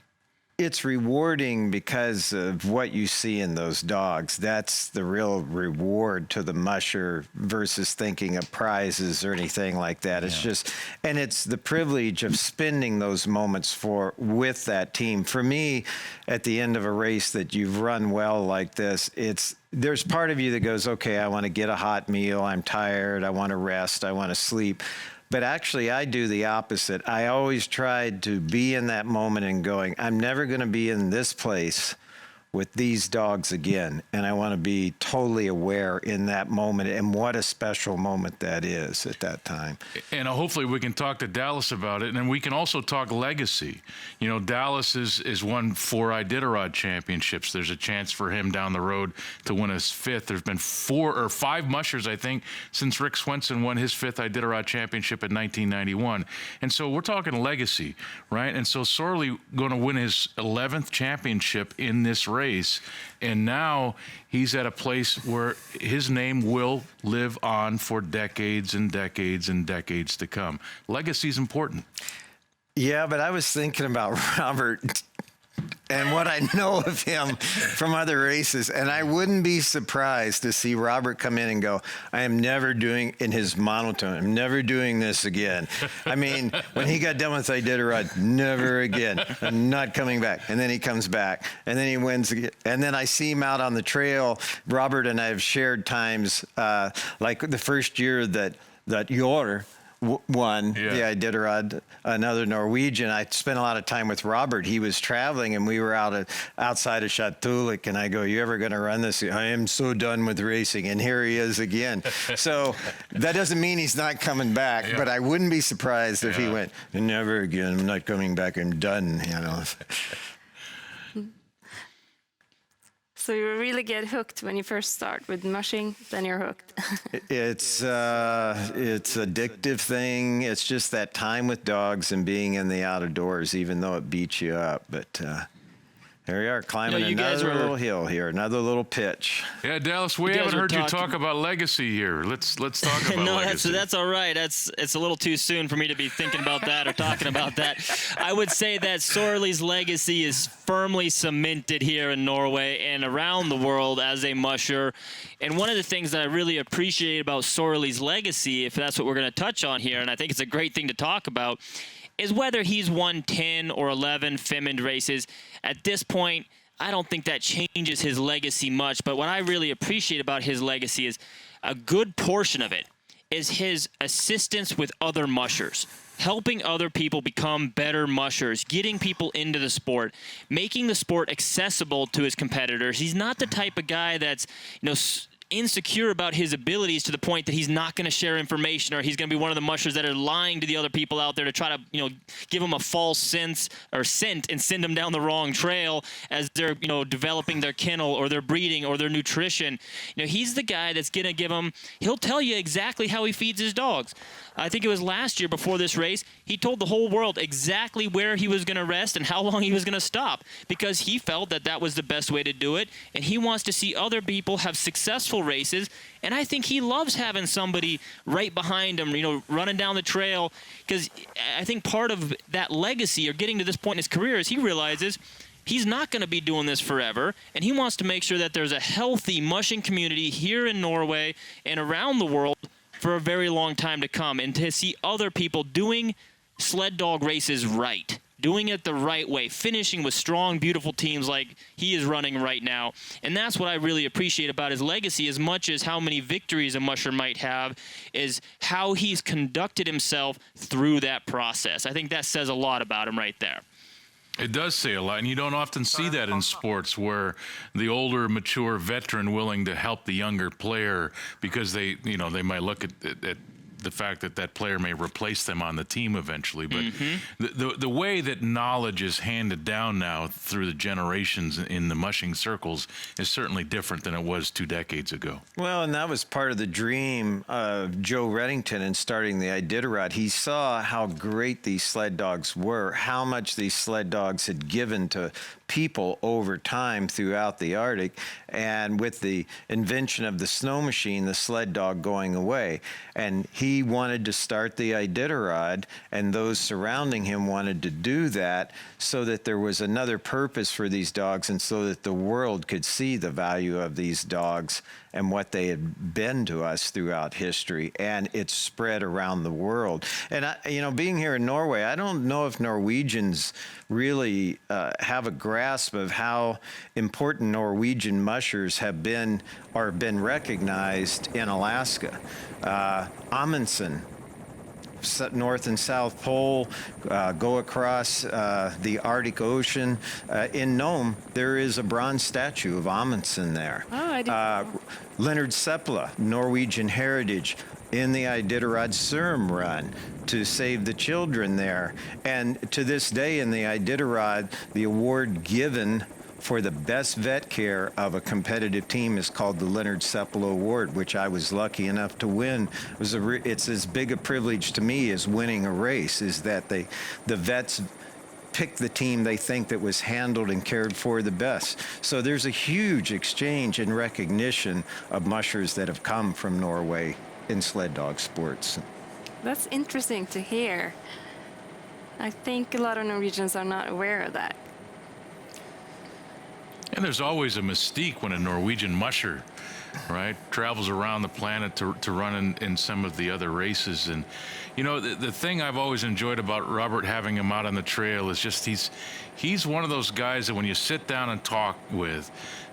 It's rewarding because of what you see in those dogs. That's the real reward to the musher versus thinking of prizes or anything like that. It's just, and it's the privilege of spending those moments with that team. For me, at the end of a race that you've run well like this, there's part of you that goes, okay, I want to get a hot meal. I'm tired. I want to rest. I want to sleep. But actually, I do the opposite. I always tried to be in that moment and going, I'm never going to be in this place with these dogs again. And I want to be totally aware in that moment, and what a special moment that is at that time. And hopefully we can talk to Dallas about it, and we can also talk legacy. You know, Dallas is won 4 Iditarod championships. There's a chance for him down the road to win his 5th. There's been 4 or 5 mushers, I think, since Rick Swenson won his 5th Iditarod championship in 1991. And so we're talking legacy, right? And so Surley going to win his 11th championship in this race. And now he's at a place where his name will live on for decades and decades and decades to come. Legacy is important. Yeah, but I was thinking about Robert. and what I know of him from other races, and I wouldn't be surprised to see Robert come in and go, I am never doing, in his monotone, I'm never doing this again. I mean, when he got done with Iditarod, never again. I'm not coming back. And then he comes back, and then he wins again. And then I see him out on the trail. Robert and I have shared times, like the first year that Jor won the Iditarod, another Norwegian. I spent a lot of time with Robert. He was traveling, and we were outside of Chatulik, and I go, you ever going to run this? I am so done with racing, and here he is again. So that doesn't mean he's not coming back, but I wouldn't be surprised if he went, never again, I'm not coming back, I'm done, you know. So you really get hooked when you first start with mushing, then you're hooked. It's addictive thing. It's just that time with dogs and being in the outdoors, even though it beats you up. But here we are climbing another little hill here, another little pitch. Yeah, Dallas, we haven't heard you talk about legacy here. Let's talk about legacy. No, that's all right. It's a little too soon for me to be thinking about that or talking about that. I would say that Sorley's legacy is firmly cemented here in Norway and around the world as a musher. And one of the things that I really appreciate about Sorley's legacy, if that's what we're going to touch on here, and I think it's a great thing to talk about, is whether he's won 10 or 11 Femund races. At this point, I don't think that changes his legacy much, but what I really appreciate about his legacy is a good portion of it is his assistance with other mushers, helping other people become better mushers, getting people into the sport, making the sport accessible to his competitors. He's not the type of guy that's, insecure about his abilities to the point that he's not going to share information, or he's going to be one of the mushers that are lying to the other people out there to try to, give them a false scent and send them down the wrong trail as they're, developing their kennel or their breeding or their nutrition. He's the guy that's going to give them, he'll tell you exactly how he feeds his dogs. I think it was last year before this race, he told the whole world exactly where he was going to rest and how long he was going to stop, because he felt that that was the best way to do it, and he wants to see other people have successful races. And I think he loves having somebody right behind him, running down the trail, because I think part of that legacy or getting to this point in his career is he realizes he's not going to be doing this forever, and he wants to make sure that there's a healthy mushing community here in Norway and around the world for a very long time to come, and to see other people doing sled dog races right, doing it the right way, finishing with strong, beautiful teams like he is running right now. And that's what I really appreciate about his legacy, as much as how many victories a musher might have, is how he's conducted himself through that process. I think that says a lot about him right there. It does say a lot, and you don't often see that in sports, where the older, mature veteran willing to help the younger player because they might look at the fact that that player may replace them on the team eventually. But the way that knowledge is handed down now through the generations in the mushing circles is certainly different than it was 2 decades ago. Well, and that was part of the dream of Joe Reddington in starting the Iditarod. He saw how great these sled dogs were, how much these sled dogs had given to people over time throughout the Arctic, and with the invention of the snow machine, the sled dog going away. And he wanted to start the Iditarod, and those surrounding him wanted to do that so that there was another purpose for these dogs, and so that the world could see the value of these dogs and what they had been to us throughout history, and it's spread around the world. And being here in Norway, I don't know if Norwegians really have a grasp of how important Norwegian mushers have been or been recognized in Alaska. Amundsen, North and South Pole, go across the Arctic Ocean. In Nome, there is a bronze statue of Amundsen there. Oh, I didn't. Leonard Seppala, Norwegian heritage, in the Iditarod Serum run to save the children there. And to this day in the Iditarod, the award given for the best vet care of a competitive team is called the Leonard Seppala Award, which I was lucky enough to win. It's as big a privilege to me as winning a race, is that the vets pick the team they think that was handled and cared for the best. So there's a huge exchange and recognition of mushers that have come from Norway in sled dog sports. That's interesting to hear. I think a lot of Norwegians are not aware of that. And there's always a mystique when a Norwegian musher, right, travels around the planet to run in some of the other races. And, you know, the thing I've always enjoyed about Robert having him out on the trail is just he's one of those guys that when you sit down and talk with,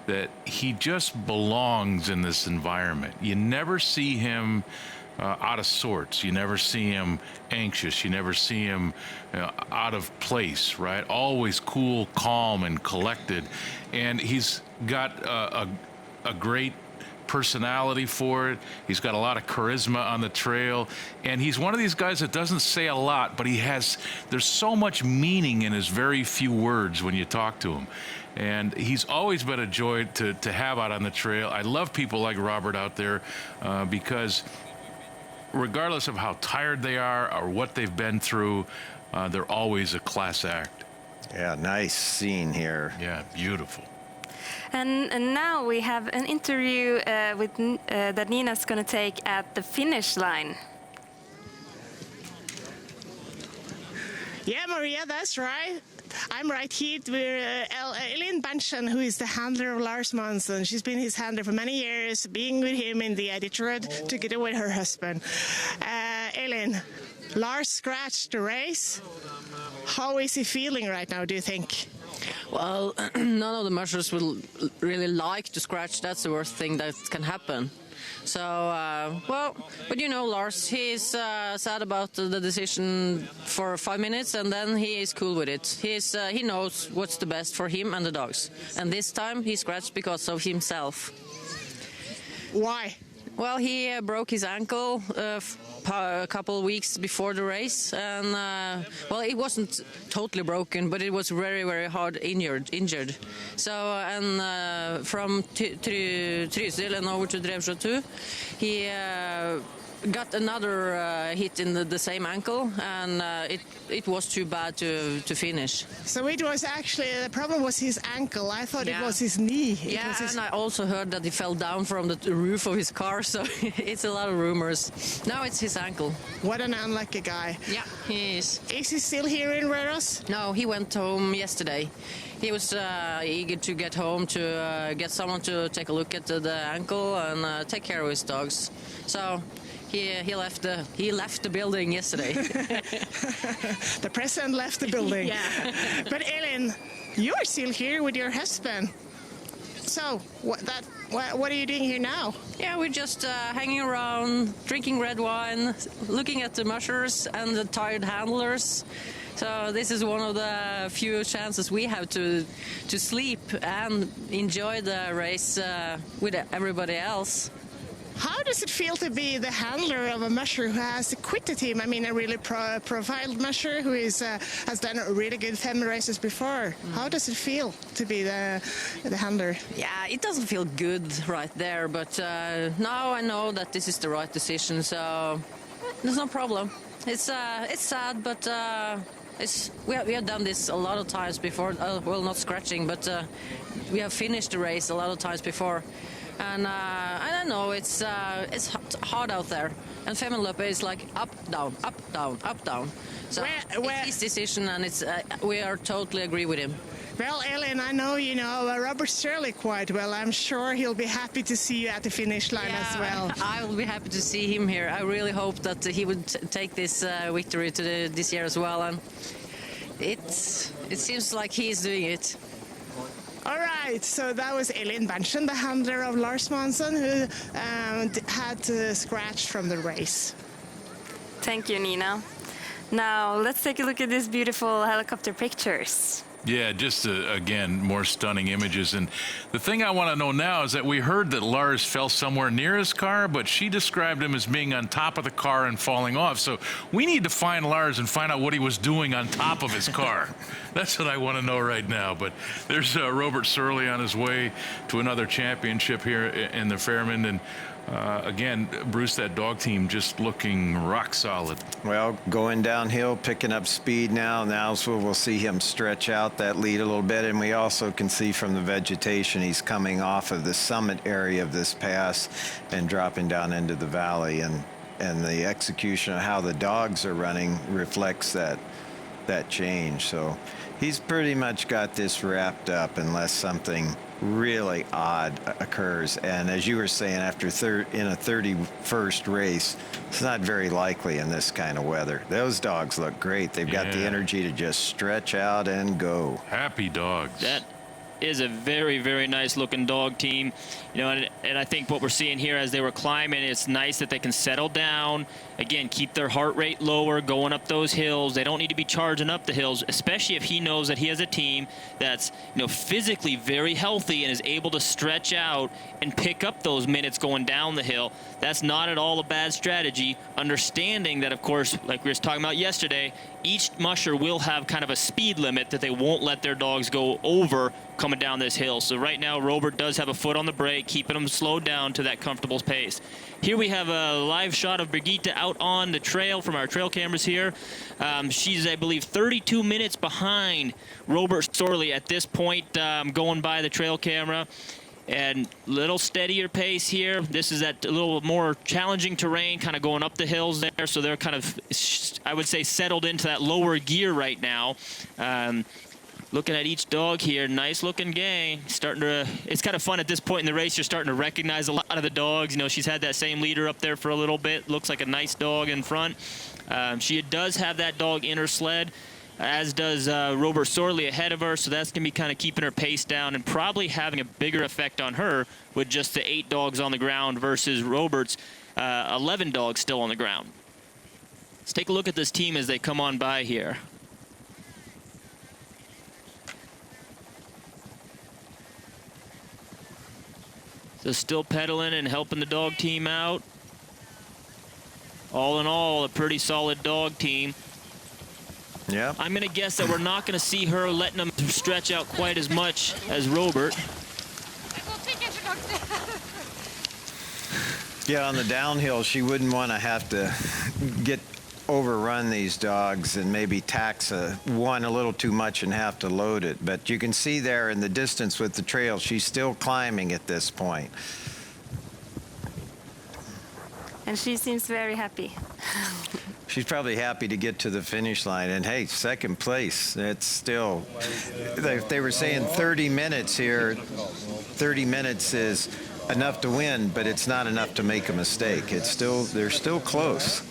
that he just belongs in this environment. You never see him out of sorts. You never see him anxious. You never see him out of place, right? Always cool, calm, and collected. And he's got a great personality for it. He's got a lot of charisma on the trail. And he's one of these guys that doesn't say a lot, but there's so much meaning in his very few words when you talk to him. And he's always been a joy to have out on the trail. I love people like Robert out there because regardless of how tired they are or what they've been through, they're always a class act. Yeah, nice scene here. Yeah, beautiful. And now we have an interview that Nina's going to take at the finish line. Yeah, Maria, that's right. I'm right here with Elin Benchen, who is the handler of Lars Monsen. She's been his handler for many years, being with him in the adventurous together with her husband. Elin, Lars scratched the race. How is he feeling right now, do you think? Well, none of the mushers will really like to scratch. That's the worst thing that can happen. So, well, but you know, Lars, he's sad about the decision for 5 minutes, and then he is cool with it. He knows what's the best for him and the dogs. And this time he scratched because of himself. Why? Well, he broke his ankle a couple of weeks before the race, and well, it wasn't totally broken, but it was very, very hard injured. So, and from Trysil and over to Drevsjø, he got another hit in the same ankle, and it was too bad to finish. So it was actually, the problem was his ankle. I thought it was his knee. And I also heard that he fell down from the roof of his car, so it's a lot of rumors. Now it's his ankle. What an unlucky guy. Yeah, he is. Is he still here in Røros? No, he went home yesterday. He was eager to get home to get someone to take a look at the ankle and take care of his dogs. So he left the building yesterday. The president left the building. Yeah. But Elin, you're still here with your husband. So what are you doing here now? Yeah, we're just hanging around, drinking red wine, looking at the mushers and the tired handlers. So this is one of the few chances we have to sleep and enjoy the race with everybody else. How does it feel to be the handler of a musher who has quit the team? I mean, a really profiled musher who has done really good Fem races before. How does it feel to be the handler? Yeah, it doesn't feel good right there, but now I know that this is the right decision, so there's no problem. It's sad, but we have done this a lot of times before. Well, not scratching, but we have finished the race a lot of times before. And I don't know, it's hard out there. And Femundløpet is like up, down, up, down, up, down. So it's his decision, and we are totally agree with him. Well, Elin, I know you know Robert Shirley quite well. I'm sure he'll be happy to see you at the finish line as well. I will be happy to see him here. I really hope that he would take this victory to this year as well. And it seems like he's doing it. All right, so that was Elin Benchen, the handler of Lars Monsen, who had scratched from the race. Thank you, Nina. Now, let's take a look at these beautiful helicopter pictures. Yeah, just again, more stunning images. And the thing I want to know now is that we heard that Lars fell somewhere near his car, but she described him as being on top of the car and falling off. So we need to find Lars and find out what he was doing on top of his car. That's what I want to know right now. But there's Robert Surley on his way to another championship here in the Fairmont. And again, Bruce, that dog team just looking rock solid. Well, going downhill, picking up speed now. Now we'll see him stretch out that lead a little bit. And we also can see from the vegetation he's coming off of the summit area of this pass and dropping down into the valley. And the execution of how the dogs are running reflects that change. So He's pretty much got this wrapped up unless something really odd occurs. And as you were saying, after in a 31st race, it's not very likely in this kind of weather. Those dogs look great. They've got the energy to just stretch out and go. Happy dogs. That is a very, very nice looking dog team. You know, and I think what we're seeing here as they were climbing, it's nice that they can settle down. Again, keep their heart rate lower, going up those hills. They don't need to be charging up the hills, especially if he knows that he has a team that's, you know, physically very healthy and is able to stretch out and pick up those minutes going down the hill. That's not at all a bad strategy. Understanding that, of course, like we were talking about yesterday, each musher will have kind of a speed limit that they won't let their dogs go over coming down this hill. So right now, Robert does have a foot on the brake, keeping them slowed down to that comfortable pace. Here we have a live shot of Brigitte out on the trail from our trail cameras here. She's, I believe, 32 minutes behind Robert Sorley at this point, going by the trail camera. And little steadier pace here. This is that a little more challenging terrain, kind of going up the hills there. So they're kind of, I would say, settled into that lower gear right now. Looking at each dog here, nice looking gang. Starting to, it's kind of fun at this point in the race. You're starting to recognize a lot of the dogs. You know, she's had that same leader up there for a little bit. Looks like a nice dog in front. She does have that dog in her sled, as does Robert Sorley ahead of her. So that's going to be kind of keeping her pace down and probably having a bigger effect on her with just the 8 dogs on the ground versus Robert's 11 dogs still on the ground. Let's take a look at this team as they come on by here. So still pedaling and helping the dog team out. All in all, a pretty solid dog team. Yeah. I'm going to guess that we're not going to see her letting them stretch out quite as much as Robert. Yeah, on the downhill, she wouldn't want to have to overrun these dogs and maybe tax one a little too much and have to load it. But you can see there in the distance with the trail, she's still climbing at this point. And she seems very happy. She's probably happy to get to the finish line. And hey, second place, it's still, they were saying 30 minutes here. 30 minutes is enough to win, but it's not enough to make a mistake. It's still, they're still close.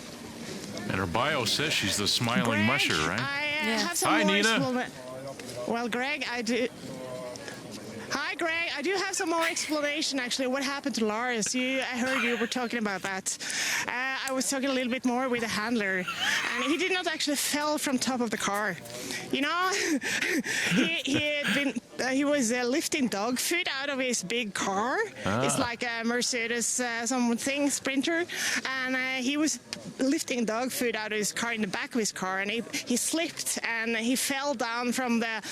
And her bio says she's the smiling musher, right? I have some Hi, more Nina. Well, Greg, I do. Hi, Greg. I do have some more explanation, actually, what happened to Lars. I heard you were talking about that. I was talking a little bit more with the handler, and he did not actually fell from top of the car. You know, he was lifting dog food out of his big car. It's like a Mercedes something Sprinter, and he was lifting dog food out of his car in the back of his car, and he slipped and he fell down from the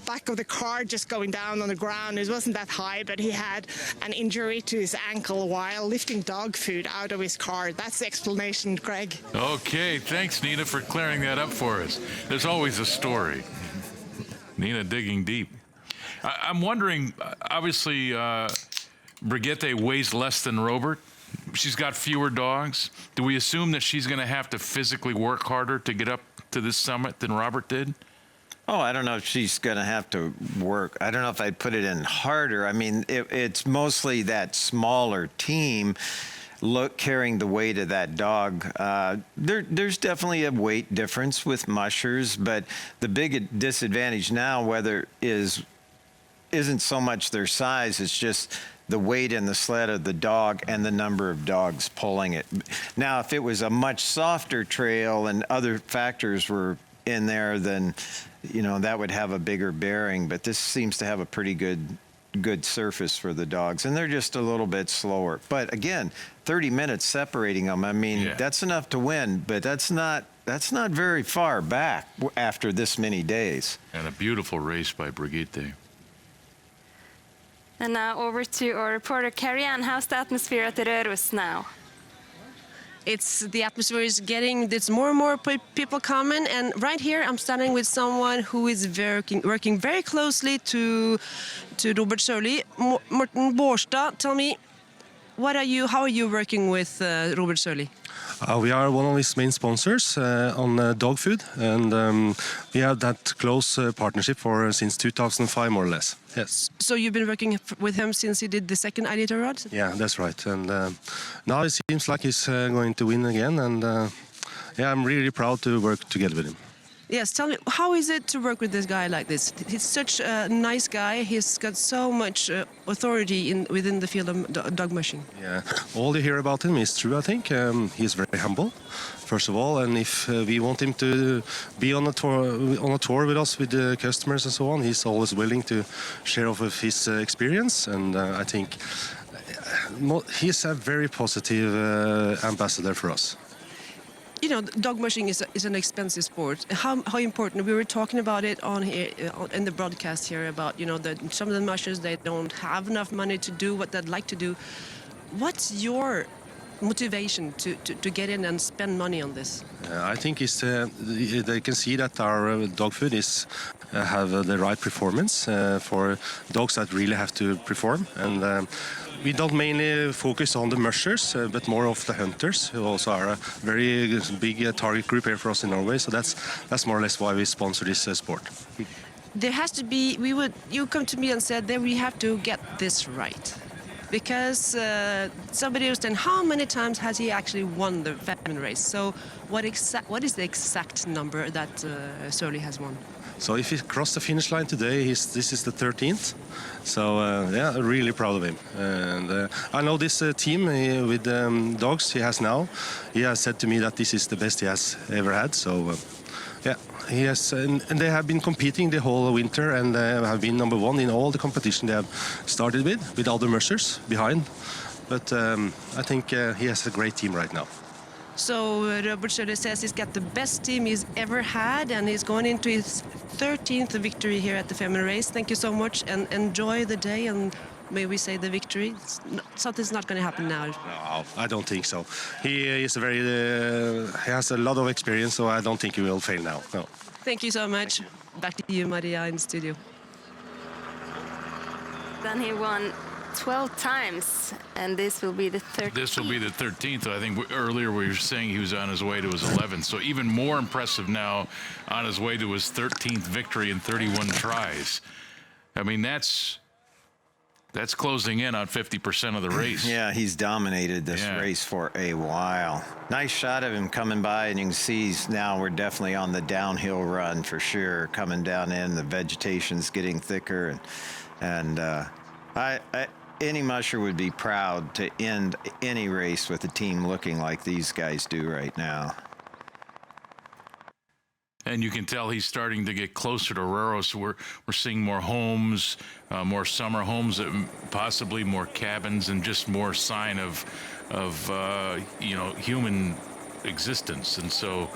back of the car, just going down on the ground. It wasn't that high, but he had an injury to his ankle while lifting dog food out of his car. That's the explanation, Greg. Okay, thanks, Nina, for clearing that up for us. There's always a story. Nina digging deep. I'm wondering, obviously, Brigitte weighs less than Robert. She's got fewer dogs. Do we assume that she's going to have to physically work harder to get up to this summit than Robert did? Oh, I don't know if she's going to have to work. I don't know if I'd put it in harder. I mean, it's mostly that smaller team carrying the weight of that dog. There's definitely a weight difference with mushers, but the big disadvantage now isn't so much their size, it's just the weight in the sled of the dog and the number of dogs pulling it. Now, if it was a much softer trail and other factors were in there, then, you know, that would have a bigger bearing. But this seems to have a pretty good surface for the dogs, and they're just a little bit slower. But again, 30 minutes separating them. I mean, that's enough to win, but that's not very far back after this many days. And a beautiful race by Brigitte. And now over to our reporter, Carrie-Ann. How's the atmosphere at the Röros now? The atmosphere is there's more and more people coming, and right here I'm standing with someone who is working very closely to Robert Sorley. Morten Bårstad, tell me, How are you working with Robert Sørli? We are one of his main sponsors on dog food, and we have that close partnership since 2005, more or less. Yes. So you've been working with him since he did the second Iditarod? Yeah, that's right. And now it seems like he's going to win again, and I'm really proud to work together with him. Yes, tell me, how is it to work with this guy like this? He's such a nice guy. He's got so much authority within the field of dog mushing. Yeah, all you hear about him is true, I think. He's very humble, first of all, and if we want him to be on a tour with us, with the customers and so on, he's always willing to share off of his experience, and I think he's a very positive ambassador for us. You know, dog mushing is an expensive sport. How important? We were talking about it on here in the broadcast here about some of the mushers, they don't have enough money to do what they'd like to do. What's your motivation to get in and spend money on this? I think they can see that our dog food have the right performance for dogs that really have to perform, and we don't mainly focus on the mushers, but more of the hunters, who also are a very big target group here for us in Norway. So that's more or less why we sponsor this sport. There has to be. You come to me and said that we have to get this right, because somebody was saying, how many times has he actually won the famine race? So what is the exact number that Sørli has won? So if he crossed the finish line today, this is the 13th. So really proud of him. And I know this team with dogs he has now. He has said to me that this is the best he has ever had. So he has, and they have been competing the whole winter, and have been number one in all the competition they have started with other mushers behind. But I think he has a great team right now. So Robert Sørli says he's got the best team he's ever had, and he's going into his 13th victory here at the Femundløpet race. Thank you so much, and enjoy the day, and may we say the victory. Something's not going to happen now. No, I don't think so. He has a lot of experience, so I don't think he will fail now. No. Thank you so much. Back to you, Maria, in the studio. Then he won 12 times, and this will be the 13th. This will be the 13th. I think earlier we were saying he was on his way to his 11th. So even more impressive now, on his way to his 13th victory in 31 tries. I mean, that's closing in on 50% of the race. Yeah, he's dominated this race for a while. Nice shot of him coming by, and you can see now we're definitely on the downhill run for sure. Coming down in, the vegetation's getting thicker, and any musher would be proud to end any race with a team looking like these guys do right now. And you can tell he's starting to get closer to Røros. We're seeing more homes, more summer homes, possibly more cabins, and just more sign of human existence. And so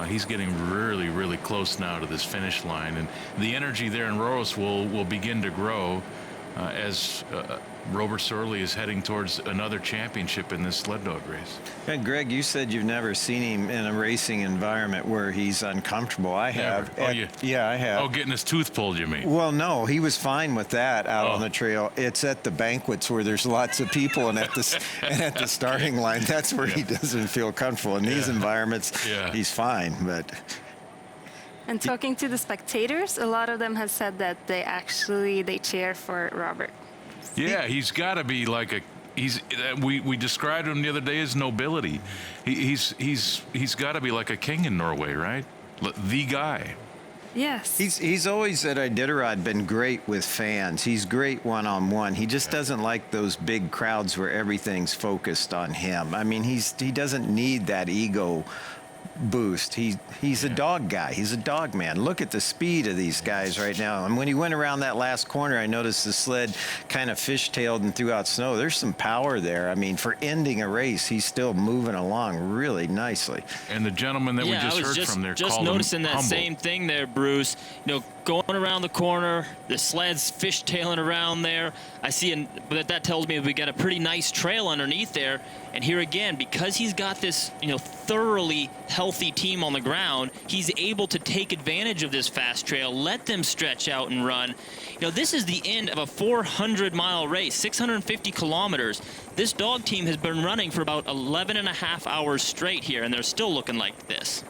he's getting really, really close now to this finish line. And the energy there in Røros will begin to grow as Robert Sørli is heading towards another championship in this sled dog race. And Greg, you said you've never seen him in a racing environment where he's uncomfortable. I have. Yeah, I have. Oh, getting his tooth pulled, you mean? Well, no, he was fine with that out on the trail. It's at the banquets where there's lots of people, and at the starting line, that's where he doesn't feel comfortable. In these environments, he's fine, but... And talking to the spectators, a lot of them have said that they cheer for Robert. Yeah, he's got to be like we described him the other day as nobility. He's got to be like a king in Norway, right? The guy. Yes. He's always at Iditarod been great with fans. He's great one-on-one. He just doesn't like those big crowds where everything's focused on him. I mean, he doesn't need that ego boost. He's a dog guy. He's a dog man. Look at the speed of these guys right now. And when he went around that last corner, I noticed the sled kind of fishtailed and threw out snow. There's some power there. I mean, for ending a race, he's still moving along really nicely. And the gentleman that we just heard from there just called noticing him that humble. same thing there, Bruce. going around the corner. The sled's fishtailing around there. I see, but that tells me we got a pretty nice trail underneath there. And here again, because he's got this, thoroughly healthy team on the ground, he's able to take advantage of this fast trail, let them stretch out and run. This is the end of a 400-mile race, 650 kilometers. This dog team has been running for about 11 and a half hours straight here, and they're still looking like this.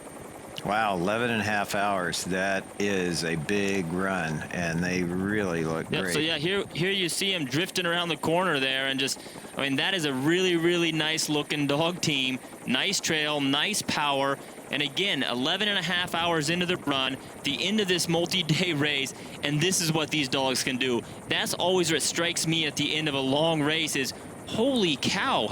Wow, 11 and a half hours. That is a big run, and they really look great. So yeah, here you see him drifting around the corner there, and that is a really, really nice looking dog team. Nice trail, nice power. And again, 11 and a half hours into the run, the end of this multi-day race, and this is what these dogs can do. That's always what strikes me at the end of a long race is, holy cow,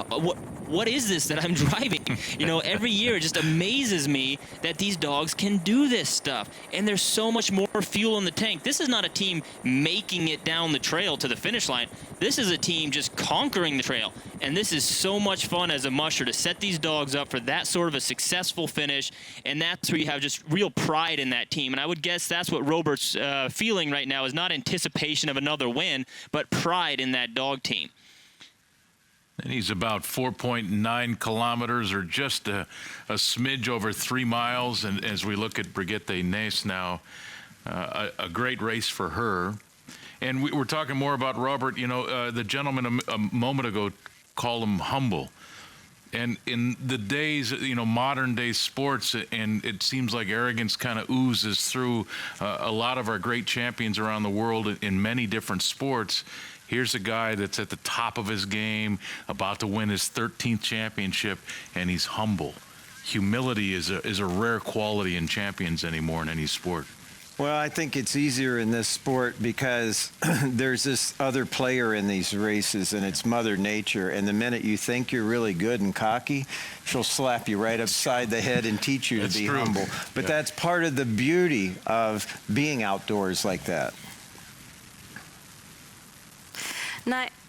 what is this that I'm driving? Every year it just amazes me that these dogs can do this stuff. And there's so much more fuel in the tank. This is not a team making it down the trail to the finish line. This is a team just conquering the trail. And this is so much fun as a musher to set these dogs up for that sort of a successful finish. And that's where you have just real pride in that team. And I would guess that's what Robert's feeling right now is not anticipation of another win, but pride in that dog team. And he's about 4.9 kilometers, or just a smidge over 3 miles. And as we look at Brigitte Naes now, a great race for her. And we're talking more about Robert. The gentleman a moment ago called him humble. And in the days, modern day sports, and it seems like arrogance kind of oozes through a lot of our great champions around the world in many different sports. Here's a guy that's at the top of his game, about to win his 13th championship, and he's humble. Humility is a rare quality in champions anymore in any sport. Well, I think it's easier in this sport because there's this other player in these races, and it's Mother Nature. And the minute you think you're really good and cocky, she'll slap you right upside the head and teach you to be humble. But that's part of the beauty of being outdoors like that.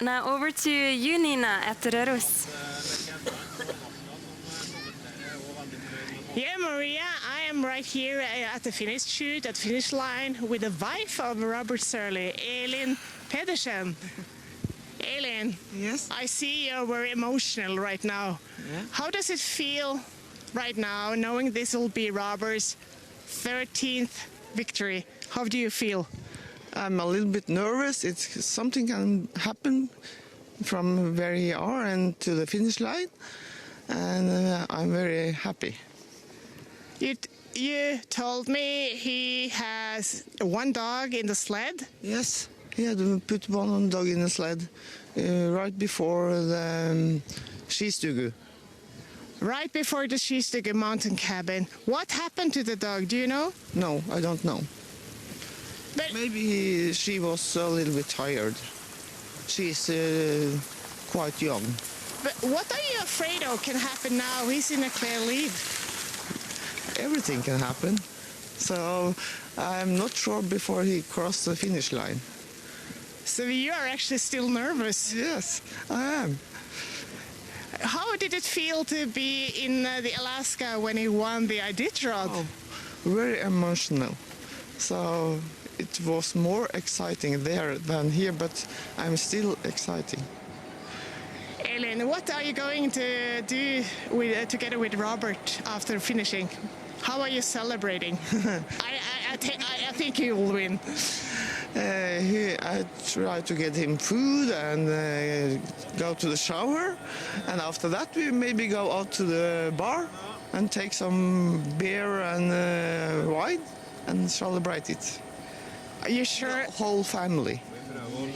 Now over to you, Nina, at Røros. Yeah, Maria, I am right here at the finish chute, at the finish line, with the wife of Robert Surley, Elin Pedersen. Elin, yes, I see you're very emotional right now. Yeah. How does it feel right now, knowing this will be Robert's 13th victory? How do you feel? I'm a little bit nervous. Something can happen from where we are and to the finish line, and I'm very happy. You told me he has one dog in the sled? Yes, he had to put one dog in the sled right before the skistugu. Right before the skistugu mountain cabin. What happened to the dog? Do you know? No, I don't know. But maybe she was a little bit tired. She's quite young. But what are you afraid of can happen now? He's in a clear lead. Everything can happen. So I'm not sure before he crossed the finish line. So you are actually still nervous? Yes, I am. How did it feel to be in the Alaska when he won the Iditarod? Oh, very emotional. So it was more exciting there than here, but I'm still exciting. Elin, what are you going to do together with Robert after finishing? How are you celebrating? I think he will win. I try to get him food and go to the shower, and after that we maybe go out to the bar and take some beer and wine and celebrate it. Are you sure? The whole family.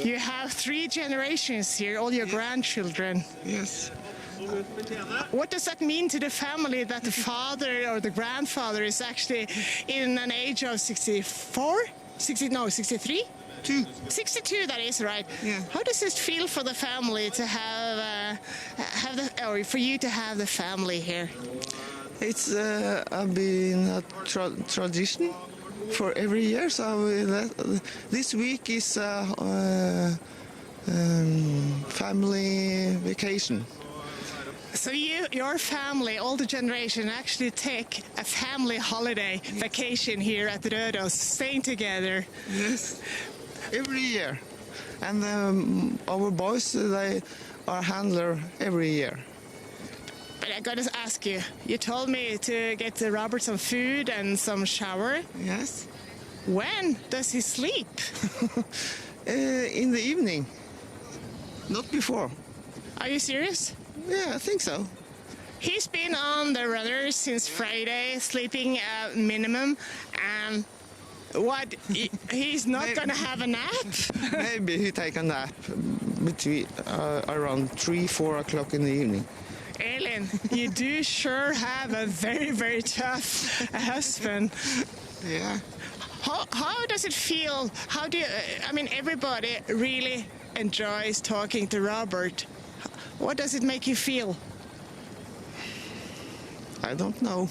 You have 3 generations here, all your grandchildren. Yes. What does that mean to the family that the father or the grandfather is actually in an age of 64? 63? 62, that is right. Yeah. How does it feel for the family to or for you to have the family here? It's been a tradition for every year. So this week is family vacation. So your family, all the generation, actually take a family holiday vacation here at Røros, staying together. Yes, every year. And our boys, they are handler every year. But I gotta ask you, you told me to get Robert some food and some shower. Yes. When does he sleep? In the evening. Not before. Are you serious? Yeah, I think so. He's been on the runner since Friday, sleeping at minimum. He's not gonna have a nap? Maybe he take a nap between around 3-4 o'clock in the evening. Elin, you do sure have a very, very tough husband. Yeah. How does it feel? How do you, I mean, everybody really enjoys talking to Robert. What does it make you feel? I don't know.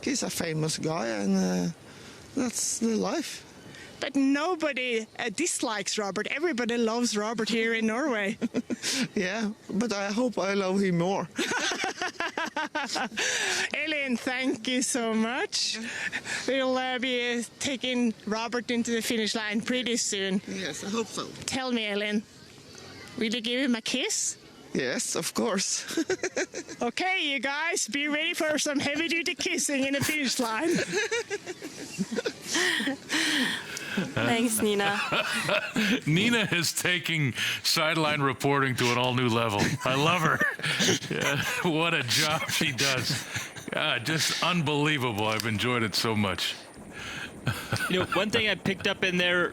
He's a famous guy, and that's the life. But nobody dislikes Robert. Everybody loves Robert here in Norway. Yeah, but I hope I love him more. Elin, thank you so much. We'll be taking Robert into the finish line pretty soon. Yes, I hope so. Tell me, Elin, will you give him a kiss? Yes, of course. Okay, you guys, be ready for some heavy-duty kissing in the finish line. Thanks, Nina. Nina is taking sideline reporting to an all-new level. I love her. Yeah, what a job she does. God, just unbelievable. I've enjoyed it so much. You know, one thing I picked up in there,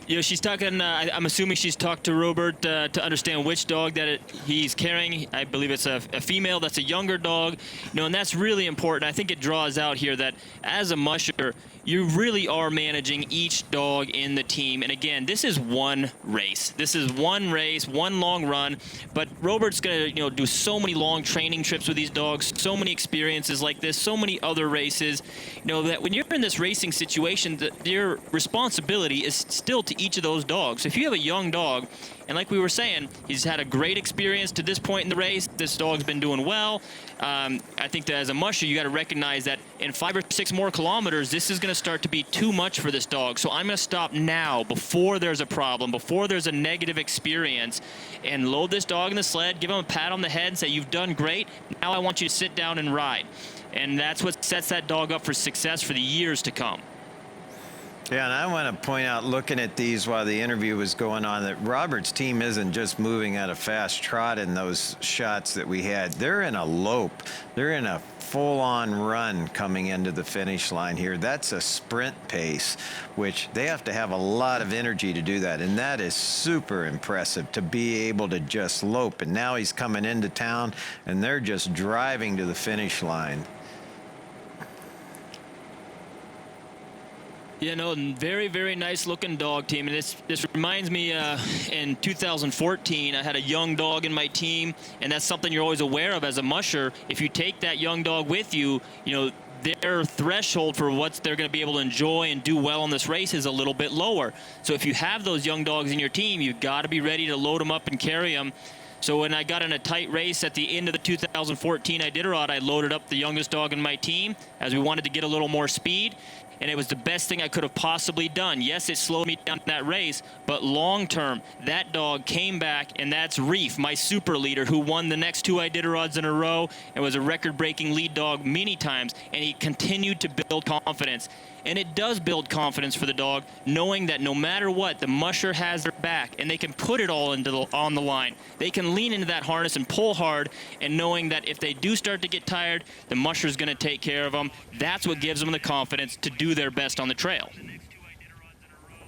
you know, she's talking, I'm assuming she's talked to Robert to understand which dog that he's carrying. I believe it's a female that's a younger dog. You know, and that's really important. I think it draws out here that as a musher, you really are managing each dog in the team. And again, this is one race. This is one race, one long run. But Robert's going to, you know, do so many long training trips with these dogs, so many experiences like this, so many other races. You know, that when you're in this racing situation, your responsibility is still to each of those dogs. So if you have a young dog, and like we were saying, he's had a great experience to this point in the race. This dog's been doing well. I think that as a musher, you got to recognize that in 5 or 6 more kilometers, this is going to start to be too much for this dog. So I'm going to stop now before there's a problem, before there's a negative experience, and load this dog in the sled, give him a pat on the head and say, you've done great. Now I want you to sit down and ride. And that's what sets that dog up for success for the years to come. Yeah, and I want to point out, looking at these while the interview was going on, that Robert's team isn't just moving at a fast trot in those shots that we had. They're in a lope. They're in a full-on run coming into the finish line here. That's a sprint pace, which they have to have a lot of energy to do that, and that is super impressive to be able to just lope. And now he's coming into town, and they're just driving to the finish line. You know, very, very nice looking dog team. And this reminds me, in 2014, I had a young dog in my team, and that's something you're always aware of as a musher. If you take that young dog with you, you know, their threshold for what they're going to be able to enjoy and do well in this race is a little bit lower. So if you have those young dogs in your team, you've got to be ready to load them up and carry them. So when I got in a tight race at the end of the 2014 Iditarod, I loaded up the youngest dog in my team as we wanted to get a little more speed. And it was the best thing I could have possibly done. Yes, it slowed me down in that race, but long term, that dog came back, and that's Reef, my super leader, who won the next 2 Iditarods in a row and was a record-breaking lead dog many times, and he continued to build confidence. And it does build confidence for the dog, knowing that no matter what, the musher has their back, and they can put it all on the line. They can lean into that harness and pull hard, and knowing that if they do start to get tired, the musher's going to take care of them. That's what gives them the confidence to do their best on the trail.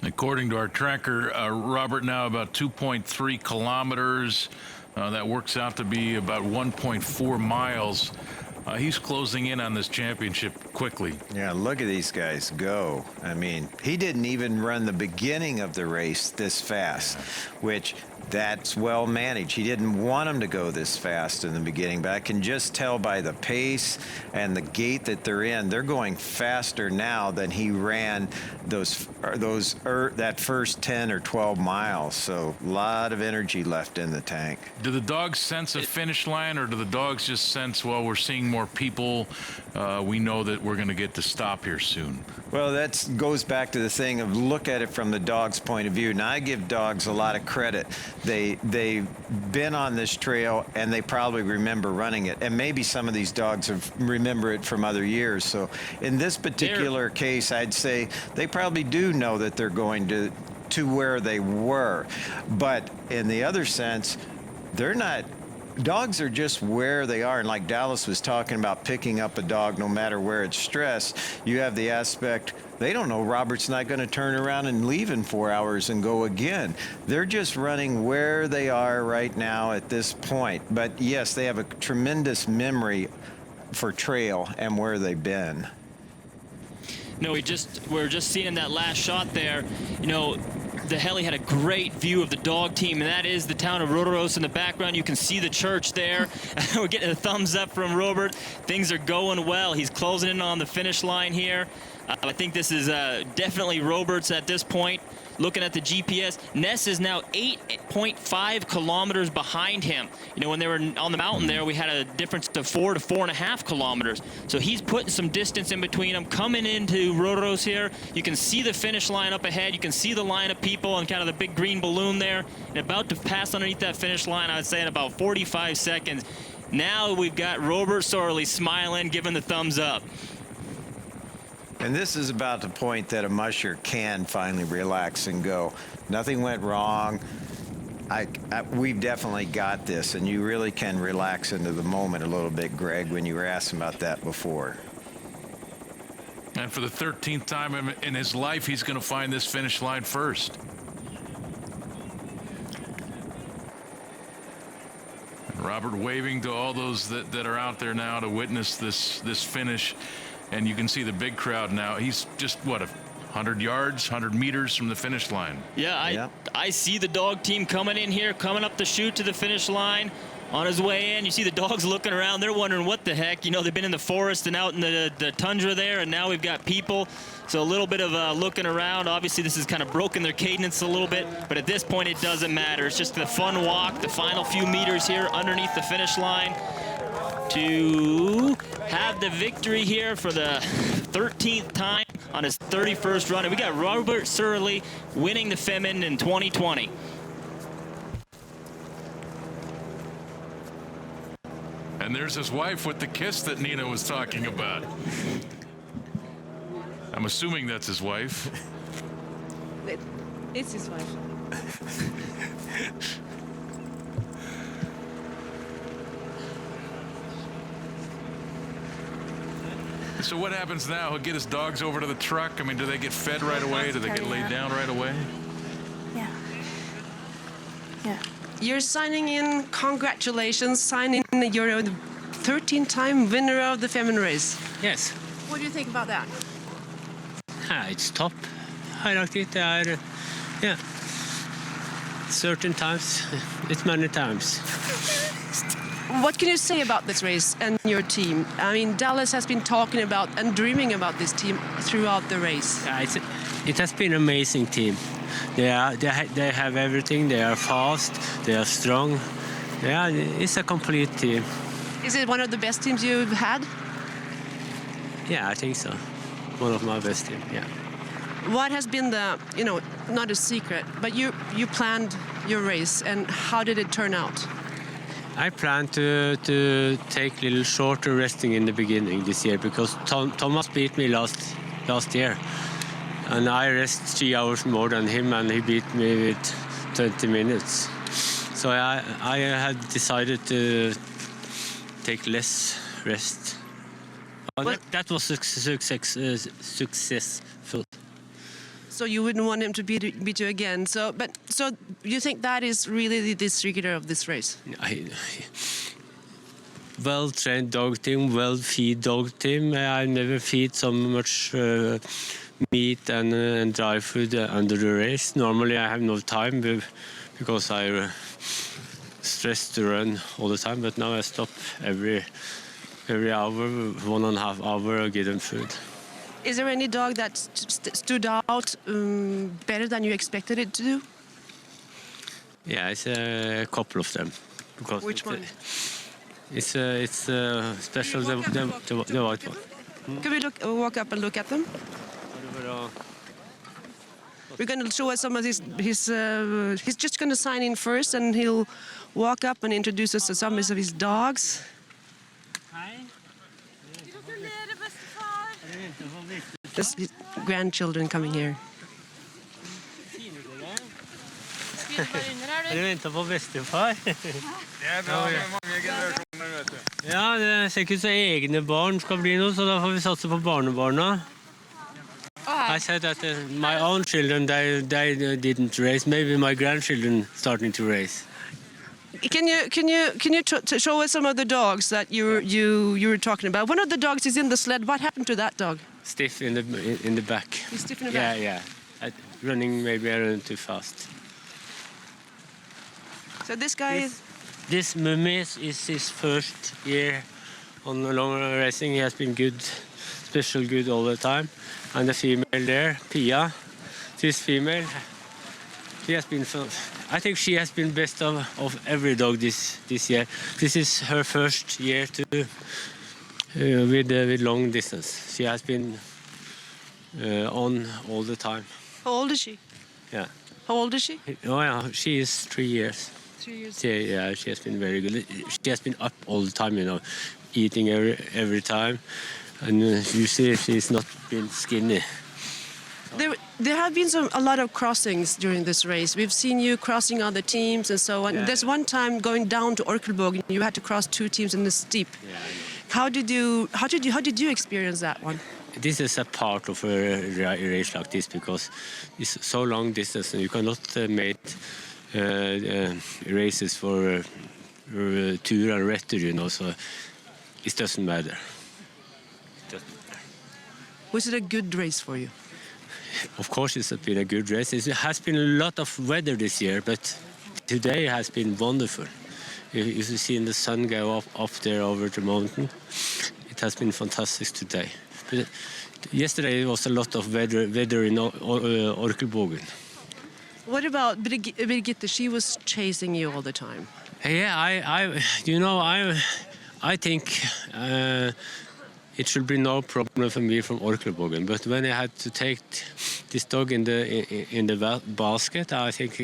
According to our tracker, Robert now about 2.3 kilometers. That works out to be about 1.4 miles. He's closing in on this championship quickly. Yeah, look at these guys go. I mean, he didn't even run the beginning of the race this fast, which that's well managed. He didn't want him to go this fast in the beginning, but I can just tell by the pace and the gait that they're in, they're going faster now than he ran that first 10 or 12 miles. So a lot of energy left in the tank. Do the dogs sense a finish line, or do the dogs just sense, well, we're seeing more people, we know that we're going to get to stop here soon? Well, that goes back to the thing of look at it from the dog's point of view. Now, I give dogs a lot of credit. They've been on this trail, and they probably remember running it. And maybe some of these dogs remember it from other years. So in this particular case, I'd say they probably do know that they're going to where they were. But in the other sense, they're not. Dogs are just where they are. And like Dallas was talking about picking up a dog no matter where it's stressed, you have the aspect, they don't know Robert's not going to turn around and leave in 4 hours and go again. They're just running where they are right now at this point. But yes, they have a tremendous memory for trail and where they've been. No, we're just seeing in that last shot there, the heli had a great view of the dog team, and that is the town of Røros in the background. You can see the church there. We're getting a thumbs up from Robert. Things are going well. He's closing in on the finish line here. I think this is definitely Robert's at this point. Looking at the GPS, Ness is now 8.5 kilometers behind him. When they were on the mountain there, we had a difference of 4 to 4.5 kilometers. So he's putting some distance in between them. Coming into Røros here, you can see the finish line up ahead. You can see the line of people and kind of the big green balloon there. And about to pass underneath that finish line, I would say in about 45 seconds. Now we've got Robert Sorley smiling, giving the thumbs up. And this is about the point that a musher can finally relax and go. Nothing went wrong. We've definitely got this, and you really can relax into the moment a little bit, Greg, when you were asking about that before. And for the 13th time in his life, he's going to find this finish line first. And Robert waving to all those that are out there now to witness this finish. And you can see the big crowd now. He's just, 100 yards, 100 meters from the finish line. Yeah, I see the dog team coming in here, coming up the chute to the finish line. On his way in, you see the dogs looking around. They're wondering what the heck. They've been in the forest and out in the tundra there, and now we've got people. So a little bit of looking around. Obviously, this has kind of broken their cadence a little bit, but at this point, it doesn't matter. It's just the fun walk, the final few meters here underneath the finish line to have the victory here for the 13th time on his 31st run. And we got Robert Sorley winning the Femund in 2020. And there's his wife with the kiss that Nina was talking about. I'm assuming that's his wife. It's his wife. So what happens now? He'll get his dogs over to the truck. I mean, do they get fed right away? Do they get laid down right away? Yeah. You're signing in. Congratulations, signing in. You're the 13th-time winner of the Femund race. Yes. What do you think about that? It's top. I like it. Yeah. Certain times, it's many times. What can you say about this race and your team? I mean, Dallas has been talking about and dreaming about this team throughout the race. It has been an amazing team. They have everything. They are fast. They are strong. Yeah, it's a complete team. Is it one of the best teams you've had? Yeah, I think so. One of my best teams, yeah. What has been the, not a secret, but you planned your race, and how did it turn out? I plan to take a little shorter resting in the beginning this year because Thomas beat me last year. And I rest 3 hours more than him, and he beat me with 20 minutes. So I had decided to take less rest. That was successful. So you wouldn't want him to beat you again. So you think that is really the secret of this race? well-trained dog team, well-feed dog team. I never feed so much meat and dry food under the race. Normally I have no time because I stressed to run all the time, but now I stop every hour, 1.5 hours, I give them food. Is there any dog that stood out better than you expected it to do? Yeah, it's a couple of them. Because which one? It's special, the white one. Can we walk up and look at them? We're going to show us some of his he's just going to sign in first, and he'll walk up and introduce us to some of his dogs. There's his grandchildren coming here. Du venter på bestefar. Det bra med mange generasjoner, vet du. Ja, det ser ikke ut som egne barn skal bli noe, så da får vi satse på barnebarna. I said that my own children, they didn't race. Maybe my grandchildren starting to race. Can you show us some of the dogs that you were talking about? One of the dogs is in the sled. What happened to that dog? Stiff in the back. He's stiff in the back. Yeah. Running maybe a little too fast. So this guy This mummy is his first year on long racing. He has been good, special good all the time. And the female there, Pia, this female, she has been. I think she has been best of every dog this year. This is her first year with long distance. She has been on all the time. How old is she? Yeah. How old is she? Oh yeah, she is 3 years. 3 years. Yeah, she has been very good. She has been up all the time, eating every time, and you see she's not been skinny. There have been a lot of crossings during this race. We've seen you crossing other teams and so on. Yeah. There's one time going down to QRILLPAWS, you had to cross 2 teams in the steep. Yeah. How did you experience that one? This is a part of a race like this because it's so long distance and you cannot make races for tour and return, so it doesn't matter. Was it a good race for you? Of course it's been a good race. It has been a lot of weather this year, but today has been wonderful. You see the sun go up there over the mountain. It has been fantastic today. But yesterday it was a lot of weather in QRILLPAWS. What about Birgitte? She was chasing you all the time. Yeah, I think it should be no problem for me from QRILLPAWS. But when I had to take this dog in the basket, I think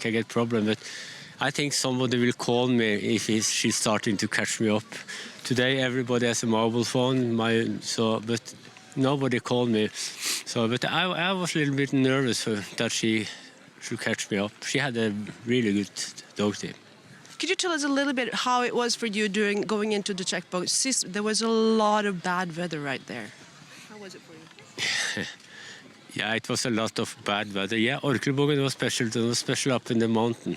I get problem. But I think somebody will call me if she's starting to catch me up. Today everybody has a mobile phone, but nobody called me. But I was a little bit nervous that she should catch me up. She had a really good dog team. Could you tell us a little bit how it was for you going into the checkpoint? There was a lot of bad weather right there. How was it for you? Yeah, it was a lot of bad weather. Yeah, QRILLPAWS was special. It was special up in the mountain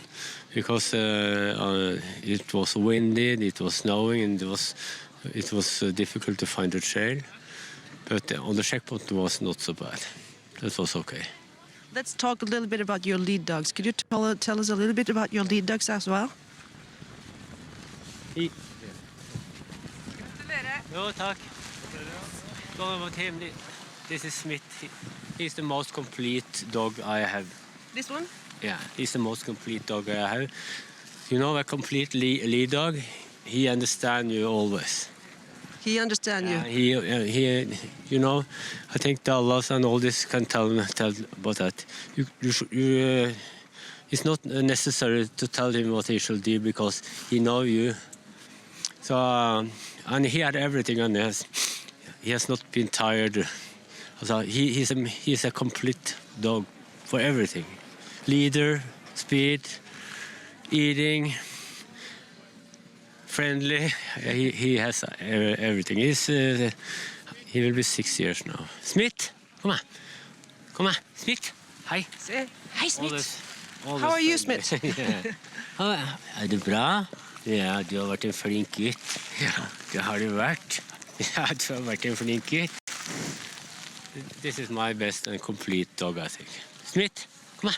because it was windy, it was snowing, and it was difficult to find a trail. But on the checkpoint it was not so bad. That was okay. Let's talk a little bit about your lead dogs. Could you tell us a little bit about your lead dogs as well? No, tack. This is Smith. He's the most complete dog I have. This one? Yeah, he's the most complete dog I have. A complete lead dog, he understands you always. He understands you? He I think Dallas and all this can tell about that. It's not necessary to tell him what he should do because he knows you. So, and he had everything on this. He has not been tired. So he's a complete dog for everything. Leader, speed, eating, friendly. He has everything. He will be 6 years now. Smith, come on, Smith. Hi. Hi, Smith. All How are you, Smith? Er det bra? Ja, du har vært en flink gutt. Ja, det har du vært. Ja, du har vært en flink gutt. This is my best and complete dog, I think. Smith, come on.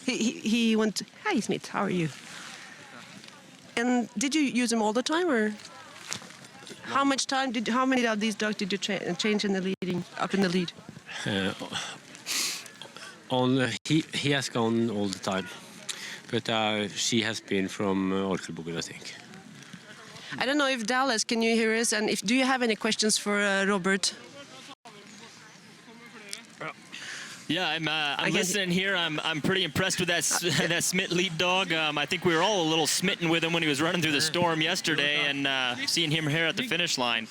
He went, hi Smith, how are you? And did you use him all the time, or how much time how many of these dogs did you change in the leading, up in the lead? He has gone all the time, but she has been from Orkelbogen, I think. I don't know if Dallas, can you hear us? And do you have any questions for Robert? Yeah, I'm listening here. I'm pretty impressed with that that Smith lead dog. I think we were all a little smitten with him when he was running through the storm yesterday, and seeing him here at the finish line.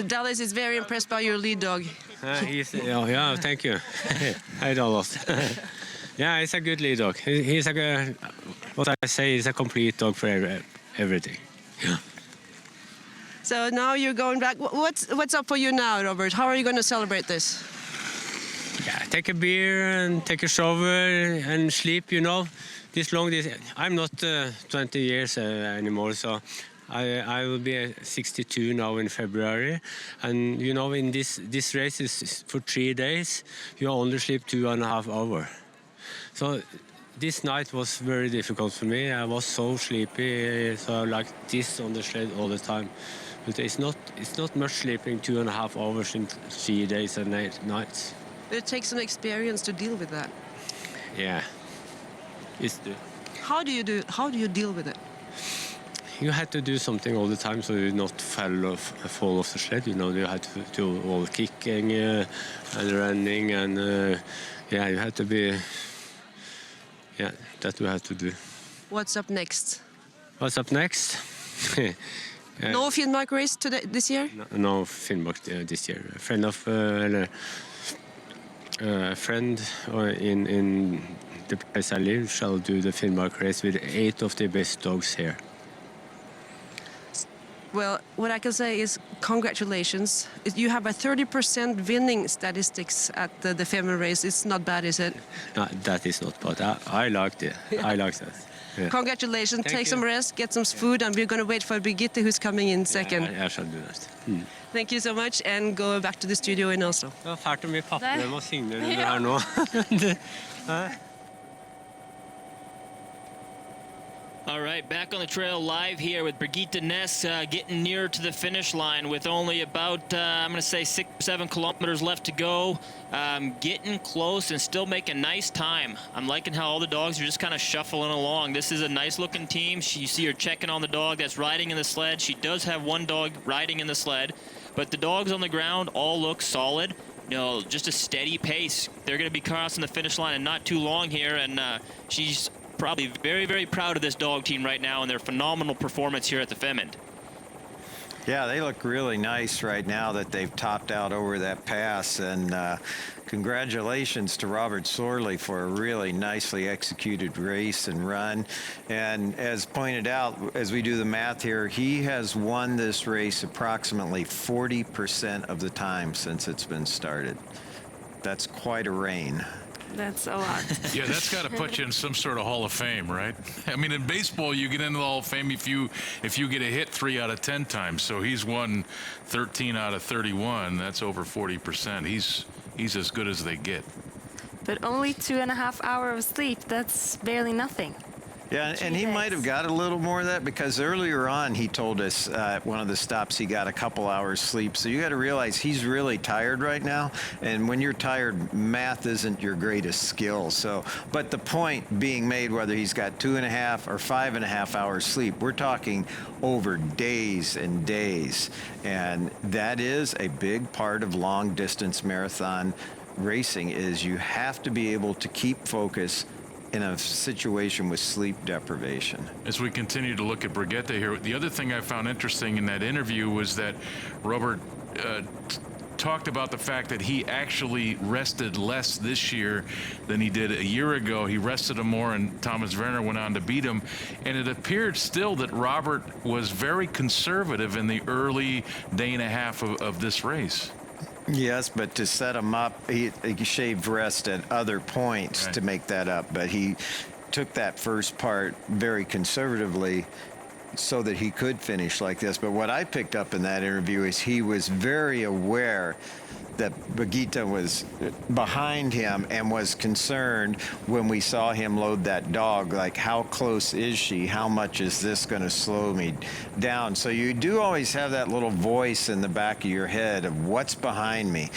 Dallas is very impressed by your lead dog. Yeah, thank you. Hi, Dallas. Yeah, he's a good lead dog. He's what I say is a complete dog for everything. Yeah. So now you're going back. What's up for you now, Robert? How are you going to celebrate this? Yeah, take a beer and take a shower and sleep, you know. I'm not 20 years anymore, so I will be 62 now in February. And, you know, in this race is for 3 days, you only sleep 2.5 hours. So this night was very difficult for me. I was so sleepy, so like this on the sled all the time. But it's not much sleeping 2.5 hours in 3 days and nights. It takes some experience to deal with that. Yeah. How do you deal with it? You had to do something all the time so you not fall off the sled. You know, you had to do all kicking and running, and yeah, you had to be. Yeah, that we had to do. What's up next? What's up next? No Finnmark race this year? No Finnmark this year. A friend in the place I live shall do the Finnmark race with 8 of the best dogs here. Well, what I can say is congratulations. You have a 30% winning statistics at the Femundløpet race. It's not bad, is it? No, that is not bad. I liked it. I like that. Yeah. Congratulations. Take some rest, get some food, and we're going to wait for Birgitte, who's coming in second. Yeah, I shall do that. Thank you so much, and go back to the studio in Oslo. Det var fælt om pappa må signere det her nå. All right, back on the trail live here with Birgitte Ness getting near to the finish line with only about, I'm going to say 6 or 7 kilometers left to go. Getting close and still making nice time. I'm liking how all the dogs are just kind of shuffling along. This is a nice looking team. You see her checking on the dog that's riding in the sled. She does have one dog riding in the sled, but the dogs on the ground all look solid. You know, just a steady pace. They're going to be crossing the finish line in not too long here, and she's probably very, very proud of this dog team right now and their phenomenal performance here at the Femund. Yeah, they look really nice right now that they've topped out over that pass, and congratulations to Robert Sorley for a really nicely executed race and run. And as pointed out, as we do the math here, he has won this race approximately 40% of the time since it's been started. That's quite a reign. That's a lot. Yeah, that's got to put you in some sort of Hall of Fame, right? I mean, in baseball, you get into the Hall of Fame if you get a hit 3 out of 10 times. So he's won 13 out of 31. That's over 40%. He's as good as they get. But only 2.5 hours of sleep. That's barely nothing. Yeah, and he might have got a little more of that because earlier on he told us at one of the stops he got a couple hours sleep. So you got to realize he's really tired right now. And when you're tired, math isn't your greatest skill. So, but the point being made, whether he's got 2.5 or 5.5 hours sleep, we're talking over days and days. And that is a big part of long distance marathon racing is you have to be able to keep focus in a situation with sleep deprivation. As we continue to look at Birgitte here, the other thing I found interesting in that interview was that Robert talked about the fact that he actually rested less this year than he did a year ago. He rested him more, and Thomas Werner went on to beat him. And it appeared still that Robert was very conservative in the early day and a half of this race. Yes, but to set him up, he shaved rest at other points to make that up. But he took that first part very conservatively so that he could finish like this. But what I picked up in that interview is he was very aware that Birgitta was behind him and was concerned when we saw him load that dog, like how close is she? How much is this going to slow me down? So you do always have that little voice in the back of your head of what's behind me.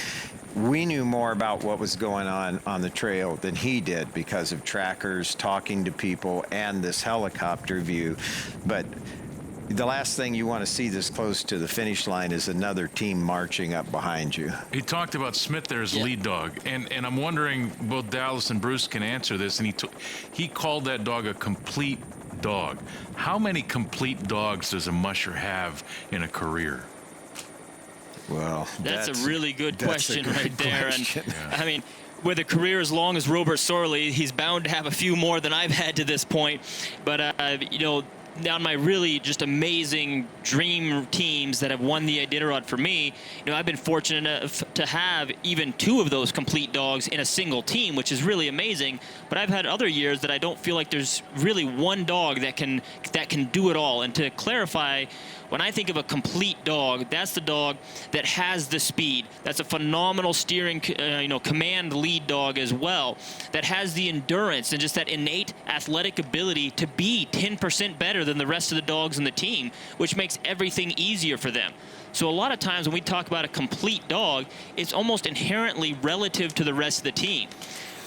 We knew more about what was going on the trail than he did because of trackers, talking to people, and this helicopter view. But the last thing you want to see this close to the finish line is another team marching up behind you. He talked about Smith there as lead dog, and I'm wondering, both Dallas and Bruce can answer this, and he called that dog a complete dog. How many complete dogs does a musher have in a career? Well, that's a really good question right there. Question. And I mean, with a career as long as Robert Sorley, he's bound to have a few more than I've had to this point. But you know, on my really just amazing dream teams that have won the Iditarod for me, you know, I've been fortunate enough to have even 2 of those complete dogs in a single team, which is really amazing. But I've had other years that I don't feel like there's really one dog that can do it all. And to clarify, when I think of a complete dog, that's the dog that has the speed. That's a phenomenal steering, command lead dog as well. That has the endurance and just that innate athletic ability to be 10% better than the rest of the dogs in the team, which makes everything easier for them. So a lot of times when we talk about a complete dog, it's almost inherently relative to the rest of the team.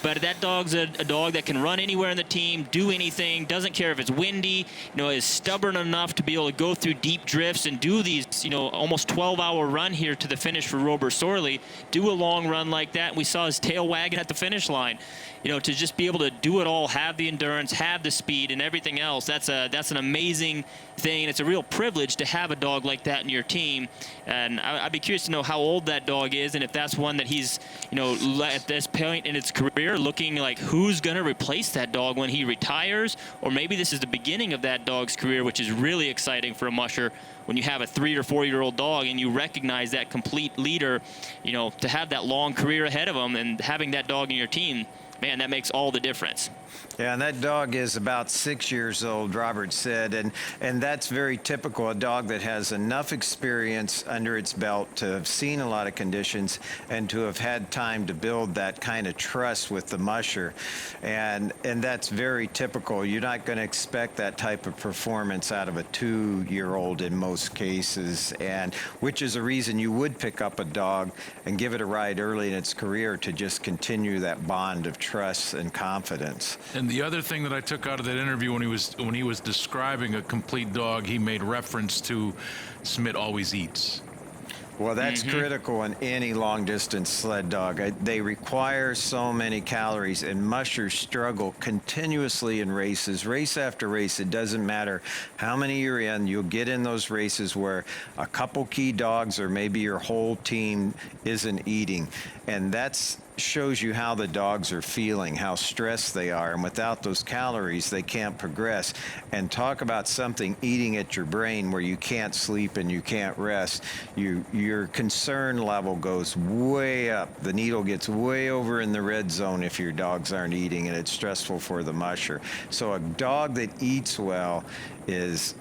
But that dog's a dog that can run anywhere in the team, do anything, doesn't care if it's windy, is stubborn enough to be able to go through deep drifts and do these, almost 12-hour run here to the finish for Robert Sorley, do a long run like that. And we saw his tail wagging at the finish line. To just be able to do it all, have the endurance, have the speed, and everything else, that's an amazing thing. It's a real privilege to have a dog like that in your team. And I'd be curious to know how old that dog is, and if that's one that he's, at this point in its career, looking like who's going to replace that dog when he retires, or maybe this is the beginning of that dog's career, which is really exciting for a musher when you have a 3 or 4-year-old dog and you recognize that complete leader, to have that long career ahead of him and having that dog in your team. Man, that makes all the difference. Yeah, and that dog is about 6 years old, Robert said, and that's very typical. A dog that has enough experience under its belt to have seen a lot of conditions and to have had time to build that kind of trust with the musher, and that's very typical. You're not going to expect that type of performance out of a 2-year-old in most cases, and which is a reason you would pick up a dog and give it a ride early in its career to just continue that bond of trust and confidence. And the other thing that I took out of that interview when he was describing a complete dog, he made reference to Smith always eats. Well, that's critical in any long-distance sled dog. They require so many calories, and mushers struggle continuously in races, race after race. It doesn't matter how many you're in. You'll get in those races where a couple key dogs or maybe your whole team isn't eating, and that's shows you how the dogs are feeling, how stressed they are, and without those calories they can't progress. And talk about something eating at your brain where you can't sleep and you can't rest. Your concern level goes way up. The needle gets way over in the red zone if your dogs aren't eating, and it's stressful for the musher. So a dog that eats well is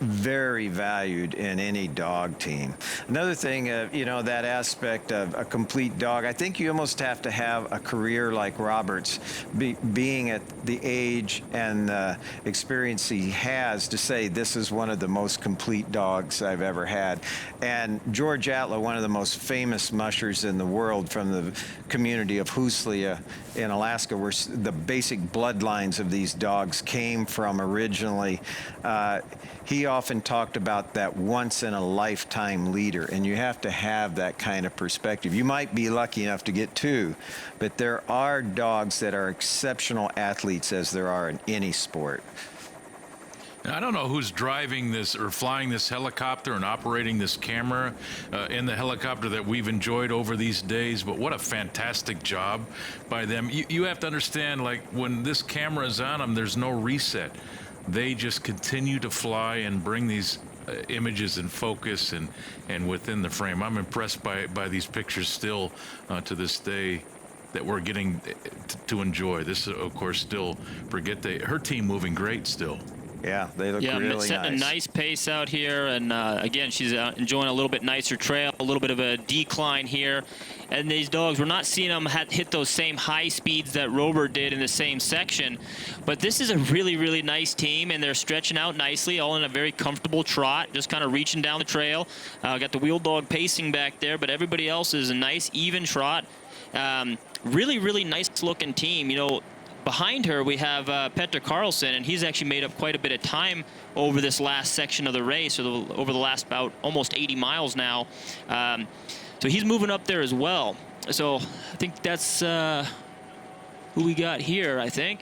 very valued in any dog team. Another thing, that aspect of a complete dog, I think you almost have to have a career like Robert's, being at the age and experience he has, to say this is one of the most complete dogs I've ever had. And George Atla, one of the most famous mushers in the world from the community of Huslia in Alaska, where the basic bloodlines of these dogs came from originally, he often talked about that once-in-a-lifetime leader, and you have to have that kind of perspective. You might be lucky enough to get 2, but there are dogs that are exceptional athletes, as there are in any sport. Now, I don't know who's driving this or flying this helicopter and operating this camera in the helicopter that we've enjoyed over these days, but what a fantastic job by them. You have to understand, like, when this camera is on them, there's no reset. They just continue to fly and bring these images in focus and within the frame. I'm impressed by these pictures still to this day. that we're getting to enjoy. This is, of course, still Brigitte, her team moving great still. Yeah, they look really nice. Setting a nice pace out here, and again, she's enjoying a little bit nicer trail, a little bit of a decline here. And these dogs, we're not seeing them hit those same high speeds that Robert did in the same section, but this is a really, really nice team, and they're stretching out nicely, all in a very comfortable trot, just kind of reaching down the trail. Got the wheel dog pacing back there, but everybody else is a nice, even trot. Really, really nice looking team. You know, behind her, we have Petter Carlson, and he's actually made up quite a bit of time over this last section of the race, or over the last about almost 80 miles now. So he's moving up there as well. So I think that's who we got here, I think.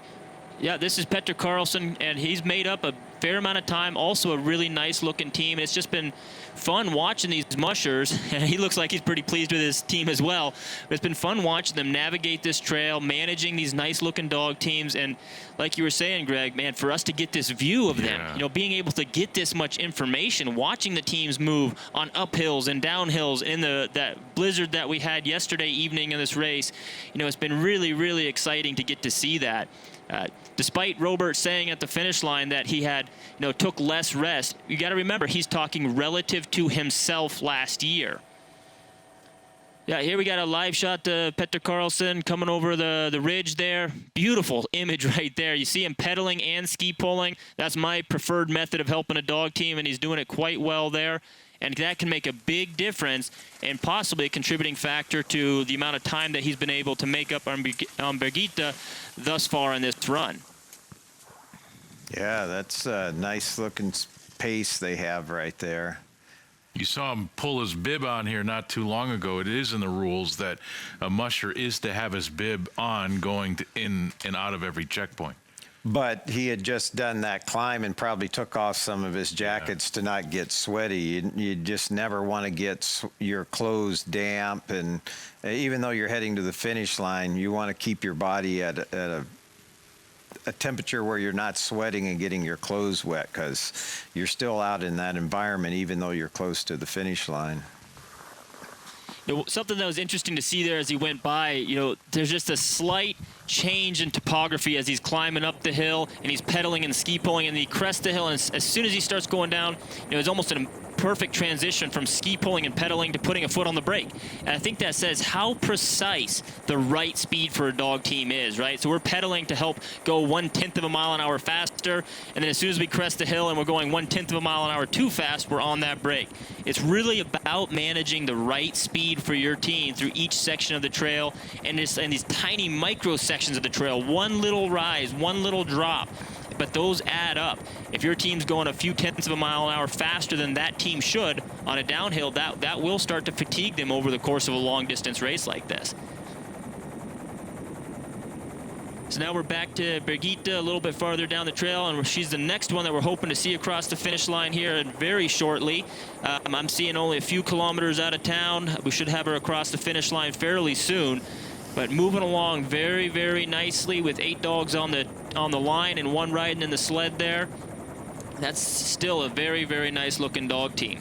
Yeah, this is Petter Carlson, and he's made up a fair amount of time. Also a really nice looking team. And it's just been fun watching these mushers, and he looks like he's pretty pleased with his team as well. But it's been fun watching them navigate this trail, managing these nice looking dog teams. And like you were saying, Greg, man, for us to get this view of them, you know, being able to get this much information, watching the teams move on uphills and downhills in that blizzard that we had yesterday evening in this race, you know, it's been really, really exciting to get to see that. Despite Robert saying at the finish line that he had, you know, took less rest, you got to remember he's talking relative to himself last year. Yeah, here we got a live shot to Petter Carlson coming over the ridge there. Beautiful image right there. You see him pedaling and ski pulling. That's my preferred method of helping a dog team, and he's doing it quite well there. And that can make a big difference and possibly a contributing factor to the amount of time that he's been able to make up on Birgitte thus far in this run. Yeah, that's a nice looking pace they have right there. You saw him pull his bib on here not too long ago. It is in the rules that a musher is to have his bib on going in and out of every checkpoint. But he had just done that climb and probably took off some of his jackets to not get sweaty. You just never want to get your clothes damp, and even though you're heading to the finish line, you want to keep your body at a temperature where you're not sweating and getting your clothes wet, because you're still out in that environment even though you're close to the finish line. You know, something that was interesting to see there as he went by, you know, there's just a slight change in topography as he's climbing up the hill and he's pedaling and ski pulling, and he crests the hill, and as soon as he starts going down, you know, it's almost a perfect transition from ski pulling and pedaling to putting a foot on the brake. And I think that says how precise the right speed for a dog team is, right? So we're pedaling to help go 1/10 of a mile an hour faster, and then as soon as we crest the hill and we're going 1/10 of a mile an hour too fast, we're on that brake. It's really about managing the right speed for your team through each section of the trail, and these tiny micro sections of the trail. One little rise, one little drop, but those add up. If your team's going a few tenths of a mile an hour faster than that team should on a downhill, that will start to fatigue them over the course of a long distance race like this. So now we're back to Birgitte a little bit farther down the trail, and she's the next one that we're hoping to see across the finish line here very shortly. I'm seeing only a few kilometers out of town. We should have her across the finish line fairly soon. But moving along very, very nicely with 8 dogs on the line and 1 riding in the sled there. That's still a very, very nice looking dog team.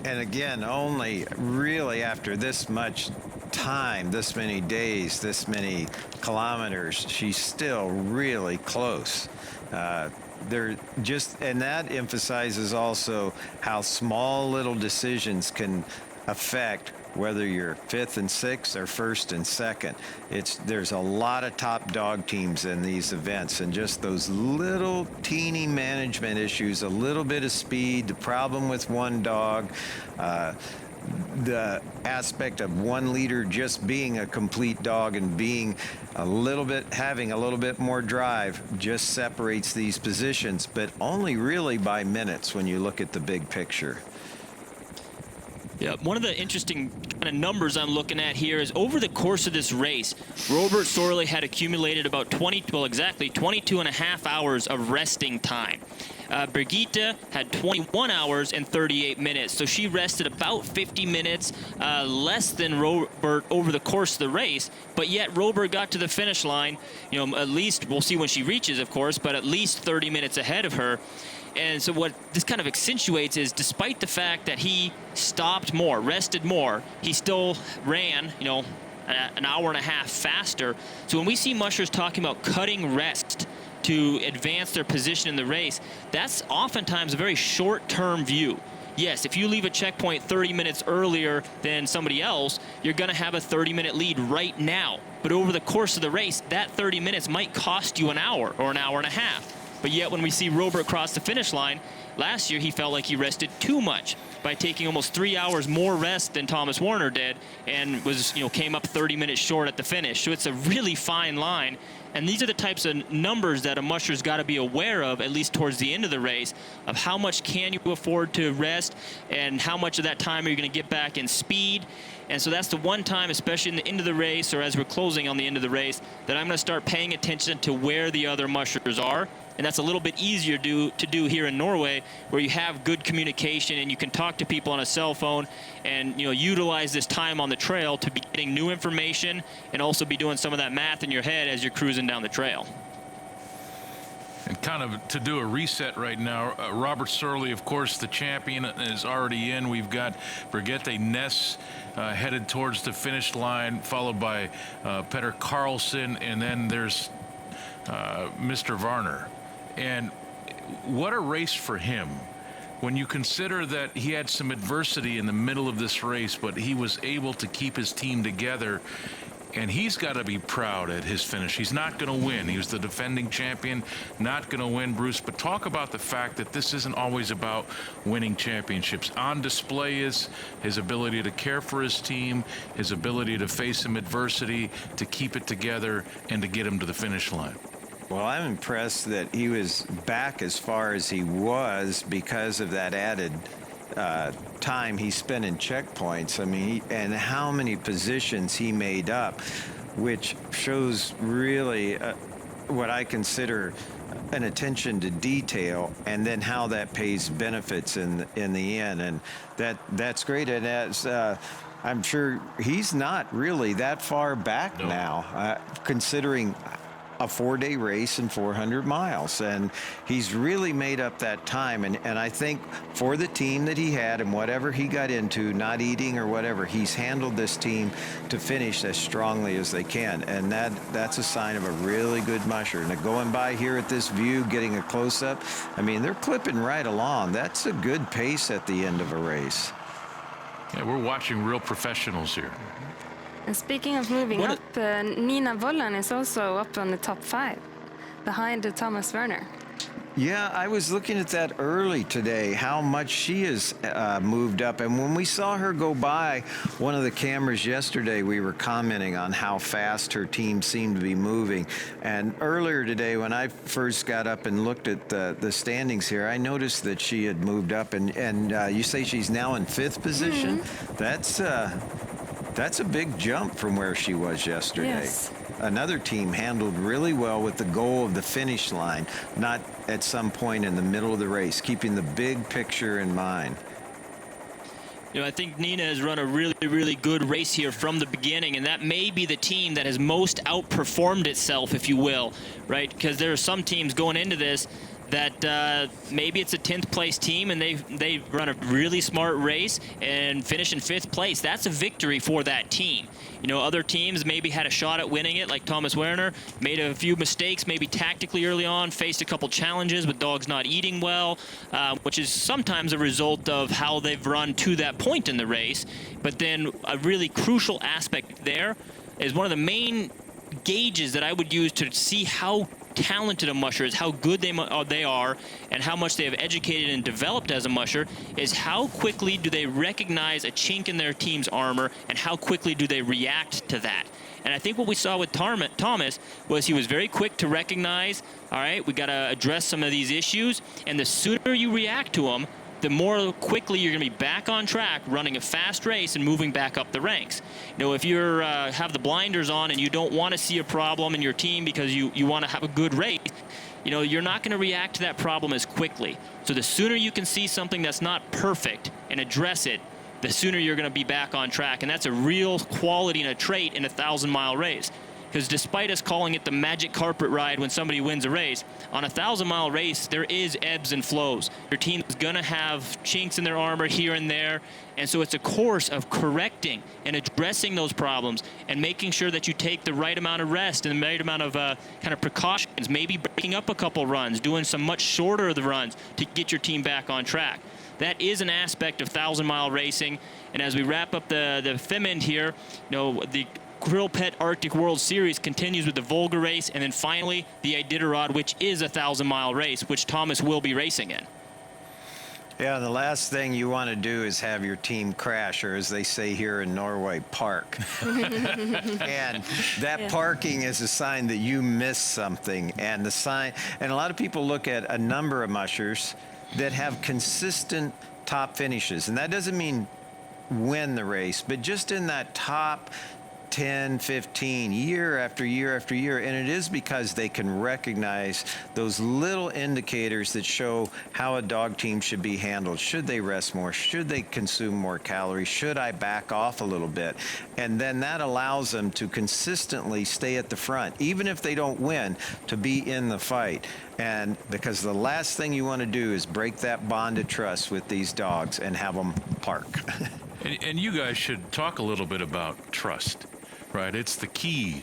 And again, only really after this much time, this many days, this many kilometers, she's still really close. And that emphasizes also how small little decisions can affect whether you're 5th and 6th or 1st and 2nd. There's a lot of top dog teams in these events, and just those little teeny management issues, a little bit of speed, the problem with one dog, the aspect of one leader just being a complete dog and being having a little bit more drive just separates these positions, but only really by minutes when you look at the big picture. Yeah, one of the interesting kind of numbers I'm looking at here is over the course of this race, Robert Sorley had accumulated about 22 and a half hours of resting time. Birgitte had 21 hours and 38 minutes, so she rested about 50 minutes less than Robert over the course of the race, but yet Robert got to the finish line, you know, at least, we'll see when she reaches, of course, but at least 30 minutes ahead of her. And so what this kind of accentuates is, despite the fact that he stopped more, rested more, he still ran, you know, an hour and a half faster. So when we see mushers talking about cutting rest to advance their position in the race, that's oftentimes a very short-term view. Yes, if you leave a checkpoint 30 minutes earlier than somebody else, you're going to have a 30-minute lead right now. But over the course of the race, that 30 minutes might cost you an hour or an hour and a half. But yet when we see Robert cross the finish line, last year he felt like he rested too much by taking almost 3 hours more rest than Thomas Warner did, and was, you know, came up 30 minutes short at the finish. So it's a really fine line. And these are the types of numbers that a musher's got to be aware of, at least towards the end of the race, of how much can you afford to rest and how much of that time are you going to get back in speed. And so that's the one time, especially in the end of the race or as we're closing on the end of the race, that I'm going to start paying attention to where the other mushers are. And that's a little bit easier to do here in Norway, where you have good communication and you can talk to people on a cell phone and, you know, utilize this time on the trail to be getting new information and also be doing some of that math in your head as you're cruising down the trail. And kind of to do a reset right now, Robert Surley, of course, the champion, is already in. We've got Birgitte Ness headed towards the finish line, followed by Petter Carlson, and then there's Mr. Varner. And what a race for him. When you consider that he had some adversity in the middle of this race, but he was able to keep his team together, and he's got to be proud at his finish. He's not going to win. He was the defending champion, not going to win, Bruce. But talk about the fact that this isn't always about winning championships. On display is his ability to care for his team, his ability to face some adversity, to keep it together, and to get him to the finish line. Well, I'm impressed that he was back as far as he was because of that added time he spent in checkpoints. I mean, and how many positions he made up, which shows really what I consider an attention to detail, and then how that pays benefits in the end. And that's great. And as I'm sure he's not really that far back now, considering a 4-day race and 400 miles, and he's really made up that time. And I think for the team that he had and whatever he got into, not eating or whatever, he's handled this team to finish as strongly as they can, and that's a sign of a really good musher. And going by here at this view, getting a close-up, I mean, they're clipping right along. That's a good pace at the end of a race. Yeah, we're watching real professionals here. And speaking of moving up, Nina Vollan is also up on the top 5, behind Thomas Werner. Yeah, I was looking at that early today, how much she has moved up. And when we saw her go by one of the cameras yesterday, we were commenting on how fast her team seemed to be moving. And earlier today, when I first got up and looked at the standings here, I noticed that she had moved up. And you say she's now in 5th position? Mm-hmm. That's a big jump from where she was yesterday. Yes. Another team handled really well with the goal of the finish line, not at some point in the middle of the race, keeping the big picture in mind. You know, I think Nina has run a really, really good race here from the beginning, and that may be the team that has most outperformed itself, if you will, right? Because there are some teams going into this that maybe it's a 10th place team and they run a really smart race and finish in 5th place. That's a victory for that team. You know, other teams maybe had a shot at winning it, like Thomas Werner, made a few mistakes, maybe tactically early on, faced a couple challenges with dogs not eating well, which is sometimes a result of how they've run to that point in the race. But then a really crucial aspect there is one of the main gauges that I would use to see how talented a musher is, how good they are, and how much they have educated and developed as a musher, is how quickly do they recognize a chink in their team's armor, and how quickly do they react to that. And I think what we saw with Thomas was he was very quick to recognize, all right, we got to address some of these issues, and the sooner you react to them, the more quickly you're going to be back on track, running a fast race and moving back up the ranks. You know, if you have the blinders on and you don't want to see a problem in your team because you want to have a good race, you know, you're not going to react to that problem as quickly. So the sooner you can see something that's not perfect and address it, the sooner you're going to be back on track. And that's a real quality and a trait in a 1,000-mile race. because despite us calling it the magic carpet ride when somebody wins a race, on a 1,000-mile race, there is ebbs and flows. Your team is going to have chinks in their armor here and there, and so it's a course of correcting and addressing those problems and making sure that you take the right amount of rest and the right amount of kind of precautions, maybe breaking up a couple runs, doing some much shorter of the runs to get your team back on track. That is an aspect of 1,000-mile racing. And as we wrap up the Femund here, the QRILLPAWS Arctic World Series continues with the Volga race, and then finally the Iditarod, which is a 1,000-mile race, which Thomas will be racing in. Yeah, the last thing you want to do is have your team crash, or as they say here in Norway, park. And that parking is a sign that you missed something. And a lot of people look at a number of mushers that have consistent top finishes. And that doesn't mean win the race, but just in that top 10, 15, year after year after year. And it is because they can recognize those little indicators that show how a dog team should be handled. Should they rest more? Should they consume more calories? Should I back off a little bit? And then that allows them to consistently stay at the front, even if they don't win, to be in the fight. And because the last thing you want to do is break that bond of trust with these dogs and have them park. And you guys should talk a little bit about trust, right? It's the key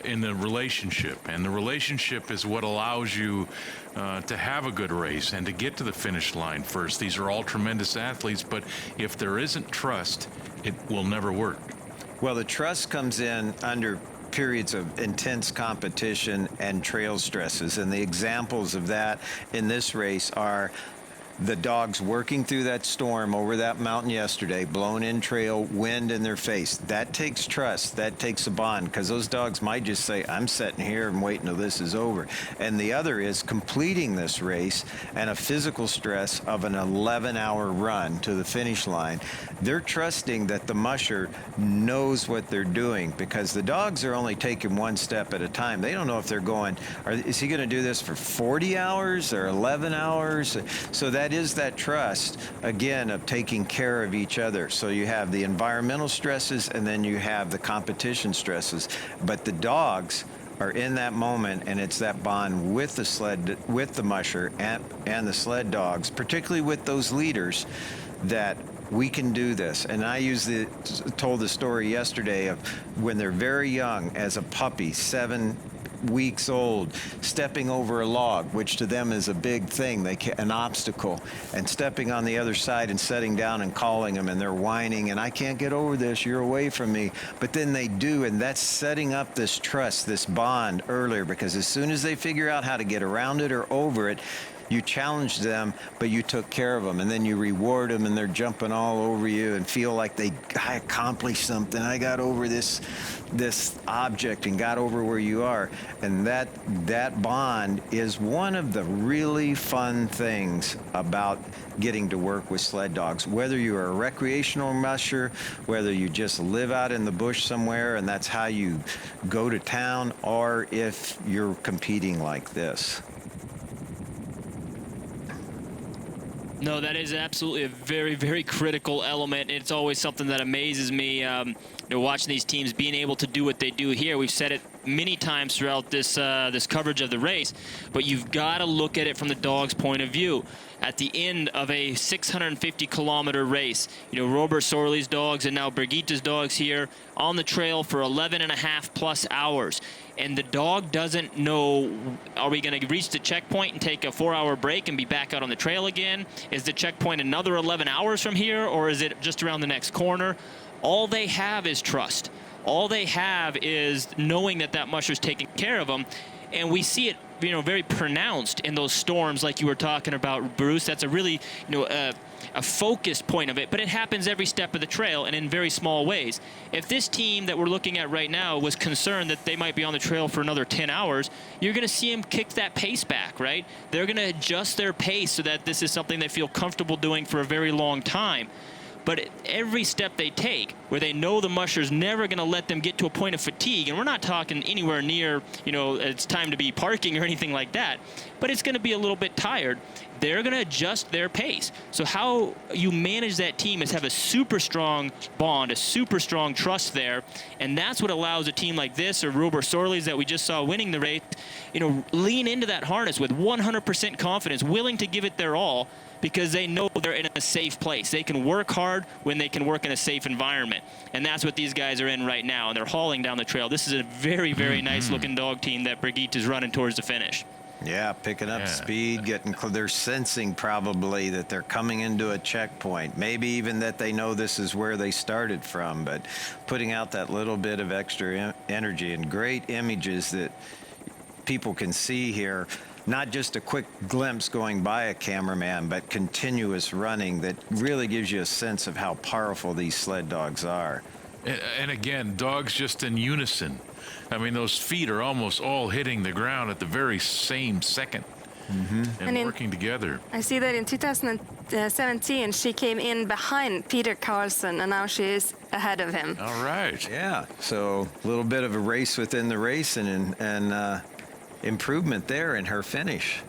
in the relationship, and the relationship is what allows you to have a good race and to get to the finish line first. These are all tremendous athletes, but if there isn't trust, it will never work. Well, the trust comes in under periods of intense competition and trail stresses, and the examples of that in this race are the dogs working through that storm over that mountain yesterday, blown in trail, wind in their face. That takes trust. That takes a bond, because those dogs might just say, I'm sitting here and waiting till this is over. And the other is completing this race and a physical stress of an 11-hour run to the finish line. They're trusting that the musher knows what they're doing, because the dogs are only taking one step at a time. They don't know if they're going, is he going to do this for 40 hours or 11 hours? So that is that trust, again, of taking care of each other. So you have the environmental stresses, and then you have the competition stresses. But the dogs are in that moment, and it's that bond with the sled, with the musher and the sled dogs, particularly with those leaders, that we can do this. And I told the story yesterday of when they're very young, as a puppy, 7 weeks old, stepping over a log, which to them is a big thing, an obstacle, and stepping on the other side and setting down and calling them, and they're whining, and I can't get over this, you're away from me. But then they do, and that's setting up this trust, this bond earlier, because as soon as they figure out how to get around it or over it, you challenged them, but you took care of them, and then you reward them, and they're jumping all over you and feel like I accomplished something. I got over this object and got over where you are. And that bond is one of the really fun things about getting to work with sled dogs. Whether you're a recreational musher, whether you just live out in the bush somewhere and that's how you go to town, or if you're competing like this. No, that is absolutely a very, very critical element. It's always something that amazes me, watching these teams being able to do what they do here. We've said it many times throughout this this coverage of the race, but you've got to look at it from the dog's point of view. At the end of a 650-kilometer race, Robert Sorley's dogs and now Birgitte's dogs here on the trail for 11.5+ hours. And the dog doesn't know, are we going to reach the checkpoint and take a 4-hour break and be back out on the trail again? Is the checkpoint another 11 hours from here, or is it just around the next corner? All they have is trust. All they have is knowing that that musher's taking care of them. And we see it, very pronounced in those storms like you were talking about, Bruce. That's a really, a focused point of it, but it happens every step of the trail and in very small ways. If this team that we're looking at right now was concerned that they might be on the trail for another 10 hours, you're going to see them kick that pace back, right? They're going to adjust their pace so that this is something they feel comfortable doing for a very long time. But every step they take, where they know the musher's never going to let them get to a point of fatigue, and we're not talking anywhere near, you know, it's time to be parking or anything like that, but it's going to be a little bit tired, they're going to adjust their pace. So how you manage that team is have a super strong bond, a super strong trust there, and that's what allows a team like this, or Robert Sorley's that we just saw winning the race, you know, lean into that harness with 100% confidence, willing to give it their all, because they know they're in a safe place. They can work hard when they can work in a safe environment. And that's what these guys are in right now, and they're hauling down the trail. This is a very, very nice-looking dog team that Brigitte is running towards the finish. Yeah, picking up speed, getting they're sensing probably that they're coming into a checkpoint. Maybe even that they know this is where they started from, but putting out that little bit of extra energy and great images that people can see here. Not just a quick glimpse going by a cameraman, but continuous running that really gives you a sense of how powerful these sled dogs are. And again, dogs just in unison. I mean, those feet are almost all hitting the ground at the very same second and working together. I see that in 2017 she came in behind Peter Carlson, and now she is ahead of him. All right. Yeah, so a little bit of a race within the race and improvement there in her finish.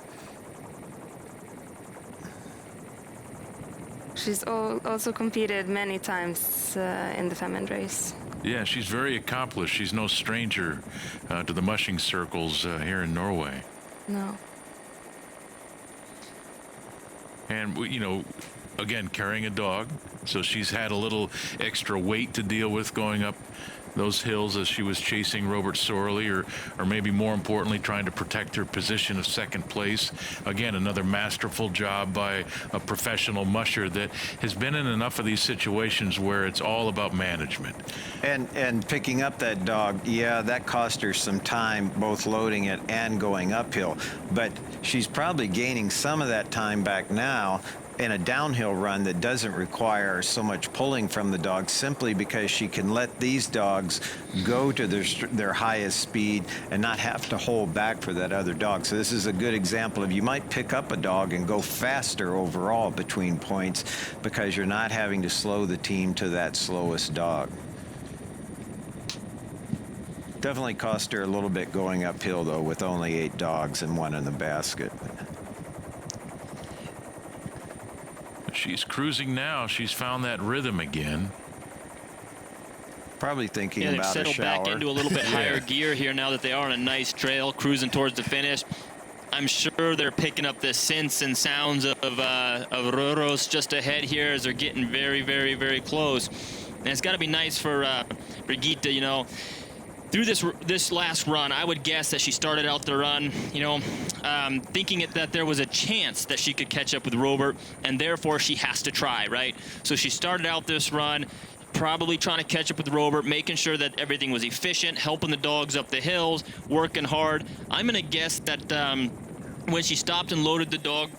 She's also competed many times in the Femund race. Yeah, she's very accomplished. She's no stranger to the mushing circles here in Norway. No. And, you know, again, carrying a dog, so she's had a little extra weight to deal with going up those hills as she was chasing Robert Sorley, or maybe more importantly, trying to protect her position of second place. Again, another masterful job by a professional musher that has been in enough of these situations where it's all about management. And picking up that dog, yeah, that cost her some time, both loading it and going uphill. But she's probably gaining some of that time back now in a downhill run that doesn't require so much pulling from the dog, simply because she can let these dogs go to their highest speed and not have to hold back for that other dog. So this is a good example of, you might pick up a dog and go faster overall between points because you're not having to slow the team to that slowest dog. Definitely cost her a little bit going uphill though, with only 8 dogs and 1 in the basket. She's cruising now. She's found that rhythm again. Probably thinking they've about a settled shower. back into a little bit higher gear here now that they are on a nice trail, cruising towards the finish. I'm sure they're picking up the scents and sounds of Røros just ahead here as they're getting very, very, very close. And it's got to be nice for Brigitte, you know. Through this last run, I would guess that she started out the run, you know, thinking that there was a chance that she could catch up with Robert, and therefore she has to try, right? So she started out this run probably trying to catch up with Robert, making sure that everything was efficient, helping the dogs up the hills, working hard. I'm going to guess that when she stopped and loaded the dog,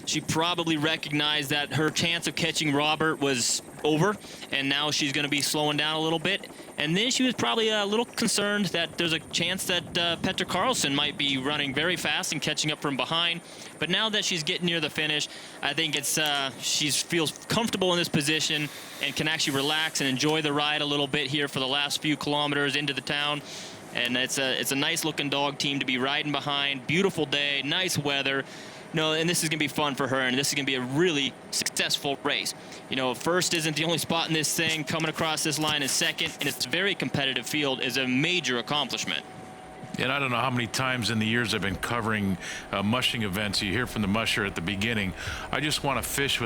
she probably recognized that her chance of catching Robert was over, and now she's going to be slowing down a little bit. And then she was probably a little concerned that there's a chance that Petter Carlson might be running very fast and catching up from behind. But now that she's getting near the finish, I think it's she feels comfortable in this position and can actually relax and enjoy the ride a little bit here for the last few kilometers into the town. And it's a nice looking dog team to be riding behind. Beautiful day, nice weather. No, and this is going to be fun for her, and this is going to be a really successful race. You know, first isn't the only spot in this thing. Coming across this line is second, and it's a very competitive field, is a major accomplishment. And I don't know how many times in the years I've been covering mushing events, you hear from the musher at the beginning, I just want to finish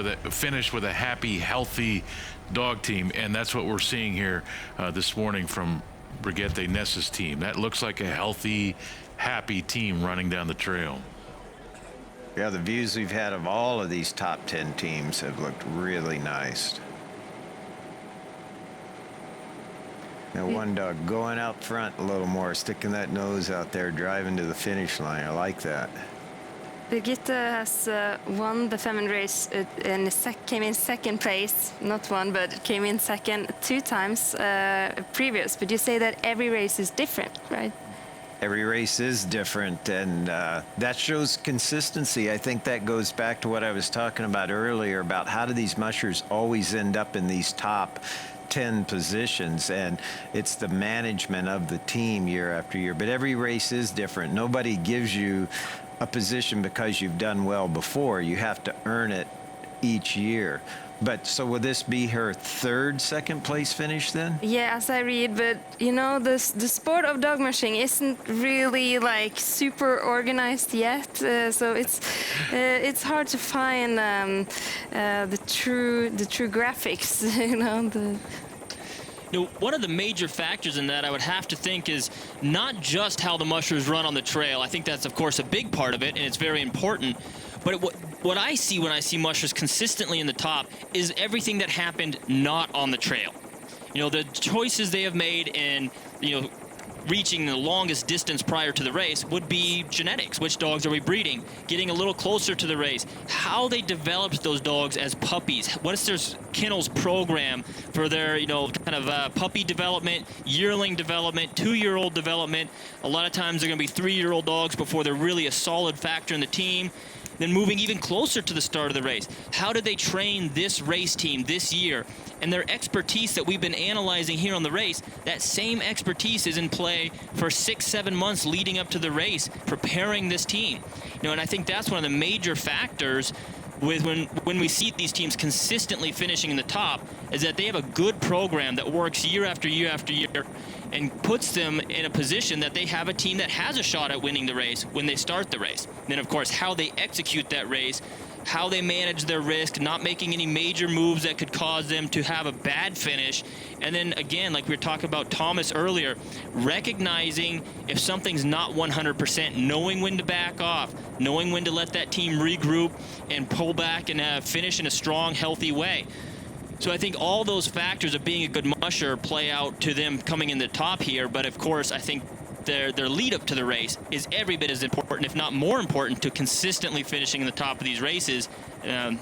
with a happy, healthy dog team, and that's what we're seeing here this morning from Brigitte Ness's team. That looks like a healthy, happy team running down the trail. Yeah, the views we've had of all of these top 10 teams have looked really nice. Now one dog going out front a little more, sticking that nose out there, driving to the finish line. I like that. Brigitte has won the Femund race and came in second place. Not one, but came in second 2 times previous. But you say that every race is different, right? Every race is different, and that shows consistency. I think that goes back to what I was talking about earlier about how do these mushers always end up in these top 10 positions, and it's the management of the team year after year. But every race is different. Nobody gives you a position because you've done well before. You have to earn it each year. But so will this be her third second place finish then? Yeah, as I read, but you know, the sport of dog mushing isn't really like super organized yet, so it's hard to find the true graphics, you know. One of the major factors in that I would have to think is not just how the mushers run on the trail. I think that's, of course, a big part of it, and it's very important. But what I see when I see mushers consistently in the top is everything that happened not on the trail. You know, the choices they have made in, you know, reaching the longest distance prior to the race would be genetics. Which dogs are we breeding? Getting a little closer to the race. How they developed those dogs as puppies. What is their kennels program for their, you know, kind of puppy development, yearling development, 2-year-old development. A lot of times they're going to be 3-year-old dogs before they're really a solid factor in the team. Then moving even closer to the start of the race. How did they train this race team this year? And their expertise that we've been analyzing here on the race, that same expertise is in play for 6-7 months leading up to the race, preparing this team. You know, and I think that's one of the major factors with when we see these teams consistently finishing in the top, is that they have a good program that works year after year after year and puts them in a position that they have a team that has a shot at winning the race when they start the race. Then, of course, how they execute that race, how they manage their risk, not making any major moves that could cause them to have a bad finish. And then, again, like we were talking about Thomas earlier, recognizing if something's not 100%, knowing when to back off, knowing when to let that team regroup and pull back and finish in a strong, healthy way. So I think all those factors of being a good musher play out to them coming in the top here. But, of course, I think their lead up to the race is every bit as important, if not more important, to consistently finishing in the top of these races,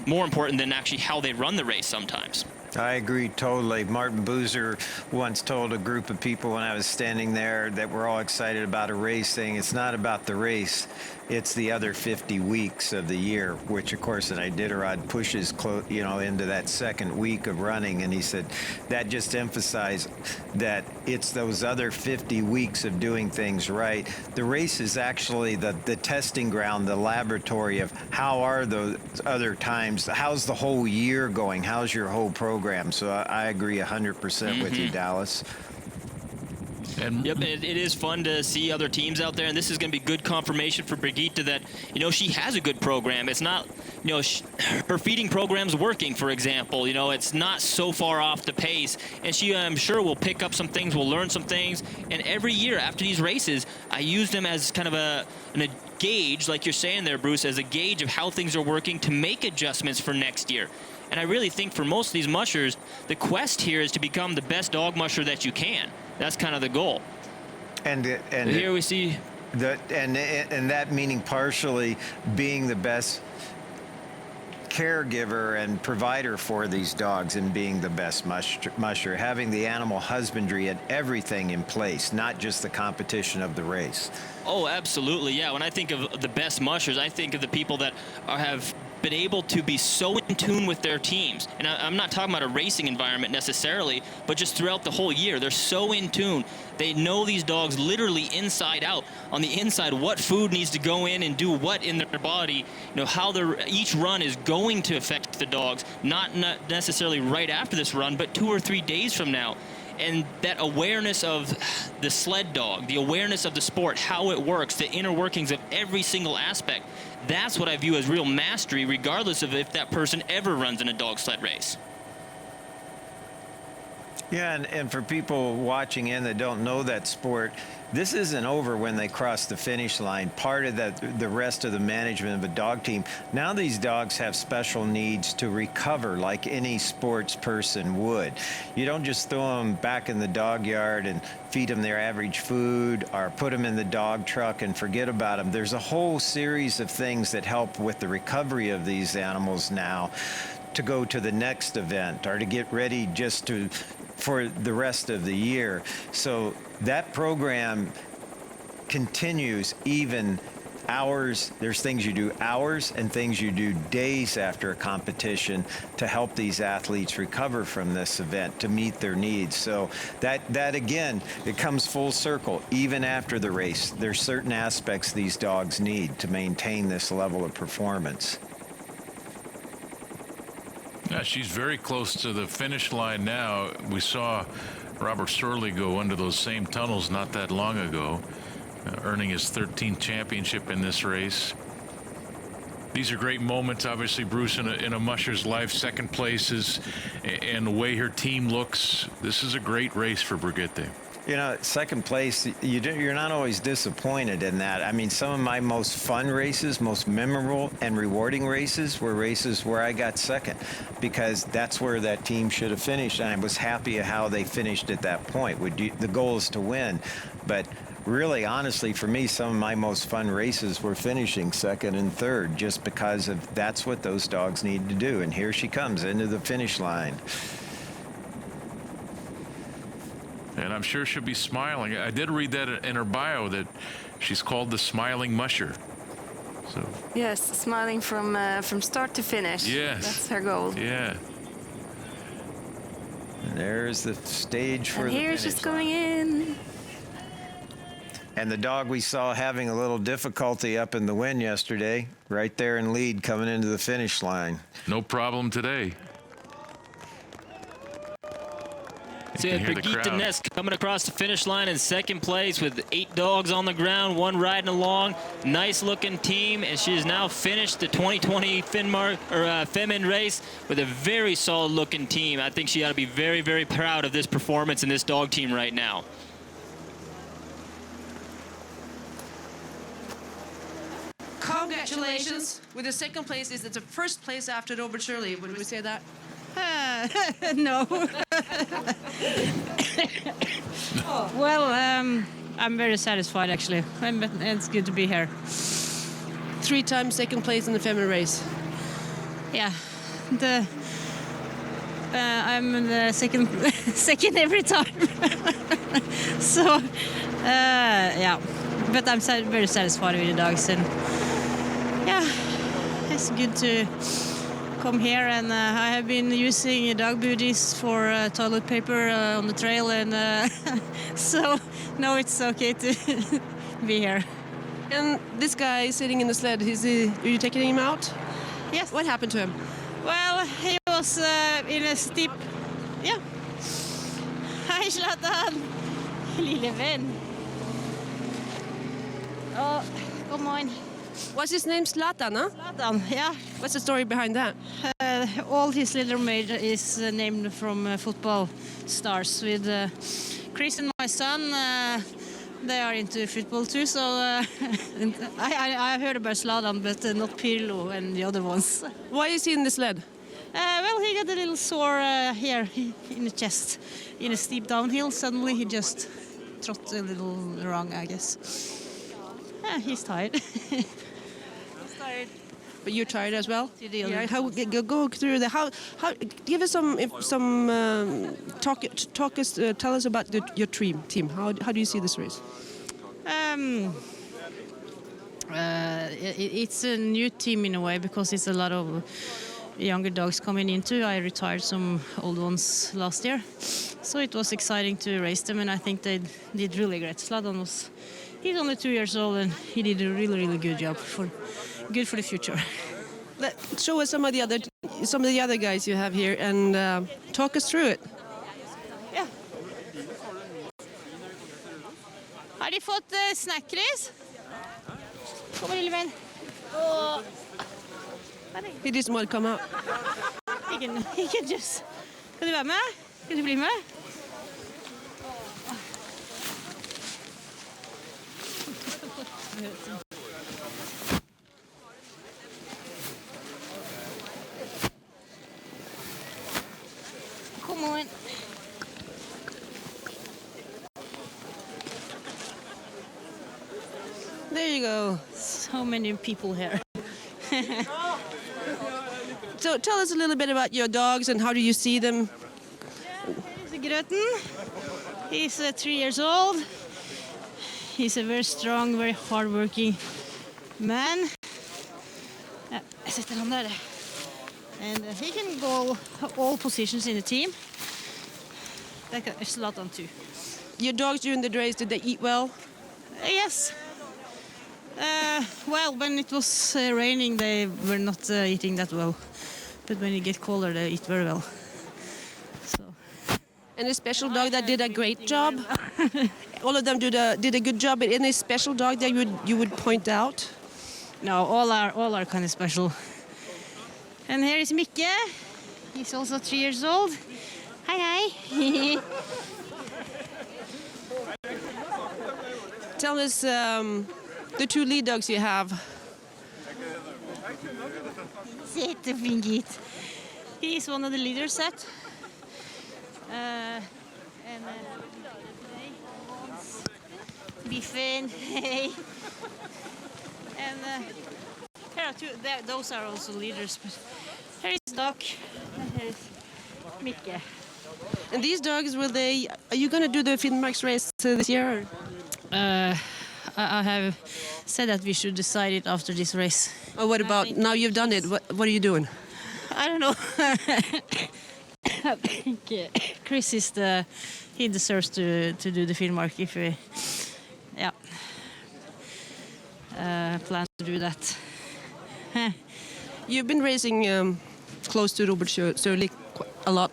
more important than actually how they run the race sometimes. I agree totally. Martin Boozer once told a group of people when I was standing there that we're all excited about a race, saying it's not about the race, it's the other 50 weeks of the year, which of course an Iditarod pushes into that second week of running. And he said that just emphasized that it's those other 50 weeks of doing things right. The race is actually the testing ground, the laboratory of how are those other times, how's the whole year going, how's your whole program. So I agree 100% with you, Dallas. Yep, it is fun to see other teams out there, and this is going to be good confirmation for Brigitte that, you know, she has a good program. It's not, you know, her feeding program's working, for example. You know, it's not so far off the pace, and she, I'm sure, will pick up some things, will learn some things, and every year after these races, I use them as kind of a gauge, like you're saying there, Bruce, as a gauge of how things are working to make adjustments for next year. And I really think for most of these mushers, the quest here is to become the best dog musher that you can. That's kind of the goal. And here we see and that meaning partially being the best caregiver and provider for these dogs and being the best musher, having the animal husbandry and everything in place, not just the competition of the race. Oh, absolutely, yeah. When I think of the best mushers, I think of the people that have been able to be so in tune with their teams. And I'm not talking about a racing environment necessarily, but just throughout the whole year. They're so in tune. They know these dogs literally inside out. On the inside, what food needs to go in and do what in their body. You know, how each run is going to affect the dogs. Not necessarily right after this run, but 2 or 3 days from now. And that awareness of the sled dog, the awareness of the sport, how it works, the inner workings of every single aspect, that's what I view as real mastery, regardless of if that person ever runs in a dog sled race. Yeah, and for people watching in that don't know that sport, this isn't over when they cross the finish line. Part of the rest of the management of a dog team, now these dogs have special needs to recover like any sports person would. You don't just throw them back in the dog yard and feed them their average food or put them in the dog truck and forget about them. There's a whole series of things that help with the recovery of these animals now to go to the next event or to get ready for the rest of the year. So that program continues even hours. There's things you do hours and things you do days after a competition to help these athletes recover from this event, to meet their needs. So that again, it comes full circle. Even after the race, there's certain aspects these dogs need to maintain this level of performance. Yeah, she's very close to the finish line now. We saw Robert Sorley go under those same tunnels not that long ago, earning his 13th championship in this race. These are great moments, obviously, Bruce, in a musher's life. Second places, and the way her team looks. This is a great race for Brigitte. You know, second place, you're not always disappointed in that. I mean, some of my most fun races, most memorable and rewarding races were races where I got second, because that's where that team should have finished. And I was happy at how they finished at that point. The goal is to win. But really, honestly, for me, some of my most fun races were finishing second and third, just because of that's what those dogs need to do. And here she comes into the finish line. And I'm sure she'll be smiling. I did read that in her bio that she's called the Smiling Musher. So. Yes, smiling from start to finish. Yes. That's her goal. Yeah. And there's the stage for and the here finish she's going in. And the dog we saw having a little difficulty up in the wind yesterday, right there in lead coming into the finish line. No problem today. So Brigitte Ness coming across the finish line in second place with 8 dogs on the ground, 1 riding along. Nice looking team, and she has now finished the 2020 Femund race with a very solid looking team. I think she ought to be very, very proud of this performance in this dog team right now. Congratulations with the second place. Is it the first place after Robert Shirley? Would we say that? No. Well, I'm very satisfied actually. It's good to be here. 3 times second place in the Femund race. Yeah, I'm in the second every time. So yeah, but I'm very satisfied with the dogs, and yeah, it's good to come here. And I have been using dog booties for toilet paper on the trail, and so now it's okay to be here. And this guy sitting in the sled, are you taking him out? Yes. What happened to him? Well, he was in a steep... Yeah. Hi, Zlatan. Lille vän. Oh, come on. What's his name? Zlatan, huh? Zlatan, yeah. What's the story behind that? All his little maid is named from football stars. With Chris and my son, they are into football too. So I heard about Zlatan, but not Pirlo and the other ones. Why is he in the sled? Well, he got a little sore here in the chest, in a steep downhill. Suddenly he just trotted a little wrong, I guess. He's tired. He's tired. But you're tired as well. Yeah. Go through the how. Give us tell us about your team. How do you see this race? It's a new team in a way, because it's a lot of younger dogs coming into. I retired some old ones last year, so it was exciting to race them, and I think they did really great. Zlatan he's only 2 years old, and he did a really, really good job good for the future. Show us some of the other guys you have here, and talk us through it. Yeah. Har de fått snackris? Kom lille venn. He just want to come out. He can just... Skal du være med? Skal du bli med? Come on. There you go. So many people here. So tell us a little bit about your dogs and how do you see them? Here's Grøten. He's 3 years old. He's a very strong, very hardworking man. Jeg setter han der. And he can go all positions in the team. There's a lot on too. Your dogs during the race, did they eat well? Yes. Well, when it was raining, they were not eating that well. But when it gets colder, they eat very well. So. And a special dog that did a great job? All of them did a good job, but any special dog that you would point out? No, all are kind of special. And here is Mikke. He's also 3 years old. Hi, hi. Tell us the 2 lead dogs you have. He's one of the leaders set. Biffen, hey. And here are 2, those are also leaders. But here is Doc, and here is Mikke. And these dogs, are you going to do the Finnmarks race this year? I have said that we should decide it after this race. Oh, what about, now you've done it, what are you doing? I don't know. I think Chris is he deserves to do the Finnmark if we, plan to do that. You've been racing close to Robert Sørli a lot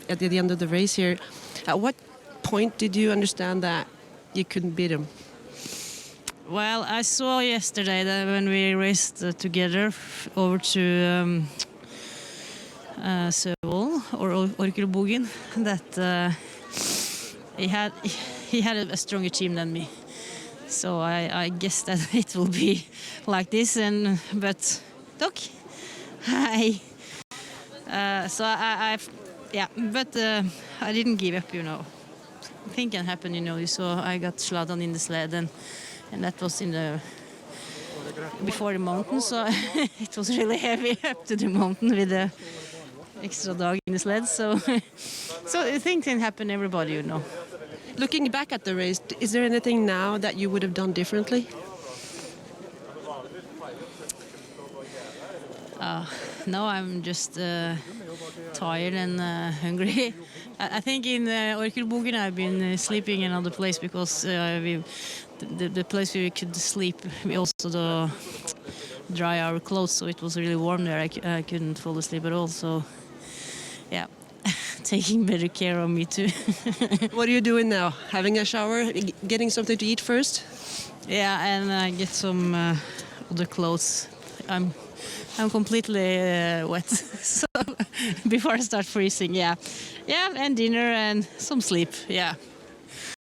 at the end of the race here. At what point did you understand that you couldn't beat him? Well, I saw yesterday that when we raced together over to Søvoll or Orkelbogen, that he had a stronger team than me. So I guess that it will be like this. But Doc, hi. So but I didn't give up, you know. Things can happen, you know. You saw I got Zlatan in the sled, and that was before the mountain, so it was really heavy up to the mountain with the extra dog in the sled. So things can happen, everybody, you know. Looking back at the race, is there anything now that you would have done differently? No, I'm just tired and hungry. I think in Orkelbogen I've been sleeping in another place because the place where we could sleep, we also dry our clothes, so it was really warm there. I couldn't fall asleep at all, so yeah, taking better care of me too. What are you doing now? Having a shower? Getting something to eat first? Yeah, and get some other clothes. I'm completely wet, so before I start freezing, yeah, and dinner and some sleep, yeah.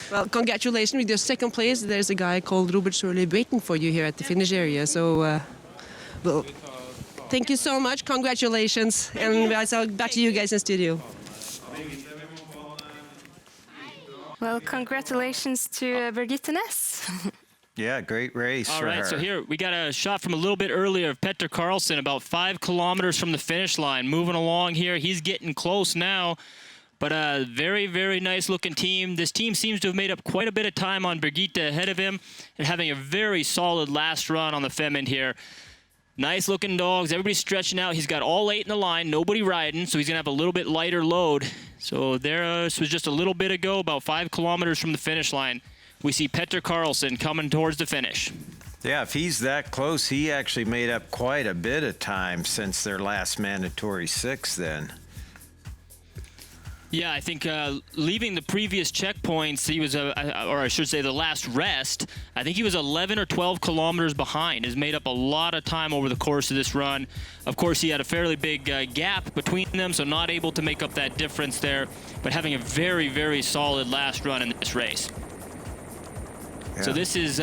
Well, congratulations with your second place. There's a guy called Robert Sørli waiting for you here at the finish area, so well, thank you so much, congratulations, and so back to you guys in studio. Well, congratulations to Birgitte Næss. Yeah, great race. All for right, her. so here we got a shot from a little bit earlier of Petter Karlsson, about 5 kilometers from the finish line. Moving along here, he's getting close now, but a very, very nice looking team. This team seems to have made up quite a bit of time on Birgitte ahead of him and having a very solid last run on the Femund here. Nice looking dogs, everybody's stretching out. He's got all 8 in the line, nobody riding, so he's gonna have a little bit lighter load. So this was just a little bit ago, about 5 kilometers from the finish line. We see Petter Karlsson coming towards the finish. Yeah, if he's that close, he actually made up quite a bit of time since their last mandatory 6 then. Yeah, I think leaving the previous checkpoints, he was, or I should say the last rest, I think he was 11 or 12 kilometers behind. Has made up a lot of time over the course of this run. Of course, he had a fairly big gap between them, so not able to make up that difference there, but having a very, very solid last run in this race. Yeah. So this is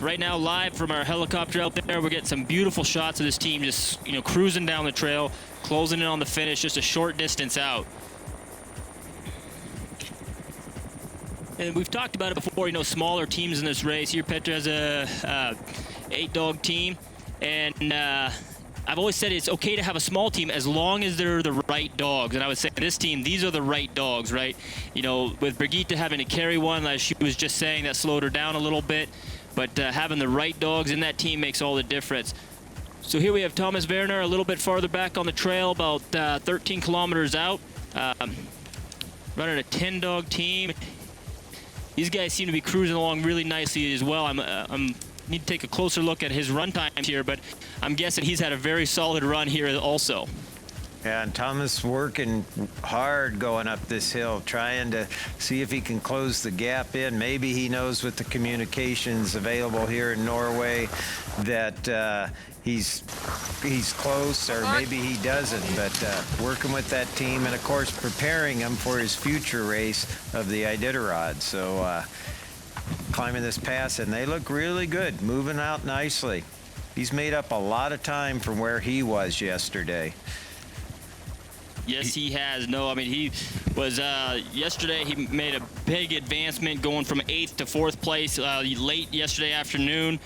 right now live from our helicopter out there. We're getting some beautiful shots of this team just, you know, cruising down the trail, closing in on the finish, just a short distance out. And we've talked about it before, you know, smaller teams in this race. Here, Petter has a 8-dog team, and I've always said it's okay to have a small team as long as they're the right dogs. And I would say this team, these are the right dogs, right? You know, with Birgitte having to carry one, as she was just saying, that slowed her down a little bit. but having the right dogs in that team makes all the difference. So here we have Thomas Werner a little bit farther back on the trail, about 13 kilometers out, running a 10-dog team. These guys seem to be cruising along really nicely as well. I'm need to take a closer look at his run times here, but I'm guessing he's had a very solid run here also. Yeah, and Thomas working hard going up this hill, trying to see if he can close the gap in. Maybe he knows with the communications available here in Norway that he's close, or maybe he doesn't. But working with that team, and of course preparing him for his future race of the Iditarod. So climbing this pass, and they look really good, moving out nicely. He's made up a lot of time from where he was yesterday. Yes, he has. No, I mean, he was, yesterday he made a big advancement going from 8th to 4th place late yesterday afternoon.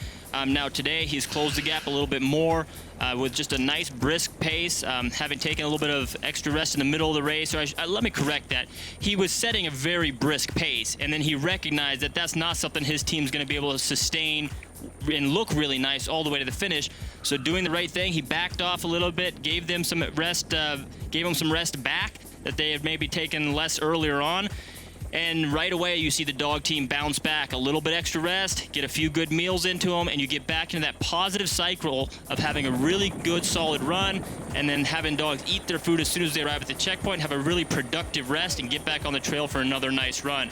Now today he's closed the gap a little bit more with just a nice brisk pace, having taken a little bit of extra rest in the middle of the race. Or let me correct that. He was setting a very brisk pace, and then he recognized that that's not something his team's going to be able to sustain and look really nice all the way to the finish. So doing the right thing, he backed off a little bit, gave them some rest, gave them some rest back that they had maybe taken less earlier on. And right away, you see the dog team bounce back, a little bit extra rest, get a few good meals into them, and you get back into that positive cycle of having a really good, solid run, and then having dogs eat their food as soon as they arrive at the checkpoint, have a really productive rest, and get back on the trail for another nice run.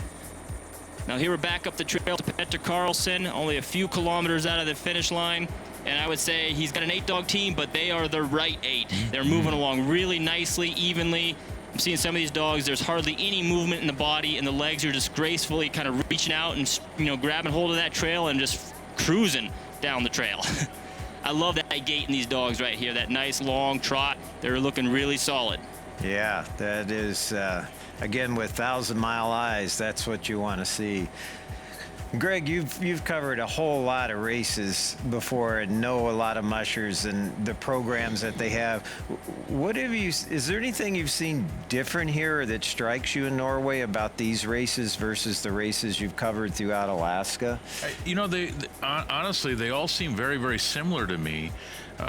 Now here we're back up the trail to Petter Carlson, only a few kilometers out of the finish line. And I would say he's got an 8-dog team, but they are the right 8. They're moving along really nicely, evenly. I'm seeing some of these dogs, there's hardly any movement in the body, and the legs are just gracefully kind of reaching out and, you know, grabbing hold of that trail and just cruising down the trail. I love that gait in these dogs right here, that nice long trot. They're looking really solid. Yeah, that is, again, with 1,000-mile eyes, that's what you want to see. Greg, you've covered a whole lot of races before and know a lot of mushers and the programs that they have. Is there anything you've seen different here that strikes you in Norway about these races versus the races you've covered throughout Alaska? You know, honestly, they all seem very, very similar to me.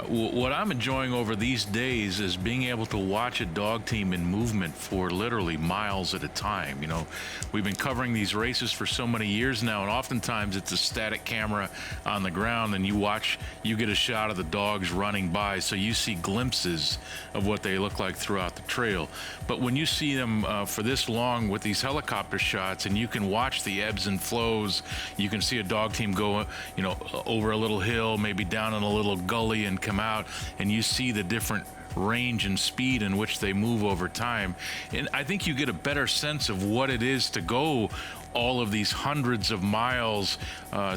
What I'm enjoying over these days is being able to watch a dog team in movement for literally miles at a time. You know, we've been covering these races for so many years now, and oftentimes it's a static camera on the ground, and you get a shot of the dogs running by, so you see glimpses of what they look like throughout the trail. But when you see them for this long with these helicopter shots, and you can watch the ebbs and flows, you can see a dog team go, you know, over a little hill, maybe down in a little gully, and come out, and you see the different range and speed in which they move over time. And I think you get a better sense of what it is to go all of these hundreds of miles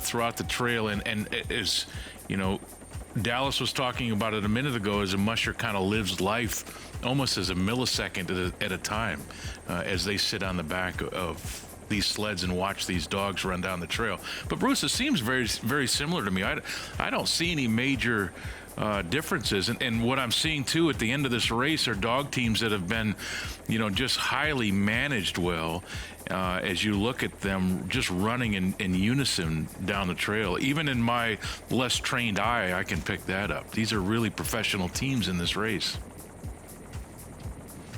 throughout the trail. And as you know, Dallas was talking about it a minute ago, as a musher kind of lives life almost as a millisecond at a time as they sit on the back of these sleds and watch these dogs run down the trail. But Bruce, it seems very, very similar to me. I don't see any major differences, and what I'm seeing too at the end of this race are dog teams that have been, you know, just highly managed well. As you look at them just running in unison down the trail, even in my less trained eye, I can pick that up. These are really professional teams in this race.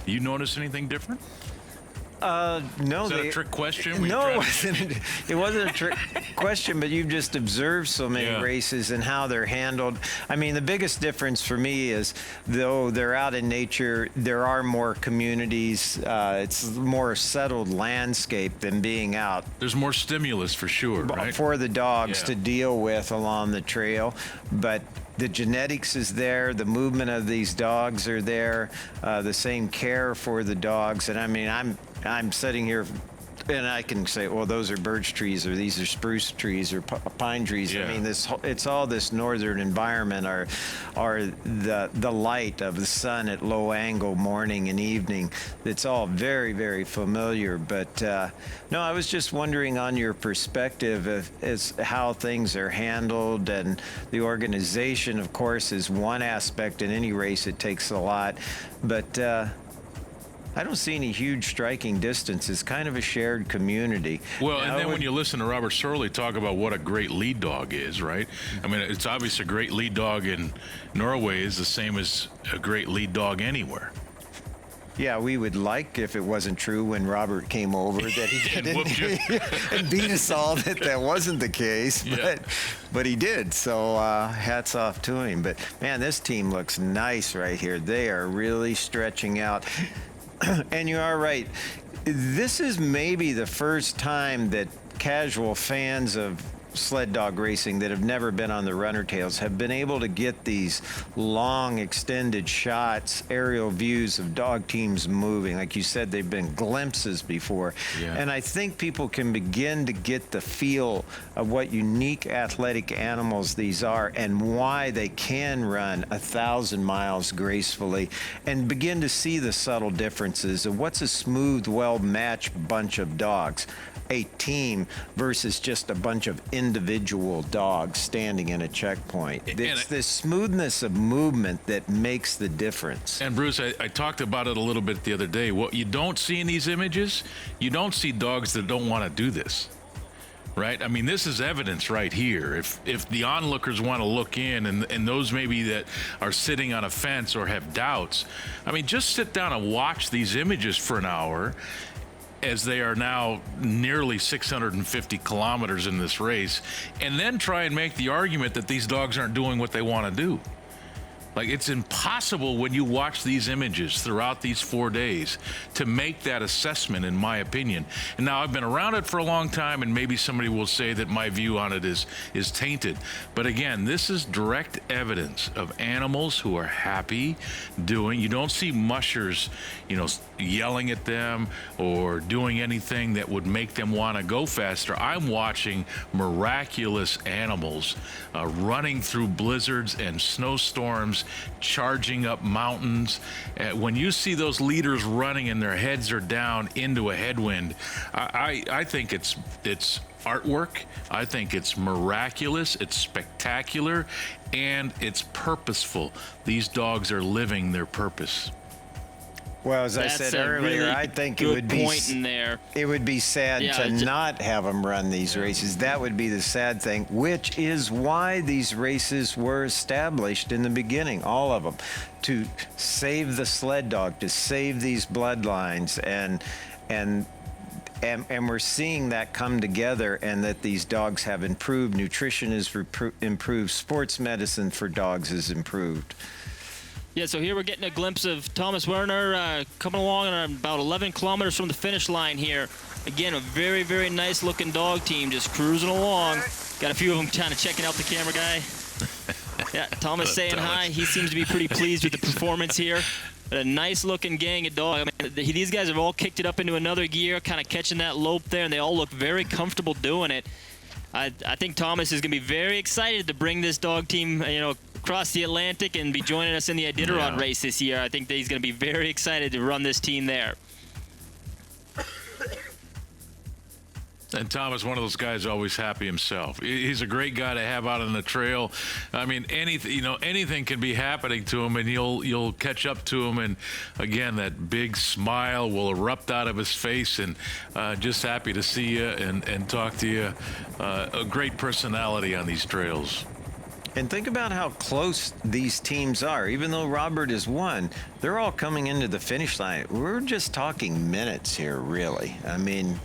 You notice anything different? No. Is that a trick question? No, it wasn't a trick question, but you've just observed so many races and how they're handled. I mean, the biggest difference for me is, though they're out in nature, there are more communities. It's more settled landscape than being out. There's more stimulus for sure, right? For the dogs to deal with along the trail. But the genetics is there, the movement of these dogs are there, the same care for the dogs. And I mean, I'm sitting here and I can say, well, those are birch trees, or these are spruce trees, or pine trees. Yeah. I mean, it's all this northern environment, or the light of the sun at low angle morning and evening. It's all very, very familiar. But no, I was just wondering on your perspective as how things are handled, and the organization, of course, is one aspect. In any race, it takes a lot, but I don't see any huge striking distance. It's kind of a shared community. Well, Now, and then when you listen to Robert Sorley talk about what a great lead dog is, right? I mean, it's obvious a great lead dog in Norway is the same as a great lead dog anywhere. Yeah, we would like, if it wasn't true when Robert came over, that he And didn't whooped you. and beat us all, that wasn't the case. Yeah. But he did, so hats off to him. But, man, this team looks nice right here. They are really stretching out. And you are right. This is maybe the first time that casual fans of sled dog racing that have never been on the runner tails have been able to get these long extended shots, aerial views of dog teams moving. Like you said, they've been glimpses before. Yeah. And I think people can begin to get the feel of what unique athletic animals these are and why they can run 1,000 miles gracefully, and begin to see the subtle differences of what's a smooth, well-matched bunch of dogs. A team versus just a bunch of individual dogs standing in a checkpoint. It's the smoothness of movement that makes the difference. And Bruce, I talked about it a little bit the other day. What you don't see in these images, you don't see dogs that don't want to do this. Right? I mean, this is evidence right here. If the onlookers want to look in, and those maybe that are sitting on a fence or have doubts, I mean, just sit down and watch these images for an hour, as they are now nearly 650 kilometers in this race, and then try and make the argument that these dogs aren't doing what they want to do. Like, it's impossible when you watch these images throughout these 4 days to make that assessment, in my opinion. And now I've been around it for a long time, and maybe somebody will say that my view on it is tainted. But again, this is direct evidence of animals who are happy doing. You don't see mushers, yelling at them or doing anything that would make them want to go faster. I'm watching miraculous animals running through blizzards and snowstorms, charging up mountains. When you see those leaders running and their heads are down into a headwind, I think it's artwork. I think it's miraculous, it's spectacular, and it's purposeful. These dogs are living their purpose. Well, as I said earlier, really I think it good would be point in there. It would be sad to not have them run these races. That would be the sad thing, which is why these races were established in the beginning, all of them, to save the sled dog, to save these bloodlines, and we're seeing that come together, and that these dogs have improved. Nutrition is improved. Sports medicine for dogs is improved. Yeah, so here we're getting a glimpse of Thomas Werner coming along about 11 kilometers from the finish line here. Again, a very, very nice looking dog team just cruising along. Got a few of them kind of checking out the camera guy. Yeah, Thomas saying hi. He seems to be pretty pleased with the performance here. But a nice looking gang of dogs. I mean, these guys have all kicked it up into another gear, kind of catching that lope there, and they all look very comfortable doing it. I think Thomas is going to be very excited to bring this dog team, across the Atlantic and be joining us in the Iditarod race this year. I think that he's going to be very excited to run this team there. And Thomas, one of those guys, always happy himself. He's a great guy to have out on the trail. I mean, anything can be happening to him, and you'll catch up to him, and again, that big smile will erupt out of his face, and just happy to see you and talk to you. A great personality on these trails. And think about how close these teams are. Even though Robert has won, they're all coming into the finish line. We're just talking minutes here, really. I mean,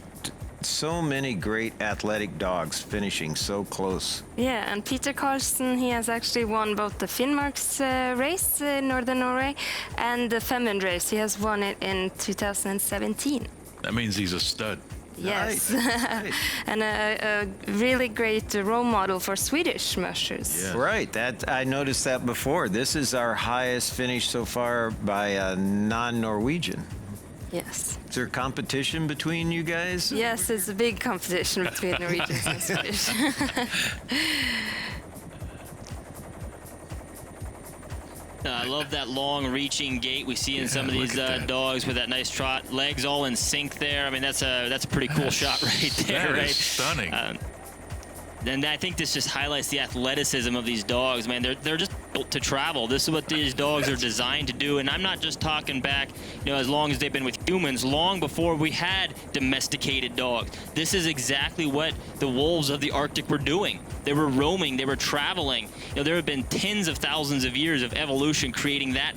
so many great athletic dogs finishing so close. Yeah, and Peter Carlsen, he has actually won both the Finnmark's race in Northern Norway and the Femundløpet race. He has won it in 2017. That means he's a stud. Yes, nice. And a really great role model for Swedish mushers. Yeah. Right, I noticed that before. This is our highest finish so far by a non-Norwegian. Yes. Is there competition between you guys? Yes, it's a big competition between Norwegians and Swedish. I love that long reaching gait we see in some of these dogs with that nice trot, legs all in sync there. I mean, that's a pretty cool shot right there. That is stunning. And I think this just highlights the athleticism of these dogs, man. They're just built to travel. This is what these dogs are designed to do. And I'm not just talking back, as long as they've been with humans, long before we had domesticated dogs. This is exactly what the wolves of the Arctic were doing. They were roaming, they were traveling. There have been tens of thousands of years of evolution creating that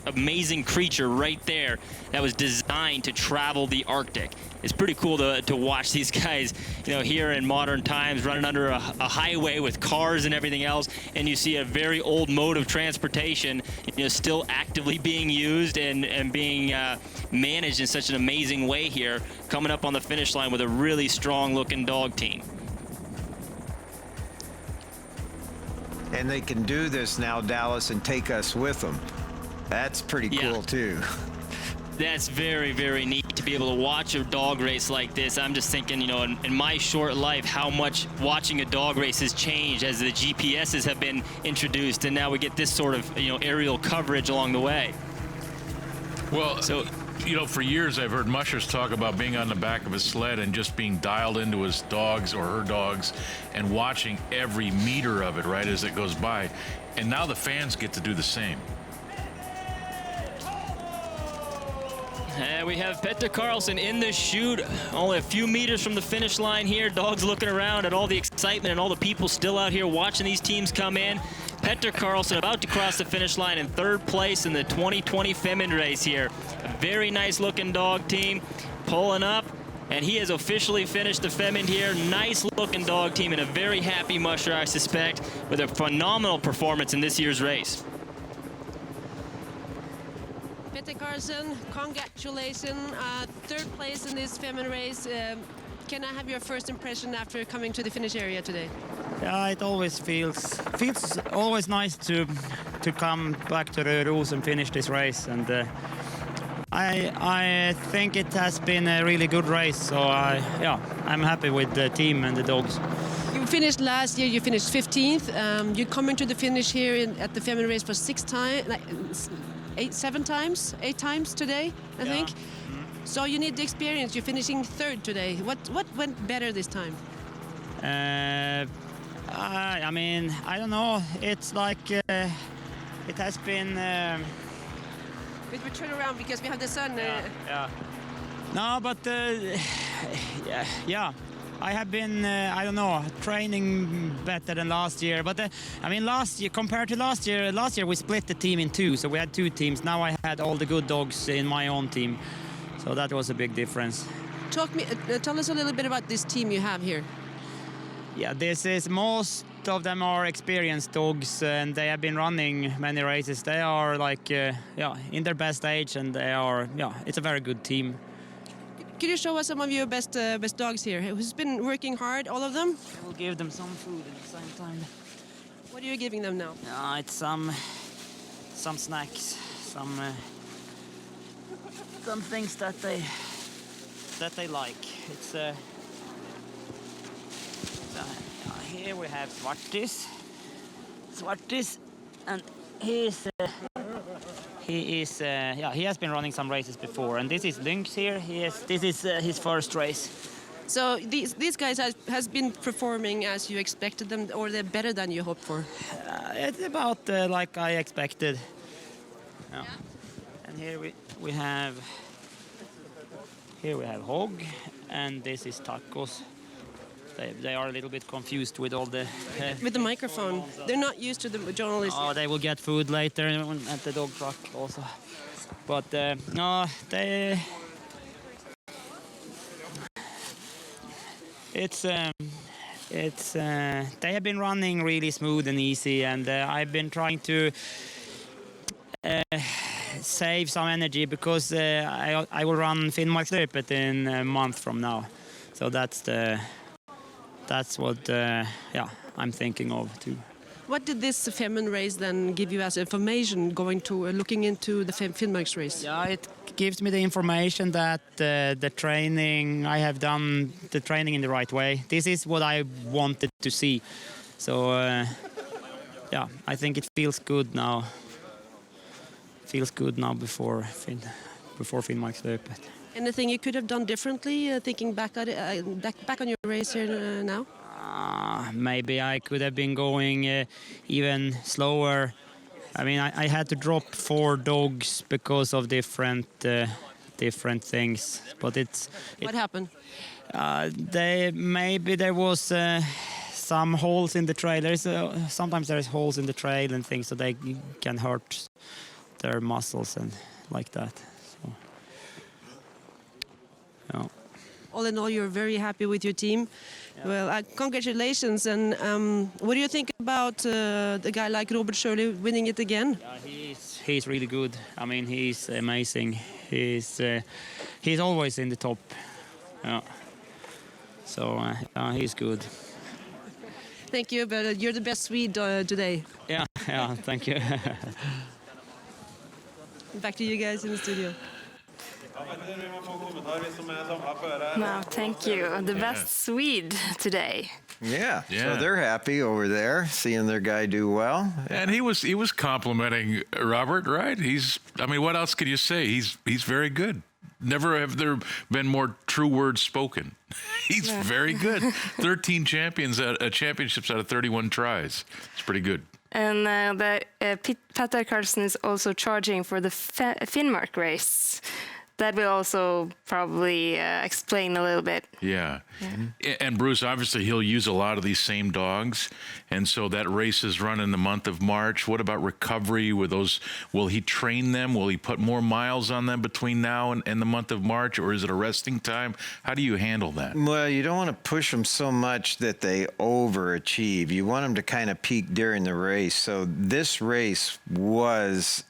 amazing creature right there that was designed to travel the Arctic. It's pretty cool to watch these guys, here in modern times running under a highway with cars and everything else, and you see a very old mode of transportation, still actively being used and being managed in such an amazing way here, coming up on the finish line with a really strong looking dog team. And they can do this now, Dallas, and take us with them. That's pretty cool, too. That's very, very neat to be able to watch a dog race like this. I'm just thinking, in my short life, how much watching a dog race has changed as the GPSs have been introduced, and now we get this sort of, aerial coverage along the way. Well, for years I've heard mushers talk about being on the back of a sled and just being dialed into his dogs or her dogs and watching every meter of it, right, as it goes by. And now the fans get to do the same. And we have Petter Carlson in the chute, only a few meters from the finish line here. Dogs looking around at all the excitement and all the people still out here watching these teams come in. Petter Carlson about to cross the finish line in third place in the 2020 Femund race here. A very nice looking dog team pulling up, and he has officially finished the Femund here. Nice looking dog team and a very happy musher, I suspect, with a phenomenal performance in this year's race. Petter Carlson, congratulations. Third place in this Femund race. Can I have your first impression after coming to the finish area today? Yeah, it always feels always nice to come back to Röros and finish this race, and I think it has been a really good race. So I'm happy with the team and the dogs. You finished last year. You finished 15th. You come into the finish here at the Femund race for 8 times today, I think. So you need the experience. You're finishing third today. What went better this time? I mean, I don't know. It's like it has been. But we turn around because we have the sun. Yeah. No, but yeah. I have been, I don't know, training better than last year. But I mean, last year compared to last year we split the team in two. So we had two teams. Now I had all the good dogs in my own team. So that was a big difference. Tell us a little bit about this team you have here. Yeah, most of them are experienced dogs, and they have been running many races. They are like, in their best age, and they are, it's a very good team. Could you show us some of your best dogs here? Who's been working hard, all of them? I will give them some food at the same time. What are you giving them now? It's some snacks, some things that they like. It's here we have Svartis, and he has been running some races before, and this is Lynx here. This is his first race. So these guys has been performing as you expected them, or they're better than you hoped for? It's about like I expected. Yeah. And here we have Hog, and this is Tacos. They are a little bit confused with all the... with the microphone. They're not used to the journalists. Oh, they will get food later at the dog truck also. But no, they... They have been running really smooth and easy, and I've been trying to save some energy because I will run Femundløpet in a month from now. So that's what I'm thinking of too. What did this Femund race then give you as information going to looking into the Femund race? Yeah, it gives me the information that the training I have done the training in the right way. This is what I wanted to see. So I think it feels good now. Before Femundløpet. Anything you could have done differently, thinking back at it, back on your race here now? Maybe I could have been going even slower I mean, I had to drop 4 dogs because of different things. But What happened? Maybe there was some holes in the trail. Sometimes there's holes in the trail and things, so they can hurt their muscles and like that. So, yeah. All in all, you're very happy with your team. Yeah. Well, congratulations. And what do you think about the guy like Robert Shirley winning it again? Yeah, he's really good. I mean, he's amazing. He's always in the top. Yeah. So he's good. Thank you, but you're the best Swede today. Yeah, thank you. Back to you guys in the studio. No, thank you. The best Swede today. Yeah, so they're happy over there, seeing their guy do well. And he was complimenting Robert, right? I mean, what else could you say? He's very good. Never have there been more true words spoken. He's very good. 13 championships out of 31 tries. It's pretty good. And Petter Carlsen is also charging for the Finnmark race. That will also probably explain a little bit. Yeah. And Bruce, obviously, he'll use a lot of these same dogs. And so that race is run in the month of March. What about recovery with those? Will he train them? Will he put more miles on them between now and the month of March? Or is it a resting time? How do you handle that? Well, you don't want to push them so much that they overachieve. You want them to kind of peak during the race. So this race was,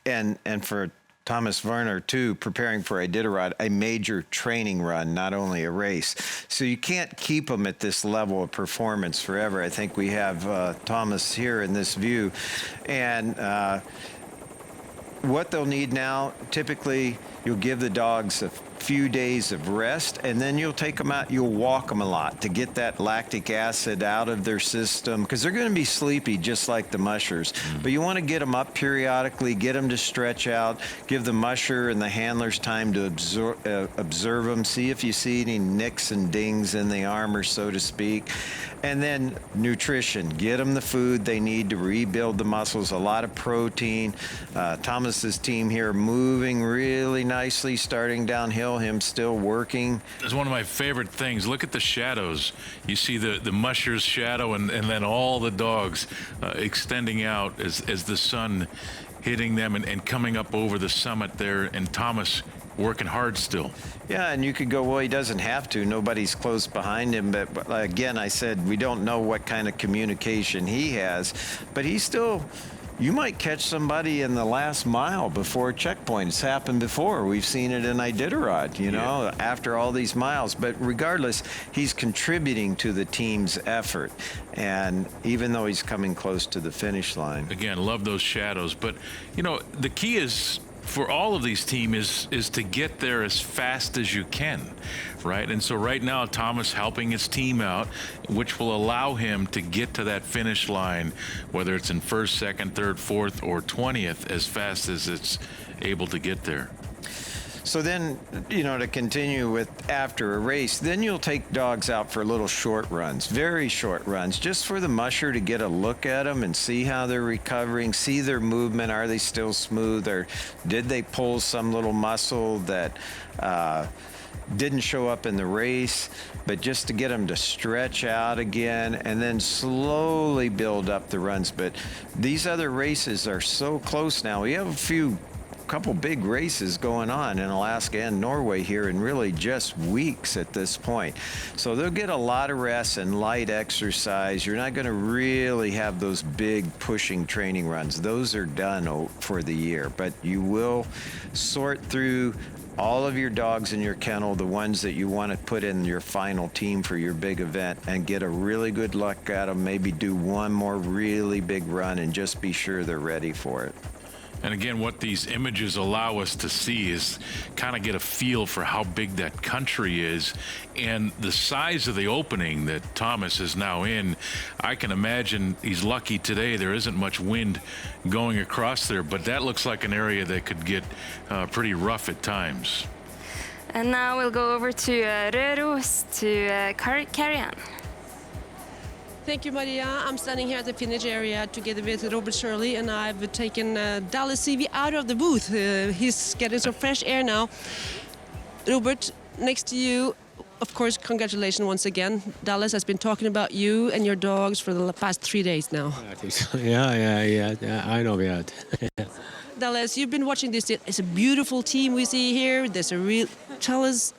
and for Thomas Werner, too, preparing for Iditarod, a major training run, not only a race. So you can't keep them at this level of performance forever. I think we have Thomas here in this view. And what they'll need now, typically, you'll give the dogs a few days of rest, and then you'll take them out, you'll walk them a lot to get that lactic acid out of their system, because they're going to be sleepy just like the mushers. But you want to get them up periodically, get them to stretch out, give the musher and the handlers time to observe them, see if you see any nicks and dings in the armor, so to speak. And then nutrition, get them the food they need to rebuild the muscles, a lot of protein. Thomas's team here moving really nicely, starting downhill, him still working. It's one of my favorite things. Look at the shadows. You see the musher's shadow and then all the dogs extending out as the sun hitting them and coming up over the summit there, and Thomas working hard still. Yeah, and you could go, well, he doesn't have to. Nobody's close behind him. But again, I said we don't know what kind of communication he has. But he's still, you might catch somebody in the last mile before a checkpoint. It's happened before. We've seen it in Iditarod, you know, after all these miles. But regardless, he's contributing to the team's effort. And even though he's coming close to the finish line. Again, love those shadows. But, you know, the key is, for all of these teams is to get there as fast as you can, right? And so right now, Thomas helping his team out, which will allow him to get to that finish line, whether it's in first, second, third, fourth, or 20th, as fast as it's able to get there. So then, you know, to continue with after a race, then you'll take dogs out for little short runs, very short runs, just for the musher to get a look at them and see how they're recovering, see their movement. Are they still smooth, or did they pull some little muscle that didn't show up in the race? But just to get them to stretch out again and then slowly build up the runs. But these other races are so close now. We have a couple big races going on in Alaska and Norway here in really just weeks at this point. So they'll get a lot of rest and light exercise. You're not going to really have those big pushing training runs. Those are done for the year, but you will sort through all of your dogs in your kennel, the ones that you want to put in your final team for your big event, and get a really good look at them, maybe do one more really big run and just be sure they're ready for it. And again, what these images allow us to see is kind of get a feel for how big that country is and the size of the opening that Thomas is now in. I can imagine he's lucky today. There isn't much wind going across there, but that looks like an area that could get pretty rough at times. And now we'll go over to Røros to Karian. Thank you, Maria. I'm standing here at the finish area together with Robert Shirley, and I've taken Dallas CV out of the booth. He's getting some fresh air now. Robert, next to you, of course, congratulations once again. Dallas has been talking about you and your dogs for the past 3 days now. I think so. Yeah. I know we had. Dallas, you've been watching this. It's a beautiful team we see here. There's a real... Tell us,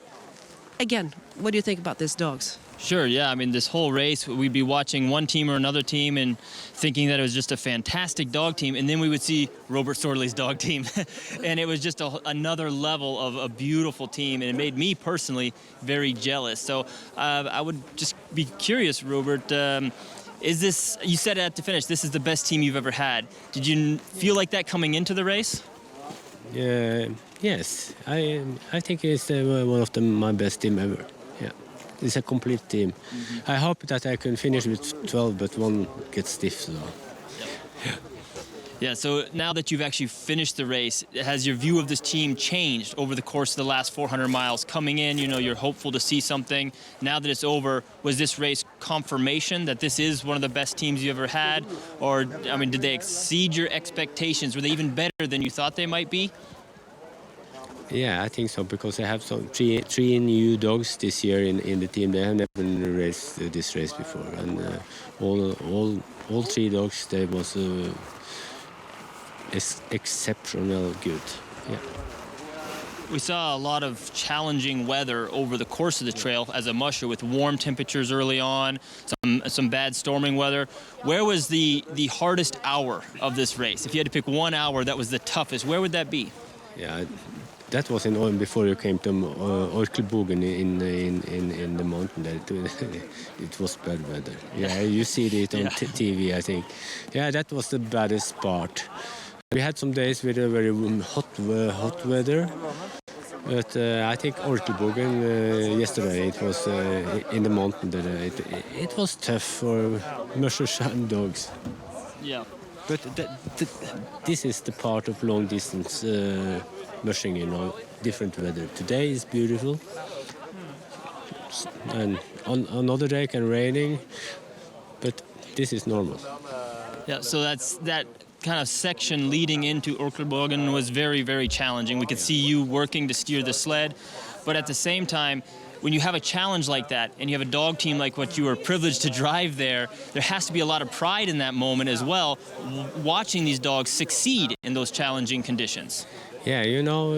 again, what do you think about these dogs? Sure, yeah. I mean, this whole race, we'd be watching one team or another team and thinking that it was just a fantastic dog team, and then we would see Robert Sorley's dog team. And it was just another level of a beautiful team, and it made me personally very jealous. So I would just be curious, Robert, is this, you said at the finish, this is the best team you've ever had. Did you feel like that coming into the race? Yes, I think it's one of my best team ever. Yeah, it's a complete team. I hope that I can finish with 12, but one gets stiff. So. Yeah, so now that you've actually finished the race, has your view of this team changed over the course of the last 400 miles? Coming in, you know, you're hopeful to see something. Now that it's over, was this race confirmation that this is one of the best teams you ever had? Or, I mean, did they exceed your expectations? Were they even better than you thought they might be? Yeah, I think so, because I have three new dogs this year in the team. They have never raced this race before, and all 3 dogs, they was exceptional good. Yeah. We saw a lot of challenging weather over the course of the trail as a musher, with warm temperatures early on, some bad storming weather. Where was the hardest hour of this race? If you had to pick one hour that was the toughest, where would that be? Yeah, that was in Orm before you came to QRILLPAWS in the mountain there. It was bad weather. Yeah, you see it on TV, I think. Yeah, that was the baddest part. We had some days with a very hot weather, but I think QRILLPAWS yesterday, it was in the mountain there. It was tough for mushers and dogs. Yeah. But this is the part of long distance mushing, you know, different weather. Today is beautiful, and on another day can raining, but this is normal. Yeah, so that kind of section leading into QRILLPAWS was very, very challenging. We could see you working to steer the sled, but at the same time, when you have a challenge like that and you have a dog team like what you were privileged to drive there has to be a lot of pride in that moment as well, watching these dogs succeed in those challenging conditions. Yeah, you know,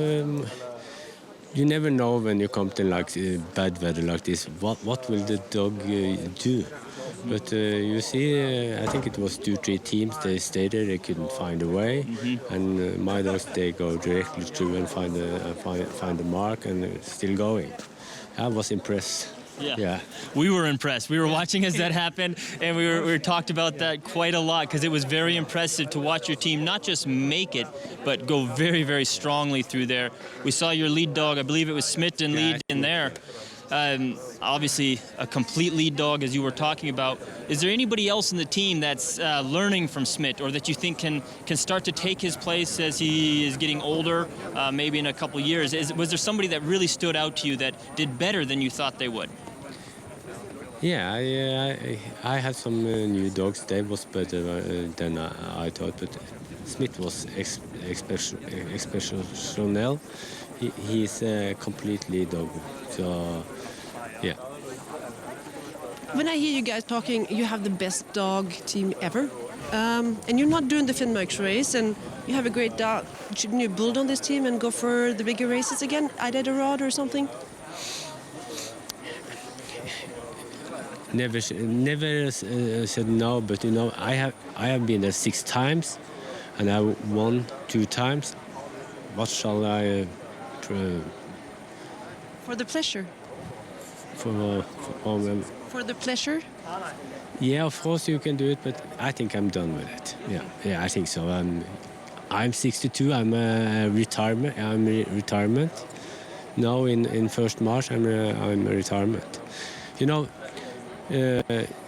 you never know when you come to like bad weather like this, what will the dog do? But you see, I think it was 2-3 teams, they stayed there, they couldn't find a way, and my dogs, they go directly through and find the mark and still going. I was impressed. Yeah. We were impressed. We were watching as that happened, and we talked about that quite a lot, because it was very impressive to watch your team not just make it, but go very, very strongly through there. We saw your lead dog, I believe it was Smith, and lead in there. Obviously, a complete lead dog, as you were talking about. Is there anybody else in the team that's learning from Smith, or that you think can start to take his place as he is getting older, maybe in a couple years? Was there somebody that really stood out to you that did better than you thought they would? Yeah, I had some new dogs. They was better than I thought, but Smith was exceptional. He's a complete lead dog, so yeah. When I hear you guys talking, you have the best dog team ever, and you're not doing the Finnmark race, and you have a great dog. Shouldn't you build on this team and go for the bigger races again, Iditarod or something? Never said no, but you know, I have been there 6 times, and I won 2 times. What shall I? For the pleasure. For the pleasure. Yeah, of course you can do it, but I think I'm done with it. Yeah, I think so. I'm 62. I'm retirement. Now in 1st March, I'm a retirement. You know.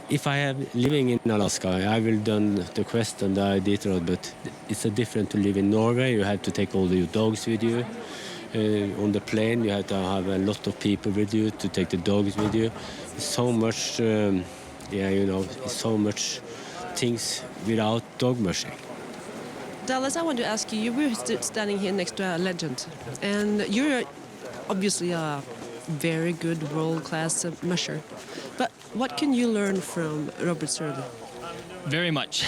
If I have living in Alaska, I will done the quest and the Iditarod, but it's a different to live in Norway. You have to take all your dogs with you. On the plane, you have to have a lot of people with you to take the dogs with you. So much yeah, you know, so much things without dog mushing. Dallas, I want to ask you, we're standing here next to a legend, and you're obviously a very good world-class musher. But what can you learn from Robert Surley? Very much.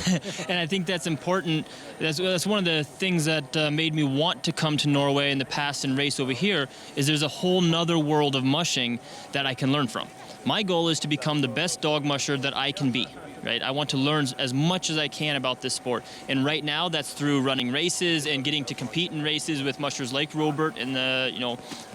And I think that's important. That's one of the things that made me want to come to Norway in the past and race over here, is there's a whole nother world of mushing that I can learn from. My goal is to become the best dog musher that I can be. Right? I want to learn as much as I can about this sport. And right now that's through running races and getting to compete in races with mushers like Robert and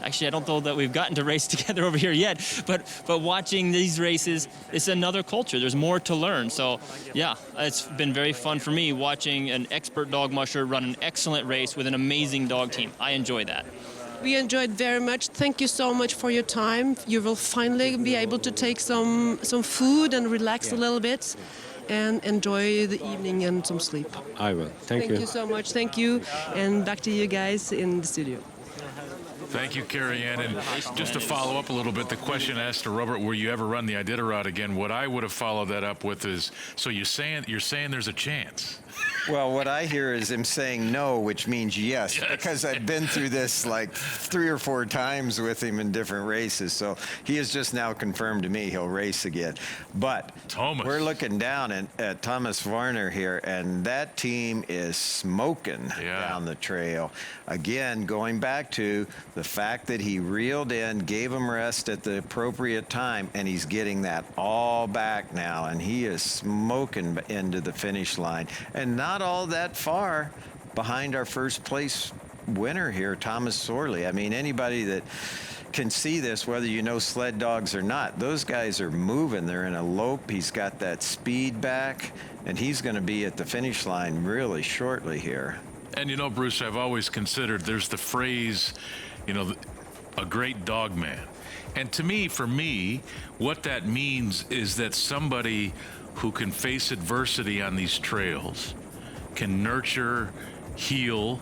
actually I don't know that we've gotten to race together over here yet, but watching these races, it's another culture. There's more to learn. So yeah, it's been very fun for me watching an expert dog musher run an excellent race with an amazing dog team. I enjoy that. We enjoyed very much. Thank you so much for your time. You will finally be able to take some food and relax a little bit and enjoy the evening and some sleep. I will. Thank you. Thank you so much. Thank you. And back to you guys in the studio. Thank you, Carrie Ann. And just to follow up a little bit, the question asked to Robert, will you ever run the Iditarod again? What I would have followed that up with is, so you're saying there's a chance? Well, what I hear is him saying no, which means yes, because I've been through this like 3 or 4 times with him in different races. So he has just now confirmed to me he'll race again. But we're looking down at Thomas Warner here, and that team is smoking down the trail. Again, going back to the fact that he reeled in, gave him rest at the appropriate time, and he's getting that all back now, and he is smoking into the finish line. And not all that far behind our first place winner here, Thomas Sorley. I mean, anybody that can see this, whether you know sled dogs or not, those guys are moving. They're in a lope. He's got that speed back, and he's going to be at the finish line really shortly here. And you know, Bruce, I've always considered there's the phrase, you know, a great dog man. And to me, for me, what that means is that somebody who can face adversity on these trails, can nurture, heal,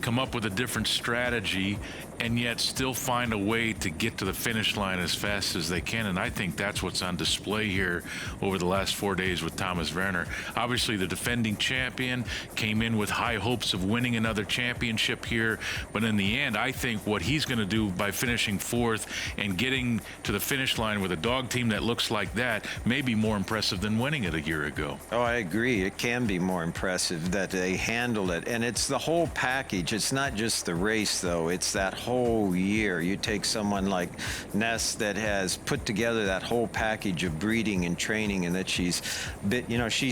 come up with a different strategy, and yet still find a way to get to the finish line as fast as they can. And I think that's what's on display here over the last 4 days with Thomas Werner. Obviously, the defending champion came in with high hopes of winning another championship here. But in the end, I think what he's going to do by finishing 4th and getting to the finish line with a dog team that looks like that may be more impressive than winning it a year ago. Oh, I agree. It can be more impressive that they handled it. And it's the whole package. It's not just the race, though. It's that whole year. You take someone like Ness that has put together that whole package of breeding and training, and that she's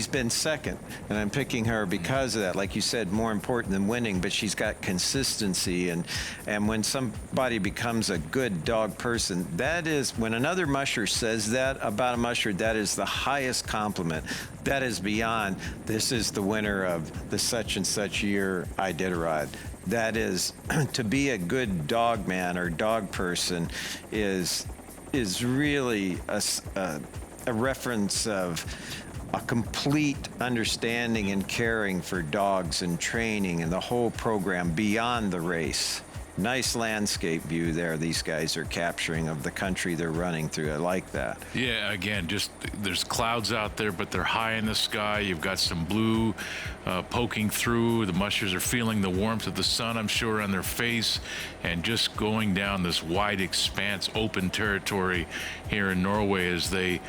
been second, and I'm picking her because of that. Like you said, more important than winning, but she's got consistency, and when somebody becomes a good dog person, that is, when another musher says that about a musher, that is the highest compliment. That is beyond, this is the winner of the such and such year Iditarod. That is, to be a good dog man or dog person is really a reference of a complete understanding and caring for dogs and training and the whole program beyond the race. Nice landscape view there these guys are capturing of the country they're running through. I like that. Yeah, again, just there's clouds out there, but they're high in the sky. You've got some blue poking through. The mushers are feeling the warmth of the sun, I'm sure, on their face, and just going down this wide expanse, open territory here in Norway as they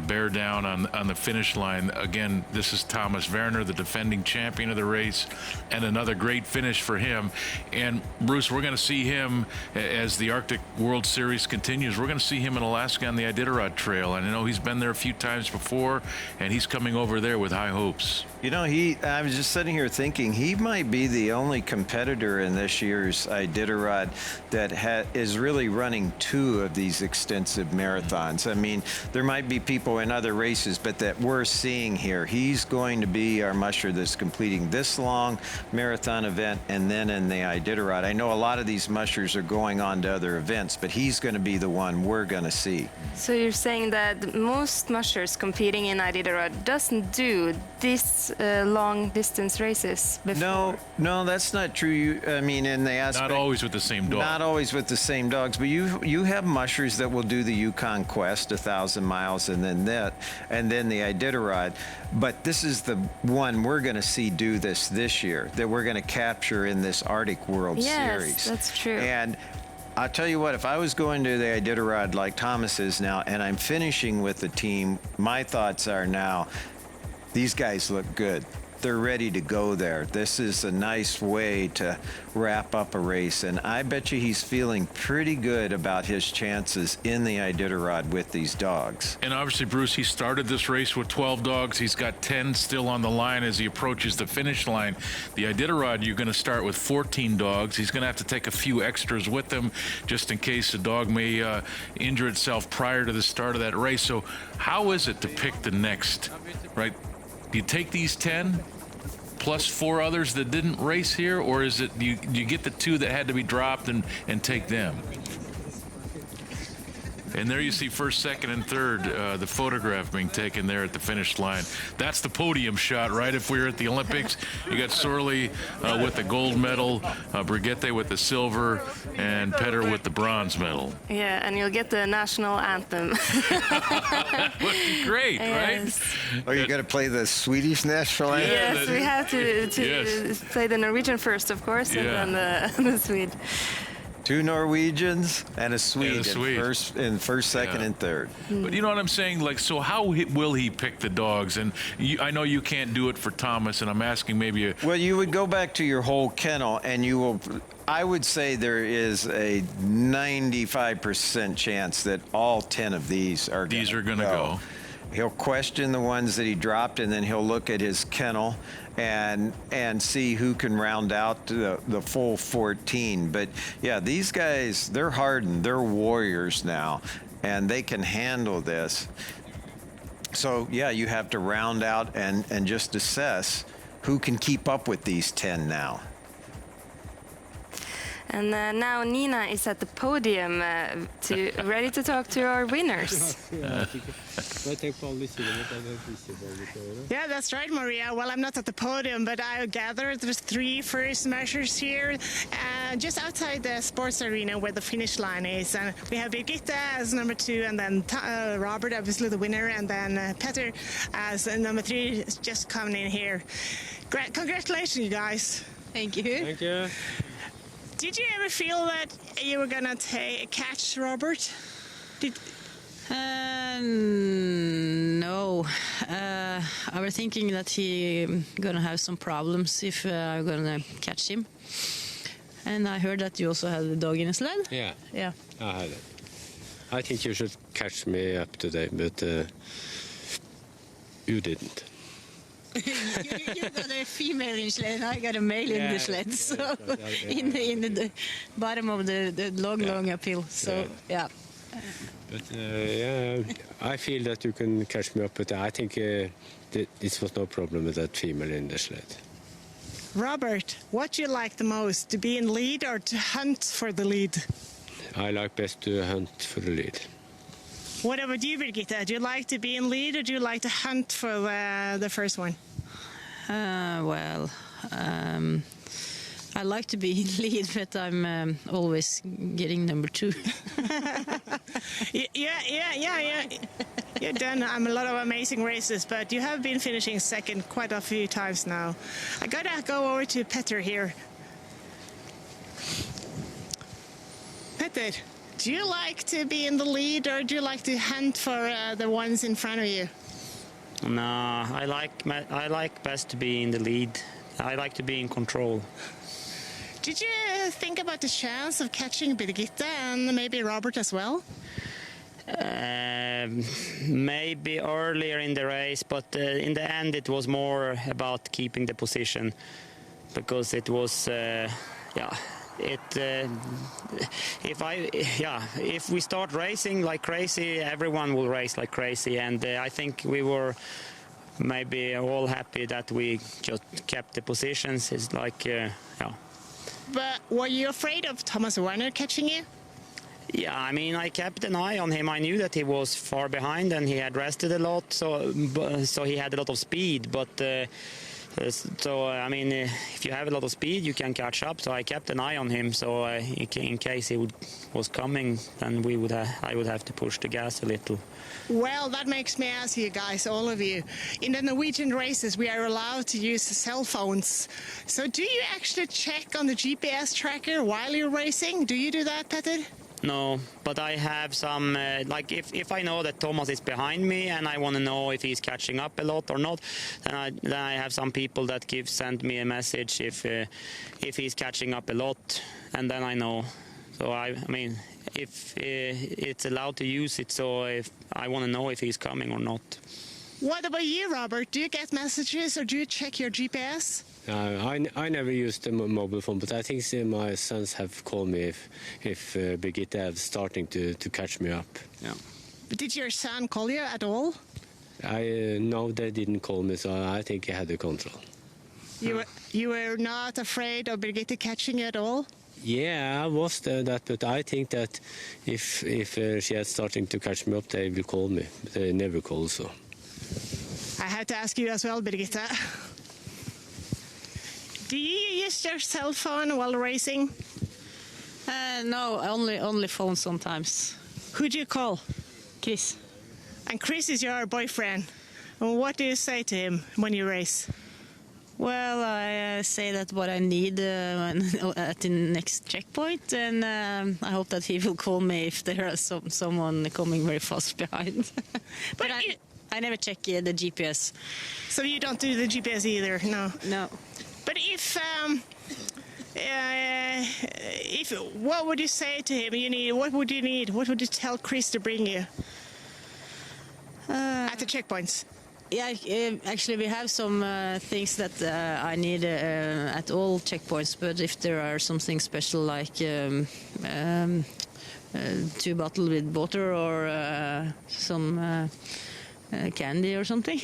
bear down on the finish line. Again, this is Thomas Werner, the defending champion of the race, and another great finish for him. And Bruce, we're going to see him as the Arctic World Series continues. We're going to see him in Alaska on the Iditarod Trail. And I know he's been there a few times before, and he's coming over there with high hopes. You know, I was just sitting here thinking he might be the only competitor in this year's Iditarod that is really running 2 of these extensive marathons. I mean, there might be people in other races, but that we're seeing here, he's going to be our musher that's completing this long marathon event and then in the Iditarod. I know a lot lot of these mushers are going on to other events, but he's going to be the one we're going to see. So you're saying that most mushers competing in Iditarod doesn't do these long distance races before? No, that's not true. I mean, in the aspect, Not always with the same dog. Not always with the same dogs, but you have mushers that will do the Yukon Quest, 1,000 miles, and then the Iditarod. But this is the one we're going to see do this year, that we're going to capture in this Arctic World Series. Yes, that's true. And I'll tell you what, if I was going to the Iditarod like Thomas is now, and I'm finishing with the team, my thoughts are now, these guys look good. They're ready to go there. This is a nice way to wrap up a race, and I bet you he's feeling pretty good about his chances in the Iditarod with these dogs. And obviously, Bruce, he started this race with 12 dogs. He's got 10 still on the line as he approaches the finish line. The Iditarod, you're going to start with 14 dogs. He's going to have to take a few extras with him just in case the dog may injure itself prior to the start of that race. So how is it to pick the next, right? Do you take these 10 plus 4 others that didn't race here, or is it you get the 2 that had to be dropped and take them? And there you see first, second, and third, the photograph being taken there at the finish line. That's the podium shot, right? If we were at the Olympics, you got Sorley with the gold medal, Brigitte with the silver, and Petter with the bronze medal. Yeah, and you'll get the national anthem. That would be great, Yes. right? Are you going to play the Swedish national anthem? Yes, we have to Yes. play the Norwegian first, of course, and then the Swede. 2 Norwegians and a Swede, And a Swede. in first, second, Yeah. and third. But you know what I'm saying? Like, so how will he pick the dogs? And I know you can't do it for Thomas, and I'm asking maybe Well, you would go back to your whole kennel, and you will. I would say there is a 95% chance that all 10 of these are going to go. He'll question the ones that he dropped, and then he'll look at his kennel and see who can round out the full 14. But yeah, these guys, they're hardened, they're warriors now, and they can handle this. So yeah, you have to round out and just assess who can keep up with these 10 now. And now Nina is at the podium, ready to talk to our winners. Yeah, that's right, Maria. Well, I'm not at the podium, but I gathered the 3 first measures here, just outside the sports arena where the finish line is. And we have Birgitte as number 2, and then Robert, obviously the winner, and then Petter as number 3, just coming in here. Congratulations, you guys. Thank you. Thank you. Did you ever feel that you were gonna catch Robert? No. I was thinking that he gonna have some problems if I'm gonna catch him. And I heard that you also had the dog in a sled. Yeah. Yeah. I had it. I think you should catch me up today, but you didn't. you got a female in sled and I got a male in the sled, so in the bottom of the long uphill. So yeah. But yeah, I feel that you can catch me up, but I think this was no problem with that female in the sled. Robert, what do you like the most, to be in lead or to hunt for the lead? I like best to hunt for the lead. What about you, Birgitte? Do you like to be in lead or do you like to hunt for the first one? Well, I like to be in lead, but I'm always getting number 2. Yeah. You've done a lot of amazing races, but you have been finishing second quite a few times now. I gotta go over to Petter here. Petter, do you like to be in the lead or do you like to hunt for the ones in front of you? No, I like best to be in the lead. I like to be in control. Did you think about the chance of catching Birgitte and maybe Robert as well? Maybe earlier in the race, but in the end it was more about keeping the position, because it was if we start racing like crazy, everyone will race like crazy, and I think we were maybe all happy that we just kept the positions. It's like But were you afraid of Thomas Werner catching you? Yeah, I mean, I kept an eye on him. I knew that he was far behind and he had rested a lot, so he had a lot of speed. But I mean, if you have a lot of speed, you can catch up. So I kept an eye on him. So in case he was coming, then I would have to push the gas a little. Well, that makes me ask you guys, all of you. In the Norwegian races, we are allowed to use cell phones. So do you actually check on the GPS tracker while you're racing? Do you do that, Petter? No, but I have some, like if I know that Thomas is behind me and I want to know if he's catching up a lot or not, then I have some people that send me a message if he's catching up a lot, and then I know. So I mean, if it's allowed to use it, so if I want to know if he's coming or not. What about you, Robert? Do you get messages or do you check your GPS? I never used the mobile phone, but I think my sons have called me if Birgitte is starting to catch me up. Yeah. Did your son call you at all? No, they didn't call me, so I think I had the control. You were not afraid of Birgitte catching you at all? Yeah, I was that, but I think that if she is starting to catch me up, they will call me. But they never call, so. I have to ask you as well, Birgitte. Do you use your cell phone while racing? No, only phone sometimes. Who do you call? Chris. And Chris is your boyfriend. And what do you say to him when you race? Well, I say that what I need at the next checkpoint, and I hope that he will call me if there is someone coming very fast behind. But I never check the GPS. So you don't do the GPS either? No. No. But if what would you say to him? What would you need? What would you tell Chris to bring you at the checkpoints? Yeah, actually we have some things that I need at all checkpoints, but if there are something special like 2 bottles with water or some candy or something.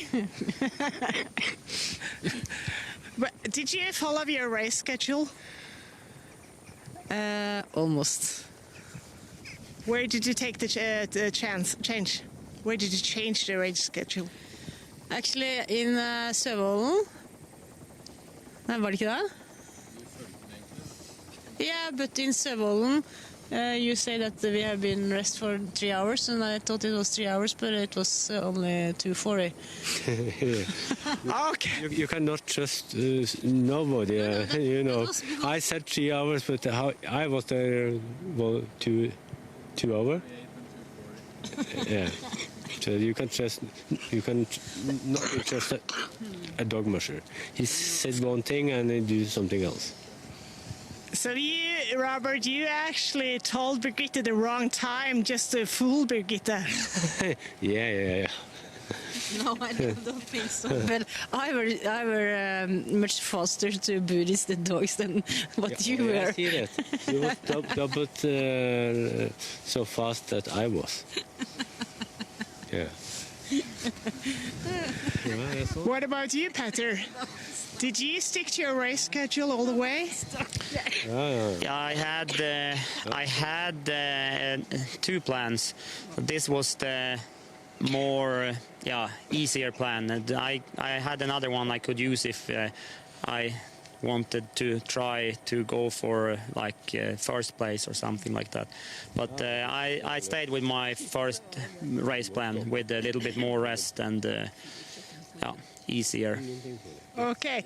But did you follow your race schedule? Almost. Where did you take the change? Where did you change the race schedule? Actually, in Søvollen. Nei, var det ikke det? Yeah, but in Søvollen, you say that we have been rest for 3 hours, and I thought it was 3 hours, but it was only 2:40. Okay. You cannot trust nobody, you know. I said 3 hours, but I was there 2 hours. Yeah. So you can not trust a dog musher. He said one thing and he do something else. So you, Robert, you actually told Birgitte the wrong time just to fool Birgitte. Yeah. No, I don't think so. But I were much faster to Buddhist the dogs than what you were. I see that. You was double so fast that I was. Yeah. What about you, Petter? Did you stick to your race schedule all the way? Yeah, I had 2 plans. This was the more easier plan. I had another one I could use if I wanted to try to go for first place or something like that. But I stayed with my first race plan with a little bit more rest and easier. Okay,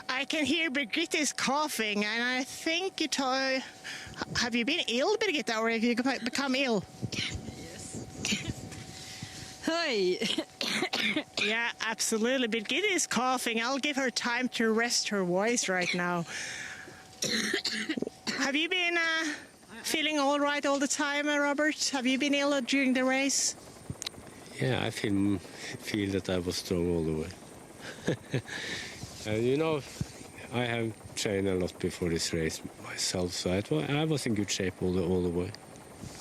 I can hear Birgitte is coughing, and I think have you been ill, Birgitte, or have you become ill? Hi. Yeah, absolutely. Birgitte is coughing. I'll give her time to rest her voice right now. Have you been feeling all right all the time, Robert? Have you been ill during the race? Yeah, I feel that I was strong all the way. And you know, I have trained a lot before this race myself, so I was in good shape all the way.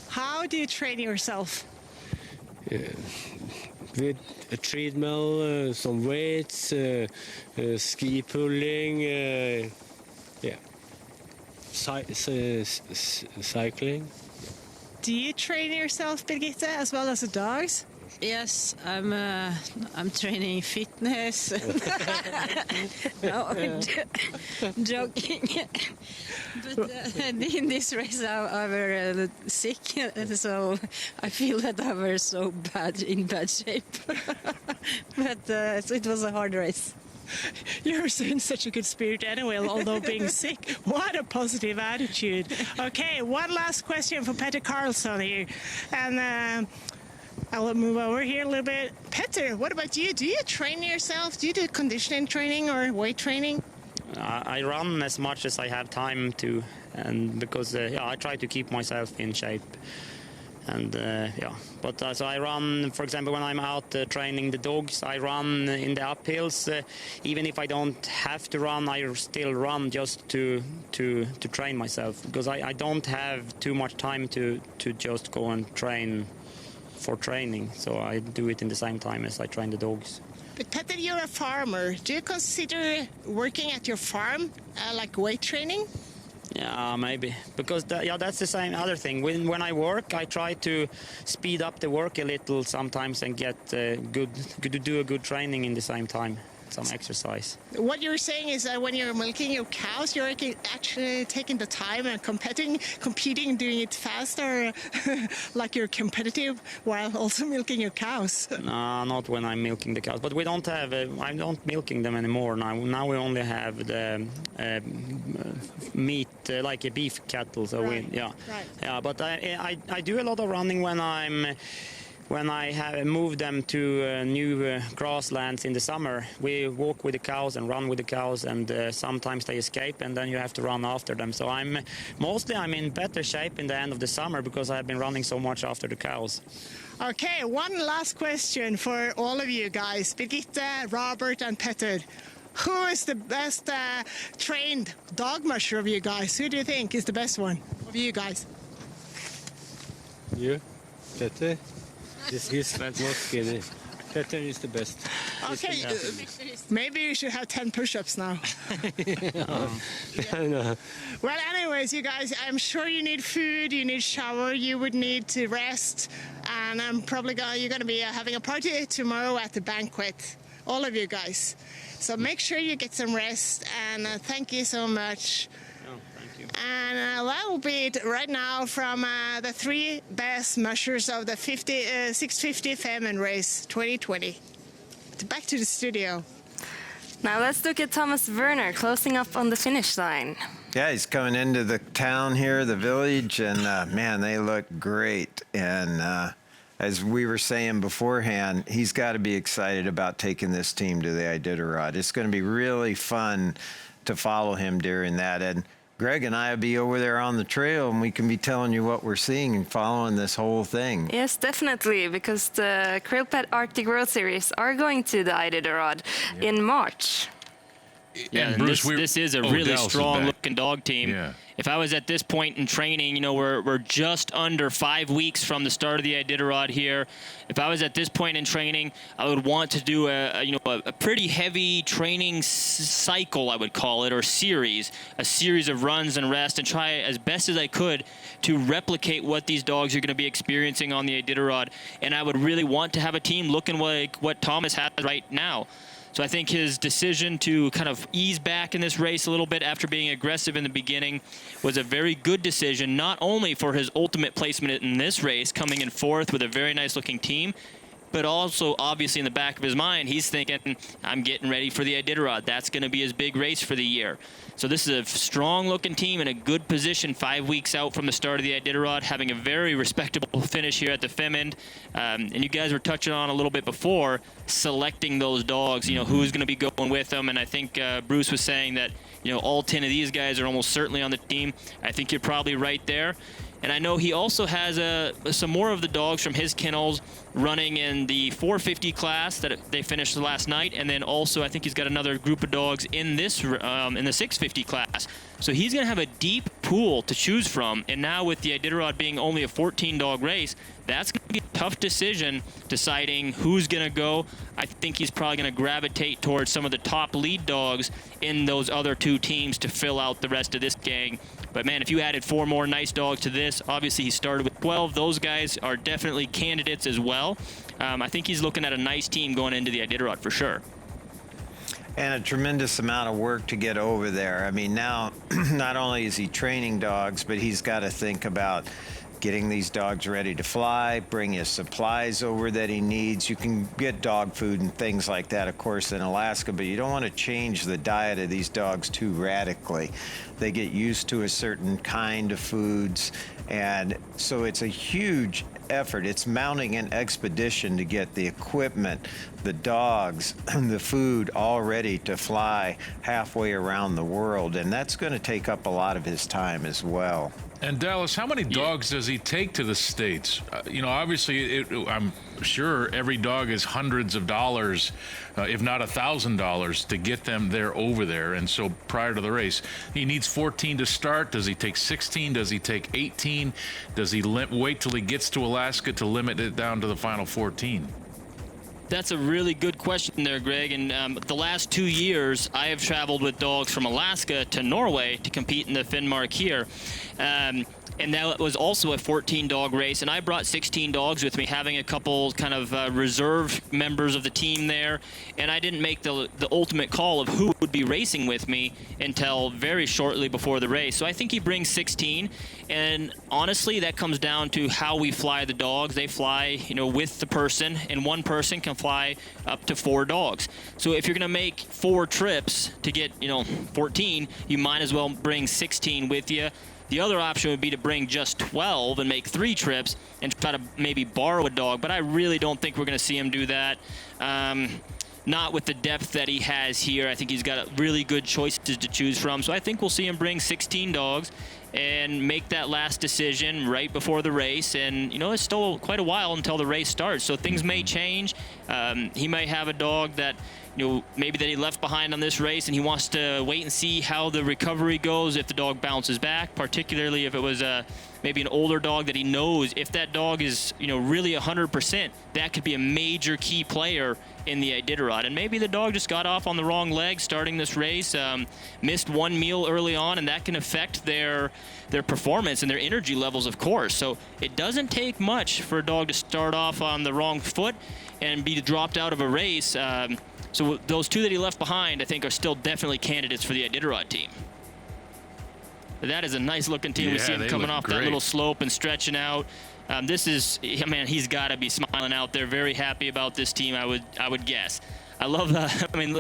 How do you train yourself? With a treadmill, some weights, ski pulling, cycling. Do you train yourself, Birgitte, as well as the dogs? Yes, I'm training fitness. No, I'm joking. But in this race, I were sick, so I feel that I were so in bad shape. But so it was a hard race. You're in such a good spirit anyway, although being sick. What a positive attitude. Okay, one last question for Petter Karlsson here. And I'll move over here a little bit. Petter, what about you? Do you train yourself? Do you do conditioning training or weight training? I run as much as I have time to, and because I try to keep myself in shape. And but so I run, for example, when I'm out training the dogs, I run in the uphills. Even if I don't have to run, I still run just to train myself, because I don't have too much time to just go and train for training. So I do it in the same time as I train the dogs. But Petter, you're a farmer. Do you consider working at your farm like weight training? Yeah, maybe, because that's the same other thing. When I work, I try to speed up the work a little sometimes and get do a good training in the same time, some exercise. What you're saying is that when you're milking your cows, you're actually taking the time and competing, doing it faster, like you're competitive while also milking your cows. No, not when I'm milking the cows. But we don't have. I'm not milking them anymore now. Now we only have the meat, like a beef cattle. So But I do a lot of running when I have moved them to new grasslands in the summer. We walk with the cows and run with the cows, and sometimes they escape, and then you have to run after them. So I'm in better shape in the end of the summer because I've been running so much after the cows. Okay, one last question for all of you guys, Birgitte, Robert, and Petter. Who is the best trained dog musher of you guys? Who do you think is the best one of you guys? You, Petter. He's more skinny. Petter is the best. Okay, maybe you should have 10 push-ups now. No. Well, anyways, you guys, I'm sure you need food, you need shower, you would need to rest, and I'm probably you're going to be having a party tomorrow at the banquet, all of you guys. So make sure you get some rest, and thank you so much. And that will be it right now from the 3 best mushers of the 650 Femund Race 2020. Back to the studio. Now let's look at Thomas Werner closing up on the finish line. Yeah, he's coming into the town here, the village, and man, they look great. And as we were saying beforehand, he's got to be excited about taking this team to the Iditarod. It's going to be really fun to follow him during that. And Greg and I will be over there on the trail, and we can be telling you what we're seeing and following this whole thing. Yes, definitely, because the QRILLPAWS Arctic World Series are going to the Iditarod in March. Yeah, and Bruce, this is a really strong-looking dog team. Yeah. If I was at this point in training, we're just under 5 weeks from the start of the Iditarod here. If I was at this point in training, I would want to do a pretty heavy training cycle, I would call it, or series, a series of runs and rest, and try as best as I could to replicate what these dogs are going to be experiencing on the Iditarod. And I would really want to have a team looking like what Thomas has right now. So I think his decision to kind of ease back in this race a little bit after being aggressive in the beginning was a very good decision, not only for his ultimate placement in this race, coming in 4th with a very nice-looking team, but also, obviously, in the back of his mind, he's thinking, I'm getting ready for the Iditarod. That's going to be his big race for the year. So this is a strong-looking team in a good position 5 weeks out from the start of the Iditarod, having a very respectable finish here at the Femund. And you guys were touching on a little bit before, selecting those dogs, who's going to be going with them. And I think Bruce was saying that, all 10 of these guys are almost certainly on the team. I think you're probably right there. And I know he also has some more of the dogs from his kennels running in the 450 class that they finished last night, and then also I think he's got another group of dogs in this in the 650 class. So he's going to have a deep pool to choose from, and now with the Iditarod being only a 14-dog race, that's going to be a tough decision deciding who's going to go. I think he's probably going to gravitate towards some of the top lead dogs in those other two teams to fill out the rest of this gang. But man, if you added 4 more nice dogs to this, obviously he started with 12. Those guys are definitely candidates as well. I think he's looking at a nice team going into the Iditarod for sure. And a tremendous amount of work to get over there. I mean, now not only is he training dogs, but he's got to think about getting these dogs ready to fly, bring his supplies over that he needs. You can get dog food and things like that, of course, in Alaska, but you don't want to change the diet of these dogs too radically. They get used to a certain kind of foods, and so it's a huge effort. It's mounting an expedition to get the equipment, the dogs, the food all ready to fly halfway around the world, and that's going to take up a lot of his time as well. And Dallas, how many dogs does he take to the States? You know, obviously, I'm sure every dog is hundreds of dollars, if not $1,000, to get them there over there. And so prior to the race, he needs 14 to start. Does he take 16? Does he take 18? Does he wait till he gets to Alaska to limit it down to the final 14? That's a really good question there, Greg. And the last 2 years, I have traveled with dogs from Alaska to Norway to compete in the Finnmark here. And that was also a 14-dog race, and I brought 16 dogs with me, having a couple kind of reserve members of the team there, and I didn't make the ultimate call of who would be racing with me until very shortly before the race. So I think he brings 16, and honestly, that comes down to how we fly the dogs. They fly, you know, with the person, and one person can fly up to 4 dogs. So if you're going to make 4 trips to get, you know, 14, you might as well bring 16 with you. The other option would be to bring just 12 and make 3 trips and try to maybe borrow a dog, but I really don't think we're going to see him do that. Not with the depth that he has here. I think he's got really good choices to choose from, so I think we'll see him bring 16 dogs and make that last decision right before the race. And, you know, it's still quite a while until the race starts, so things may change. He may have a dog that, you know, maybe that he left behind on this race and he wants to wait and see how the recovery goes if the dog bounces back, particularly if it was maybe an older dog that he knows if that dog is, you know, really 100%, that could be a major key player in the Iditarod. And maybe the dog just got off on the wrong leg starting this race, missed one meal early on, and that can affect their performance and their energy levels, of course. So it doesn't take much for a dog to start off on the wrong foot and be dropped out of a race. So those 2 that he left behind, I think, are still definitely candidates for the Iditarod team. But that is a nice-looking team. We see him coming off that little slope and stretching out. This is, man, he's got to be smiling out there, very happy about this team, I would guess. I love I mean,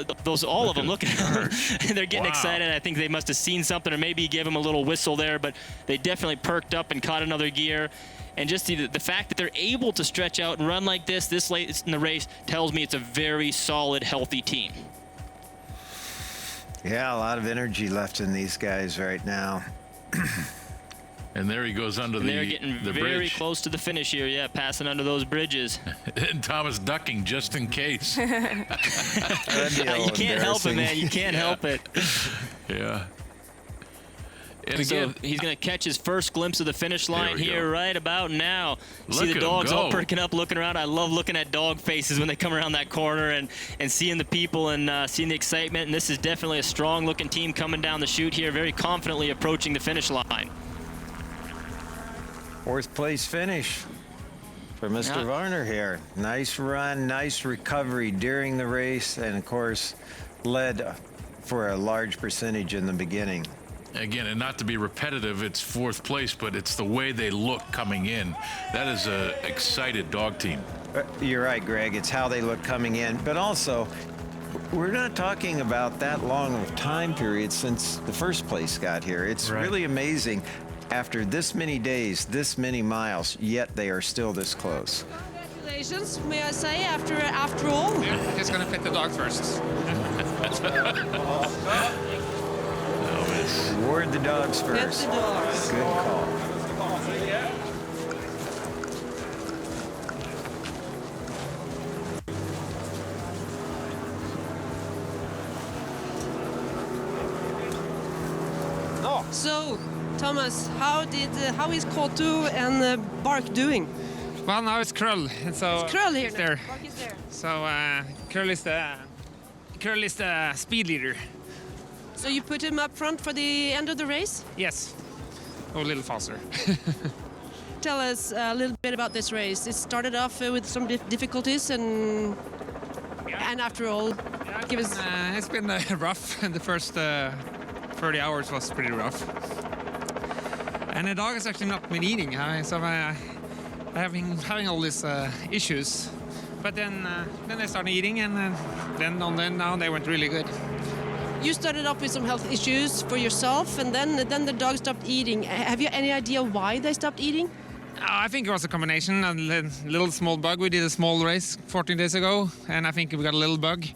all of them, look at them. They're getting excited. I think they must have seen something, or maybe give him a little whistle there, but they definitely perked up and caught another gear. And just the fact that they're able to stretch out and run like this late in the race tells me it's a very solid, healthy team. Yeah, a lot of energy left in these guys right now. And there he goes under they're getting the very bridge. Close to the finish here, yeah, passing under those bridges. And Thomas ducking just in case. You can't help it, man. You can't help it. Yeah. And so again, he's going to catch his first glimpse of the finish line here right about now. See the dogs all perking up, looking around. I love looking at dog faces when they come around that corner and seeing the people and seeing the excitement. And this is definitely a strong-looking team coming down the chute here, very confidently approaching the finish line. 4th place finish for Mr. Varner here. Nice run, nice recovery during the race, and of course led for a large percentage in the beginning. Again, and not to be repetitive, it's 4th place, but it's the way they look coming in. That is an excited dog team. You're right, Greg. It's how they look coming in, but also we're not talking about that long of a time period since the first place got here. It's really amazing. After this many days, this many miles, yet they are still this close. Congratulations, may I say, after all? Yeah, just going to pet the dog first. Reward the dogs first. Pet the dogs. Good call. So, Thomas, how is Kotu and Bark doing? Well, now it's Krill. So It's Krill here it's now. there. Bark is there. So Krill is the speed leader. So you put him up front for the end of the race? Yes, go a little faster. Tell us a little bit about this race. It started off with some difficulties, and after all, give us. It's been rough. The first 30 hours was pretty rough. And the dog has actually not been eating, so I have been having all these issues. But then they started eating, and then now they went really good. You started off with some health issues for yourself, and then the dog stopped eating. Have you any idea why they stopped eating? I think it was a combination. A little small bug. We did a small race 14 days ago, and I think we got a little bug,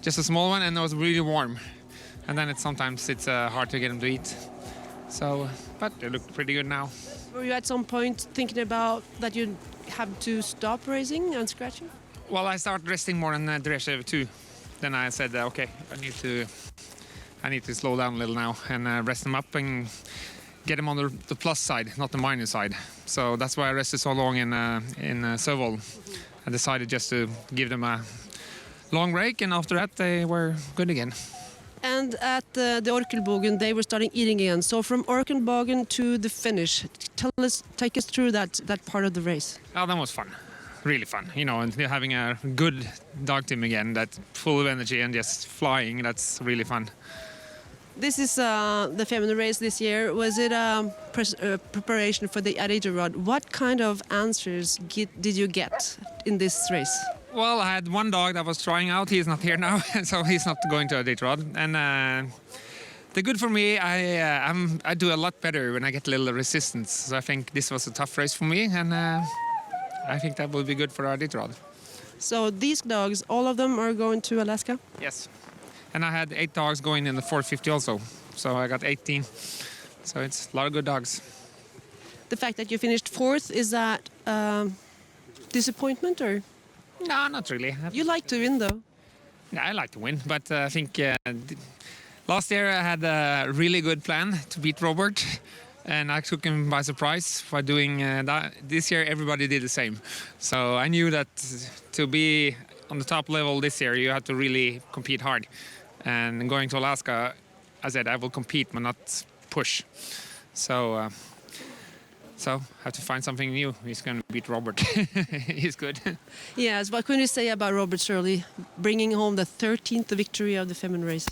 just a small one, and it was really warm. And then sometimes it's hard to get them to eat. So, but they look pretty good now. Were you at some point thinking about that you have to stop racing and scratching? Well, I started resting more in Dreshev too. Then I said, okay, I need to slow down a little now and rest them up and get them on the plus side, not the minus side. So that's why I rested so long in Sövol. I decided just to give them a long break, and after that they were good again. And at the Orkelbogen, they were starting eating again. So from Orkelbogen to the finish, take us through that part of the race. Oh, that was fun. Really fun, and having a good dog team again, that's full of energy and just flying, that's really fun. This is the Femundløpet race this year. Was it preparation for the Iditarod? What kind of answers did you get in this race? Well, I had one dog that was trying out. He's not here now, so he's not going to Iditarod. And the good for me, I do a lot better when I get a little resistance. So I think this was a tough race for me, and I think that will be good for Iditarod. So these dogs, all of them are going to Alaska? Yes. And I had 8 dogs going in the 450 also. So I got 18. So it's a lot of good dogs. The fact that you finished 4th, is that disappointment or? No, not really. You like to win though. Yeah, I like to win, but I think last year I had a really good plan to beat Robert, and I took him by surprise by doing that. This year everybody did the same. So I knew that to be on the top level this year, you have to really compete hard. And going to Alaska, I said I will compete but not push. So I have to find something new. He's going to beat Robert. He's good. Yes, what can you say about Robert Surley bringing home the 13th victory of the Femundløpet race?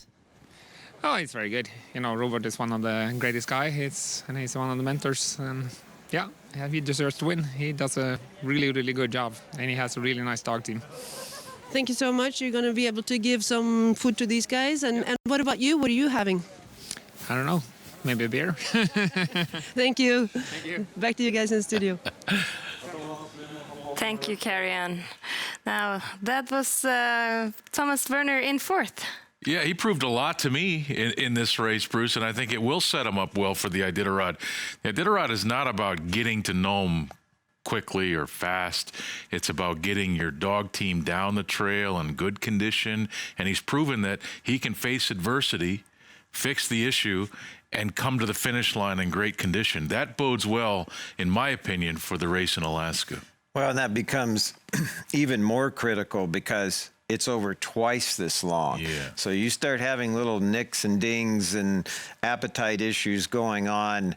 Oh, he's very good. Robert is one of the greatest guys, and he's one of the mentors. And yeah, he deserves to win. He does a really, really good job, and he has a really nice dog team. Thank you so much. You're going to be able to give some food to these guys. And what about you? What are you having? I don't know. Maybe a beer. Thank you. Thank you. Back to you guys in the studio. Thank you, Carrie-Ann. Now, that was Thomas Werner in 4th. Yeah, he proved a lot to me in this race, Bruce, and I think it will set him up well for the Iditarod. The Iditarod is not about getting to Nome quickly or fast. It's about getting your dog team down the trail in good condition, and he's proven that he can face adversity, fix the issue, and come to the finish line in great condition. That bodes well, in my opinion, for the race in Alaska. Well, and that becomes even more critical because it's over twice this long. Yeah. So you start having little nicks and dings and appetite issues going on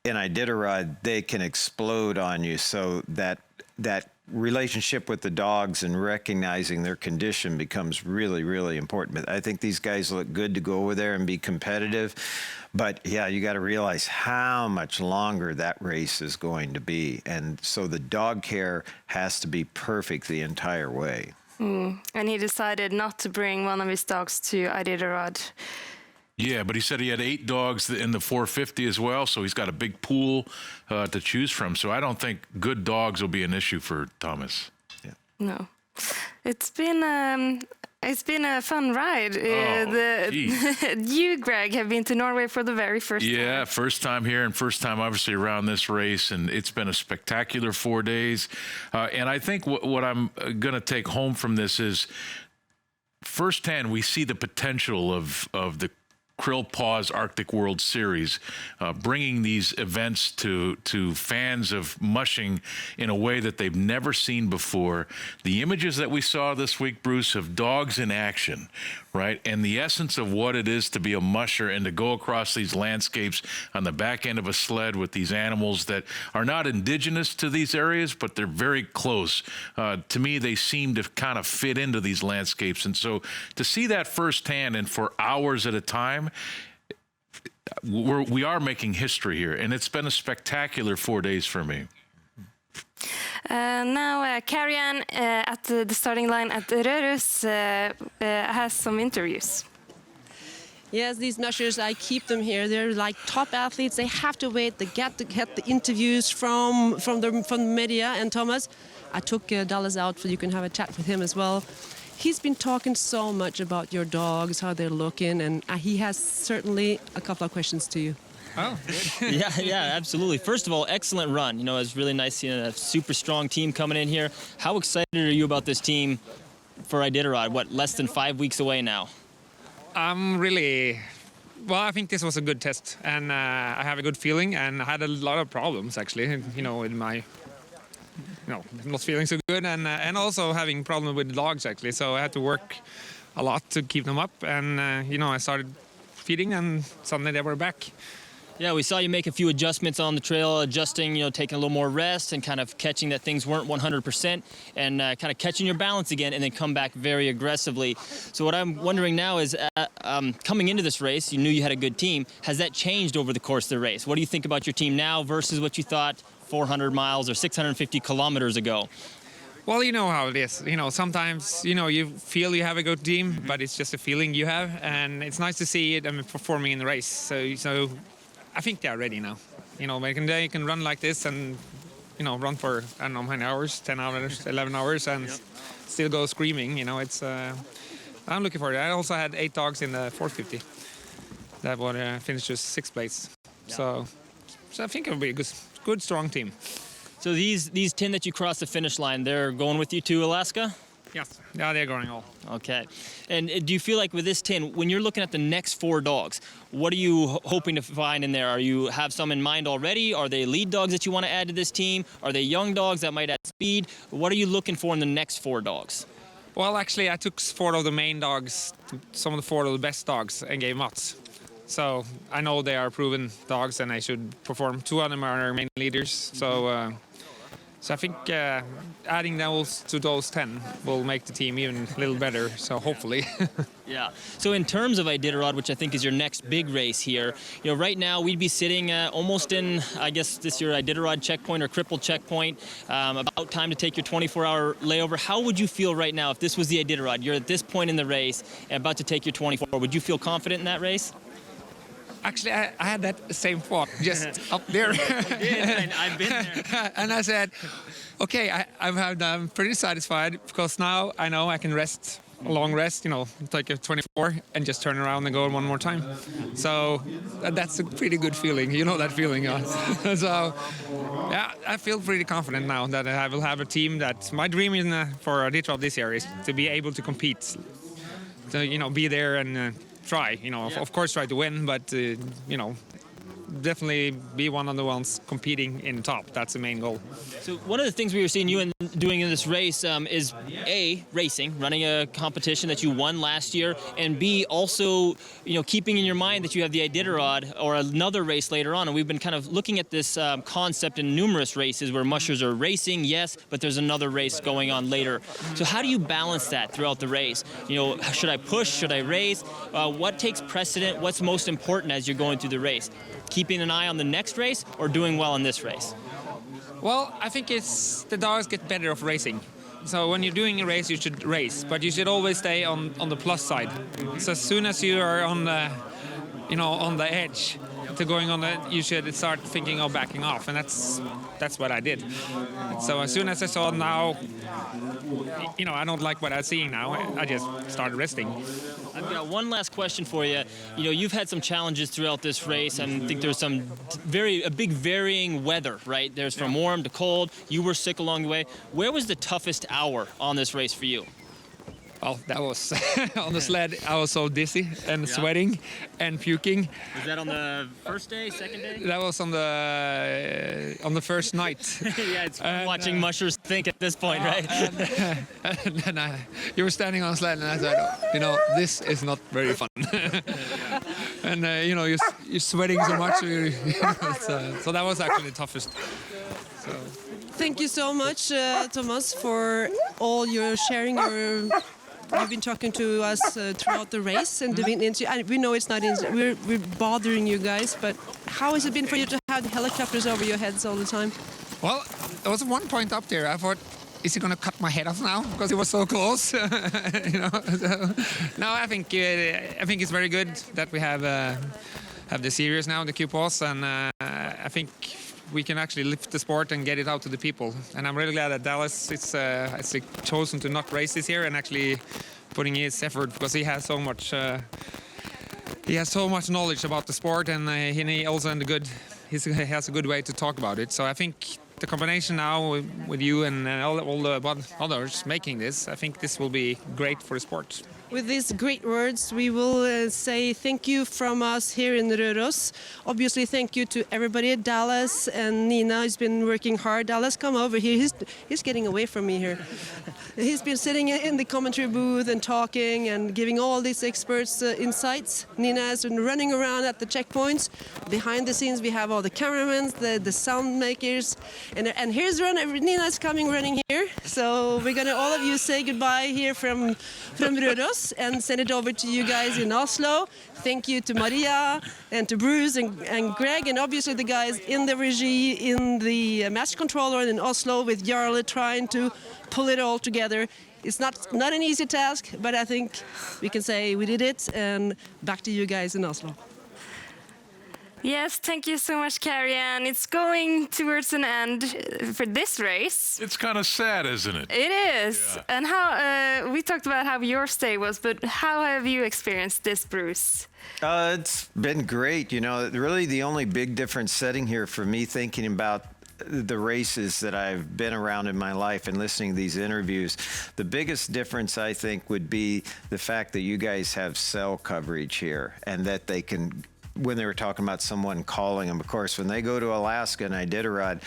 in Iditarod, they can explode on you. So that relationship with the dogs and recognizing their condition becomes really, really important. But I think these guys look good to go over there and be competitive. But yeah, you got to realize how much longer that race is going to be. And so the dog care has to be perfect the entire way. And he decided not to bring one of his dogs to Iditarod. Yeah, but he said he had 8 dogs in the 450 as well, so he's got a big pool to choose from. So I don't think good dogs will be an issue for Thomas. Yeah. No. It's been a fun ride. You, Greg, have been to Norway for the very first time. Yeah, first time here and first time obviously around this race, and it's been a spectacular 4 days. And I think what I'm going to take home from this is firsthand we see the potential of the QRILLPAWS Arctic World Series, bringing these events to fans of mushing in a way that they've never seen before. The images that we saw this week, Bruce, of dogs in action, right? And the essence of what it is to be a musher and to go across these landscapes on the back end of a sled with these animals that are not indigenous to these areas, but they're very close. To me, they seem to kind of fit into these landscapes. And so to see that firsthand and for hours at a time, we are making history here, and it's been a spectacular 4 days for me. Now, Karian at the starting line at Rørus has some interviews. Yes, these mushers, I keep them here. They're like top athletes. They have to wait. They get to get the interviews from the media. And Thomas, I took Dallas out so you can have a chat with him as well. He's been talking so much about your dogs, how they're looking, and he has certainly a couple of questions to you. Oh, good. yeah, absolutely. First of all, excellent run. You know, it's really nice seeing a super strong team coming in here. How excited are you about this team for Iditarod? What, less than 5 weeks away now? I'm really... Well, I think this was a good test, and I have a good feeling, and I had a lot of problems, actually, you know, with my... not feeling so good, and also having problem with dogs, actually. So I had to work a lot to keep them up, and, I started feeding, and suddenly they were back. Yeah, we saw you make a few adjustments on the trail, adjusting, taking a little more rest and kind of catching that things weren't 100% and kind of catching your balance again and then come back very aggressively. So what I'm wondering now is, coming into this race, you knew you had a good team. Has that changed over the course of the race? What do you think about your team now versus what you thought 400 miles or 650 kilometers ago? Well, you know how it is. Sometimes, you feel you have a good team, but it's just a feeling you have, and it's nice to see it performing in the race. So I think they are ready now. They can run like this and, run for, I don't know how many hours, 10 hours, 11 hours, and still go screaming. I'm looking for it. I also had 8 dogs in the 450 that would finish just 6th place. Yeah. So I think it will be a good, strong team. So these 10 that you crossed the finish line, they're going with you to Alaska? Yes, yeah, they're going all. Okay. And do you feel like with this 10, when you're looking at the next 4 dogs, what are you hoping to find in there? Are you have some in mind already? Are they lead dogs that you want to add to this team? Are they young dogs that might add speed? What are you looking for in the next 4 dogs? Well, actually, I took 4 of the main dogs, some of the 4 of the best dogs, and gave mutts. So I know they are proven dogs, and they should perform. 2 of them are main leaders. So I think adding those to those 10 will make the team even a little better, so hopefully. Yeah. So in terms of Iditarod, which I think is your next big race here, right now we'd be sitting almost in, I guess, this your Iditarod checkpoint or crippled checkpoint, about time to take your 24-hour layover. How would you feel right now if this was the Iditarod? You're at this point in the race and about to take your 24. Would you feel confident in that race? Actually, I had that same thought just up there. I've been there. And I said, okay, I'm pretty satisfied because now I know I can rest, a long rest, take a 24 and just turn around and go one more time. So that's a pretty good feeling. You know that feeling. So, yeah, I feel pretty confident now that I will have a team that my dream for Iditarod this year is to be able to compete, to, be there and try, of course try to win, but, definitely be one of the ones competing in the top. That's the main goal. So one of the things we were seeing you doing in this race is A, racing, running a competition that you won last year, and B, also, keeping in your mind that you have the Iditarod or another race later on. And we've been kind of looking at this concept in numerous races where mushers are racing, yes, but there's another race going on later. So how do you balance that throughout the race? Should I push? Should I race? What takes precedent? What's most important as you're going through the race? Keeping an eye on the next race or doing well in this race? Well, I think it's the dogs get better of racing. So when you're doing a race, you should race, but you should always stay on the plus side. So as soon as you are on the, on the edge to going on the, you should start thinking of backing off, and that's what I did. So as soon as I saw now, I don't like what I'm seeing now, I just started resting. I've got one last question for you. You've had some challenges throughout this race, and I think there's some a big varying weather, right? There's from warm to cold. You were sick along the way. Where was the toughest hour on this race for you? Well, that was on the sled. I was so dizzy and sweating and puking. Was that on the first day, second day? That was on the first night. Yeah, it's watching mushers think at this point, right? And then you were standing on a sled, and I said, this is not very fun. And you're sweating so much. So that was actually the toughest. So. Thank you so much, Thomas, for all your sharing. You've been talking to us throughout the race and doing interview. And we know it's not we're bothering you guys, but how has it been for you to have helicopters over your heads all the time? Well, there was one point up there. I thought, is he going to cut my head off now because it was so close? So, no, I think it's very good that we have the series now, the QPAWS, and I think we can actually lift the sport and get it out to the people. And I'm really glad that Dallas is chosen to not race this year and actually putting his effort, because he has so much knowledge about the sport, and he also he has a good way to talk about it. So I think the combination now with you and all the others making this, I think this will be great for the sport. With these great words, we will say thank you from us here in Røros. Obviously, thank you to everybody. Dallas and Nina has been working hard. Dallas, come over here. He's getting away from me here. He's been sitting in the commentary booth and talking and giving all these experts insights. Nina has been running around at the checkpoints. Behind the scenes, we have all the cameramen, the sound makers. And here's Nina's coming running here. So we're going to all of you say goodbye here from Røros and send it over to you guys in Oslo. Thank you to Maria and to Bruce and Greg, and obviously the guys in the regie, in the match controller in Oslo with Jarle trying to pull it all together. It's not an easy task, but I think we can say we did it, and back to you guys in Oslo. Yes, thank you so much, Carrie-Ann. It's going towards an end for this race. It's kind of sad, isn't it? It is. Yeah. And how we talked about how your stay was, but how have you experienced this, Bruce? It's been great. Really the only big difference sitting here for me, thinking about the races that I've been around in my life and listening to these interviews, the biggest difference I think would be the fact that you guys have cell coverage here, and that they can, when they were talking about someone calling them, of course, when they go to Alaska and Iditarod,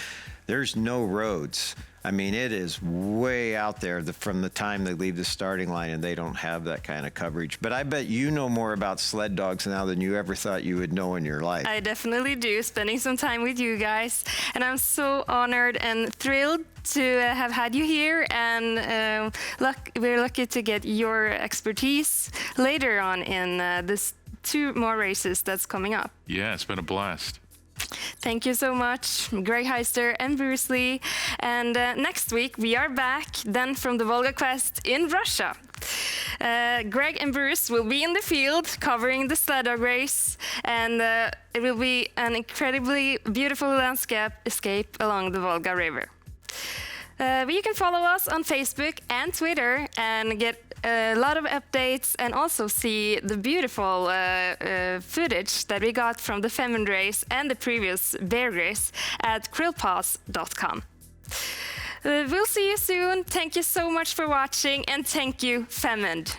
there's no roads. I mean, it is way out there from the time they leave the starting line, and they don't have that kind of coverage. But I bet you know more about sled dogs now than you ever thought you would know in your life. I definitely do, spending some time with you guys. And I'm so honored and thrilled to have had you here, and we're lucky to get your expertise later on in this 2 more races that's coming up. Yeah, it's been a blast. Thank you so much, Greg Heister and Bruce Lee. And next week we are back, then from the Volga Quest in Russia. Greg and Bruce will be in the field covering the sled dog race, and it will be an incredibly beautiful landscape along the Volga River. You can follow us on Facebook and Twitter and get a lot of updates, and also see the beautiful footage that we got from the Femund race and the previous bear race at QRILLPAWS.com. We'll see you soon. Thank you so much for watching, and thank you, Femund.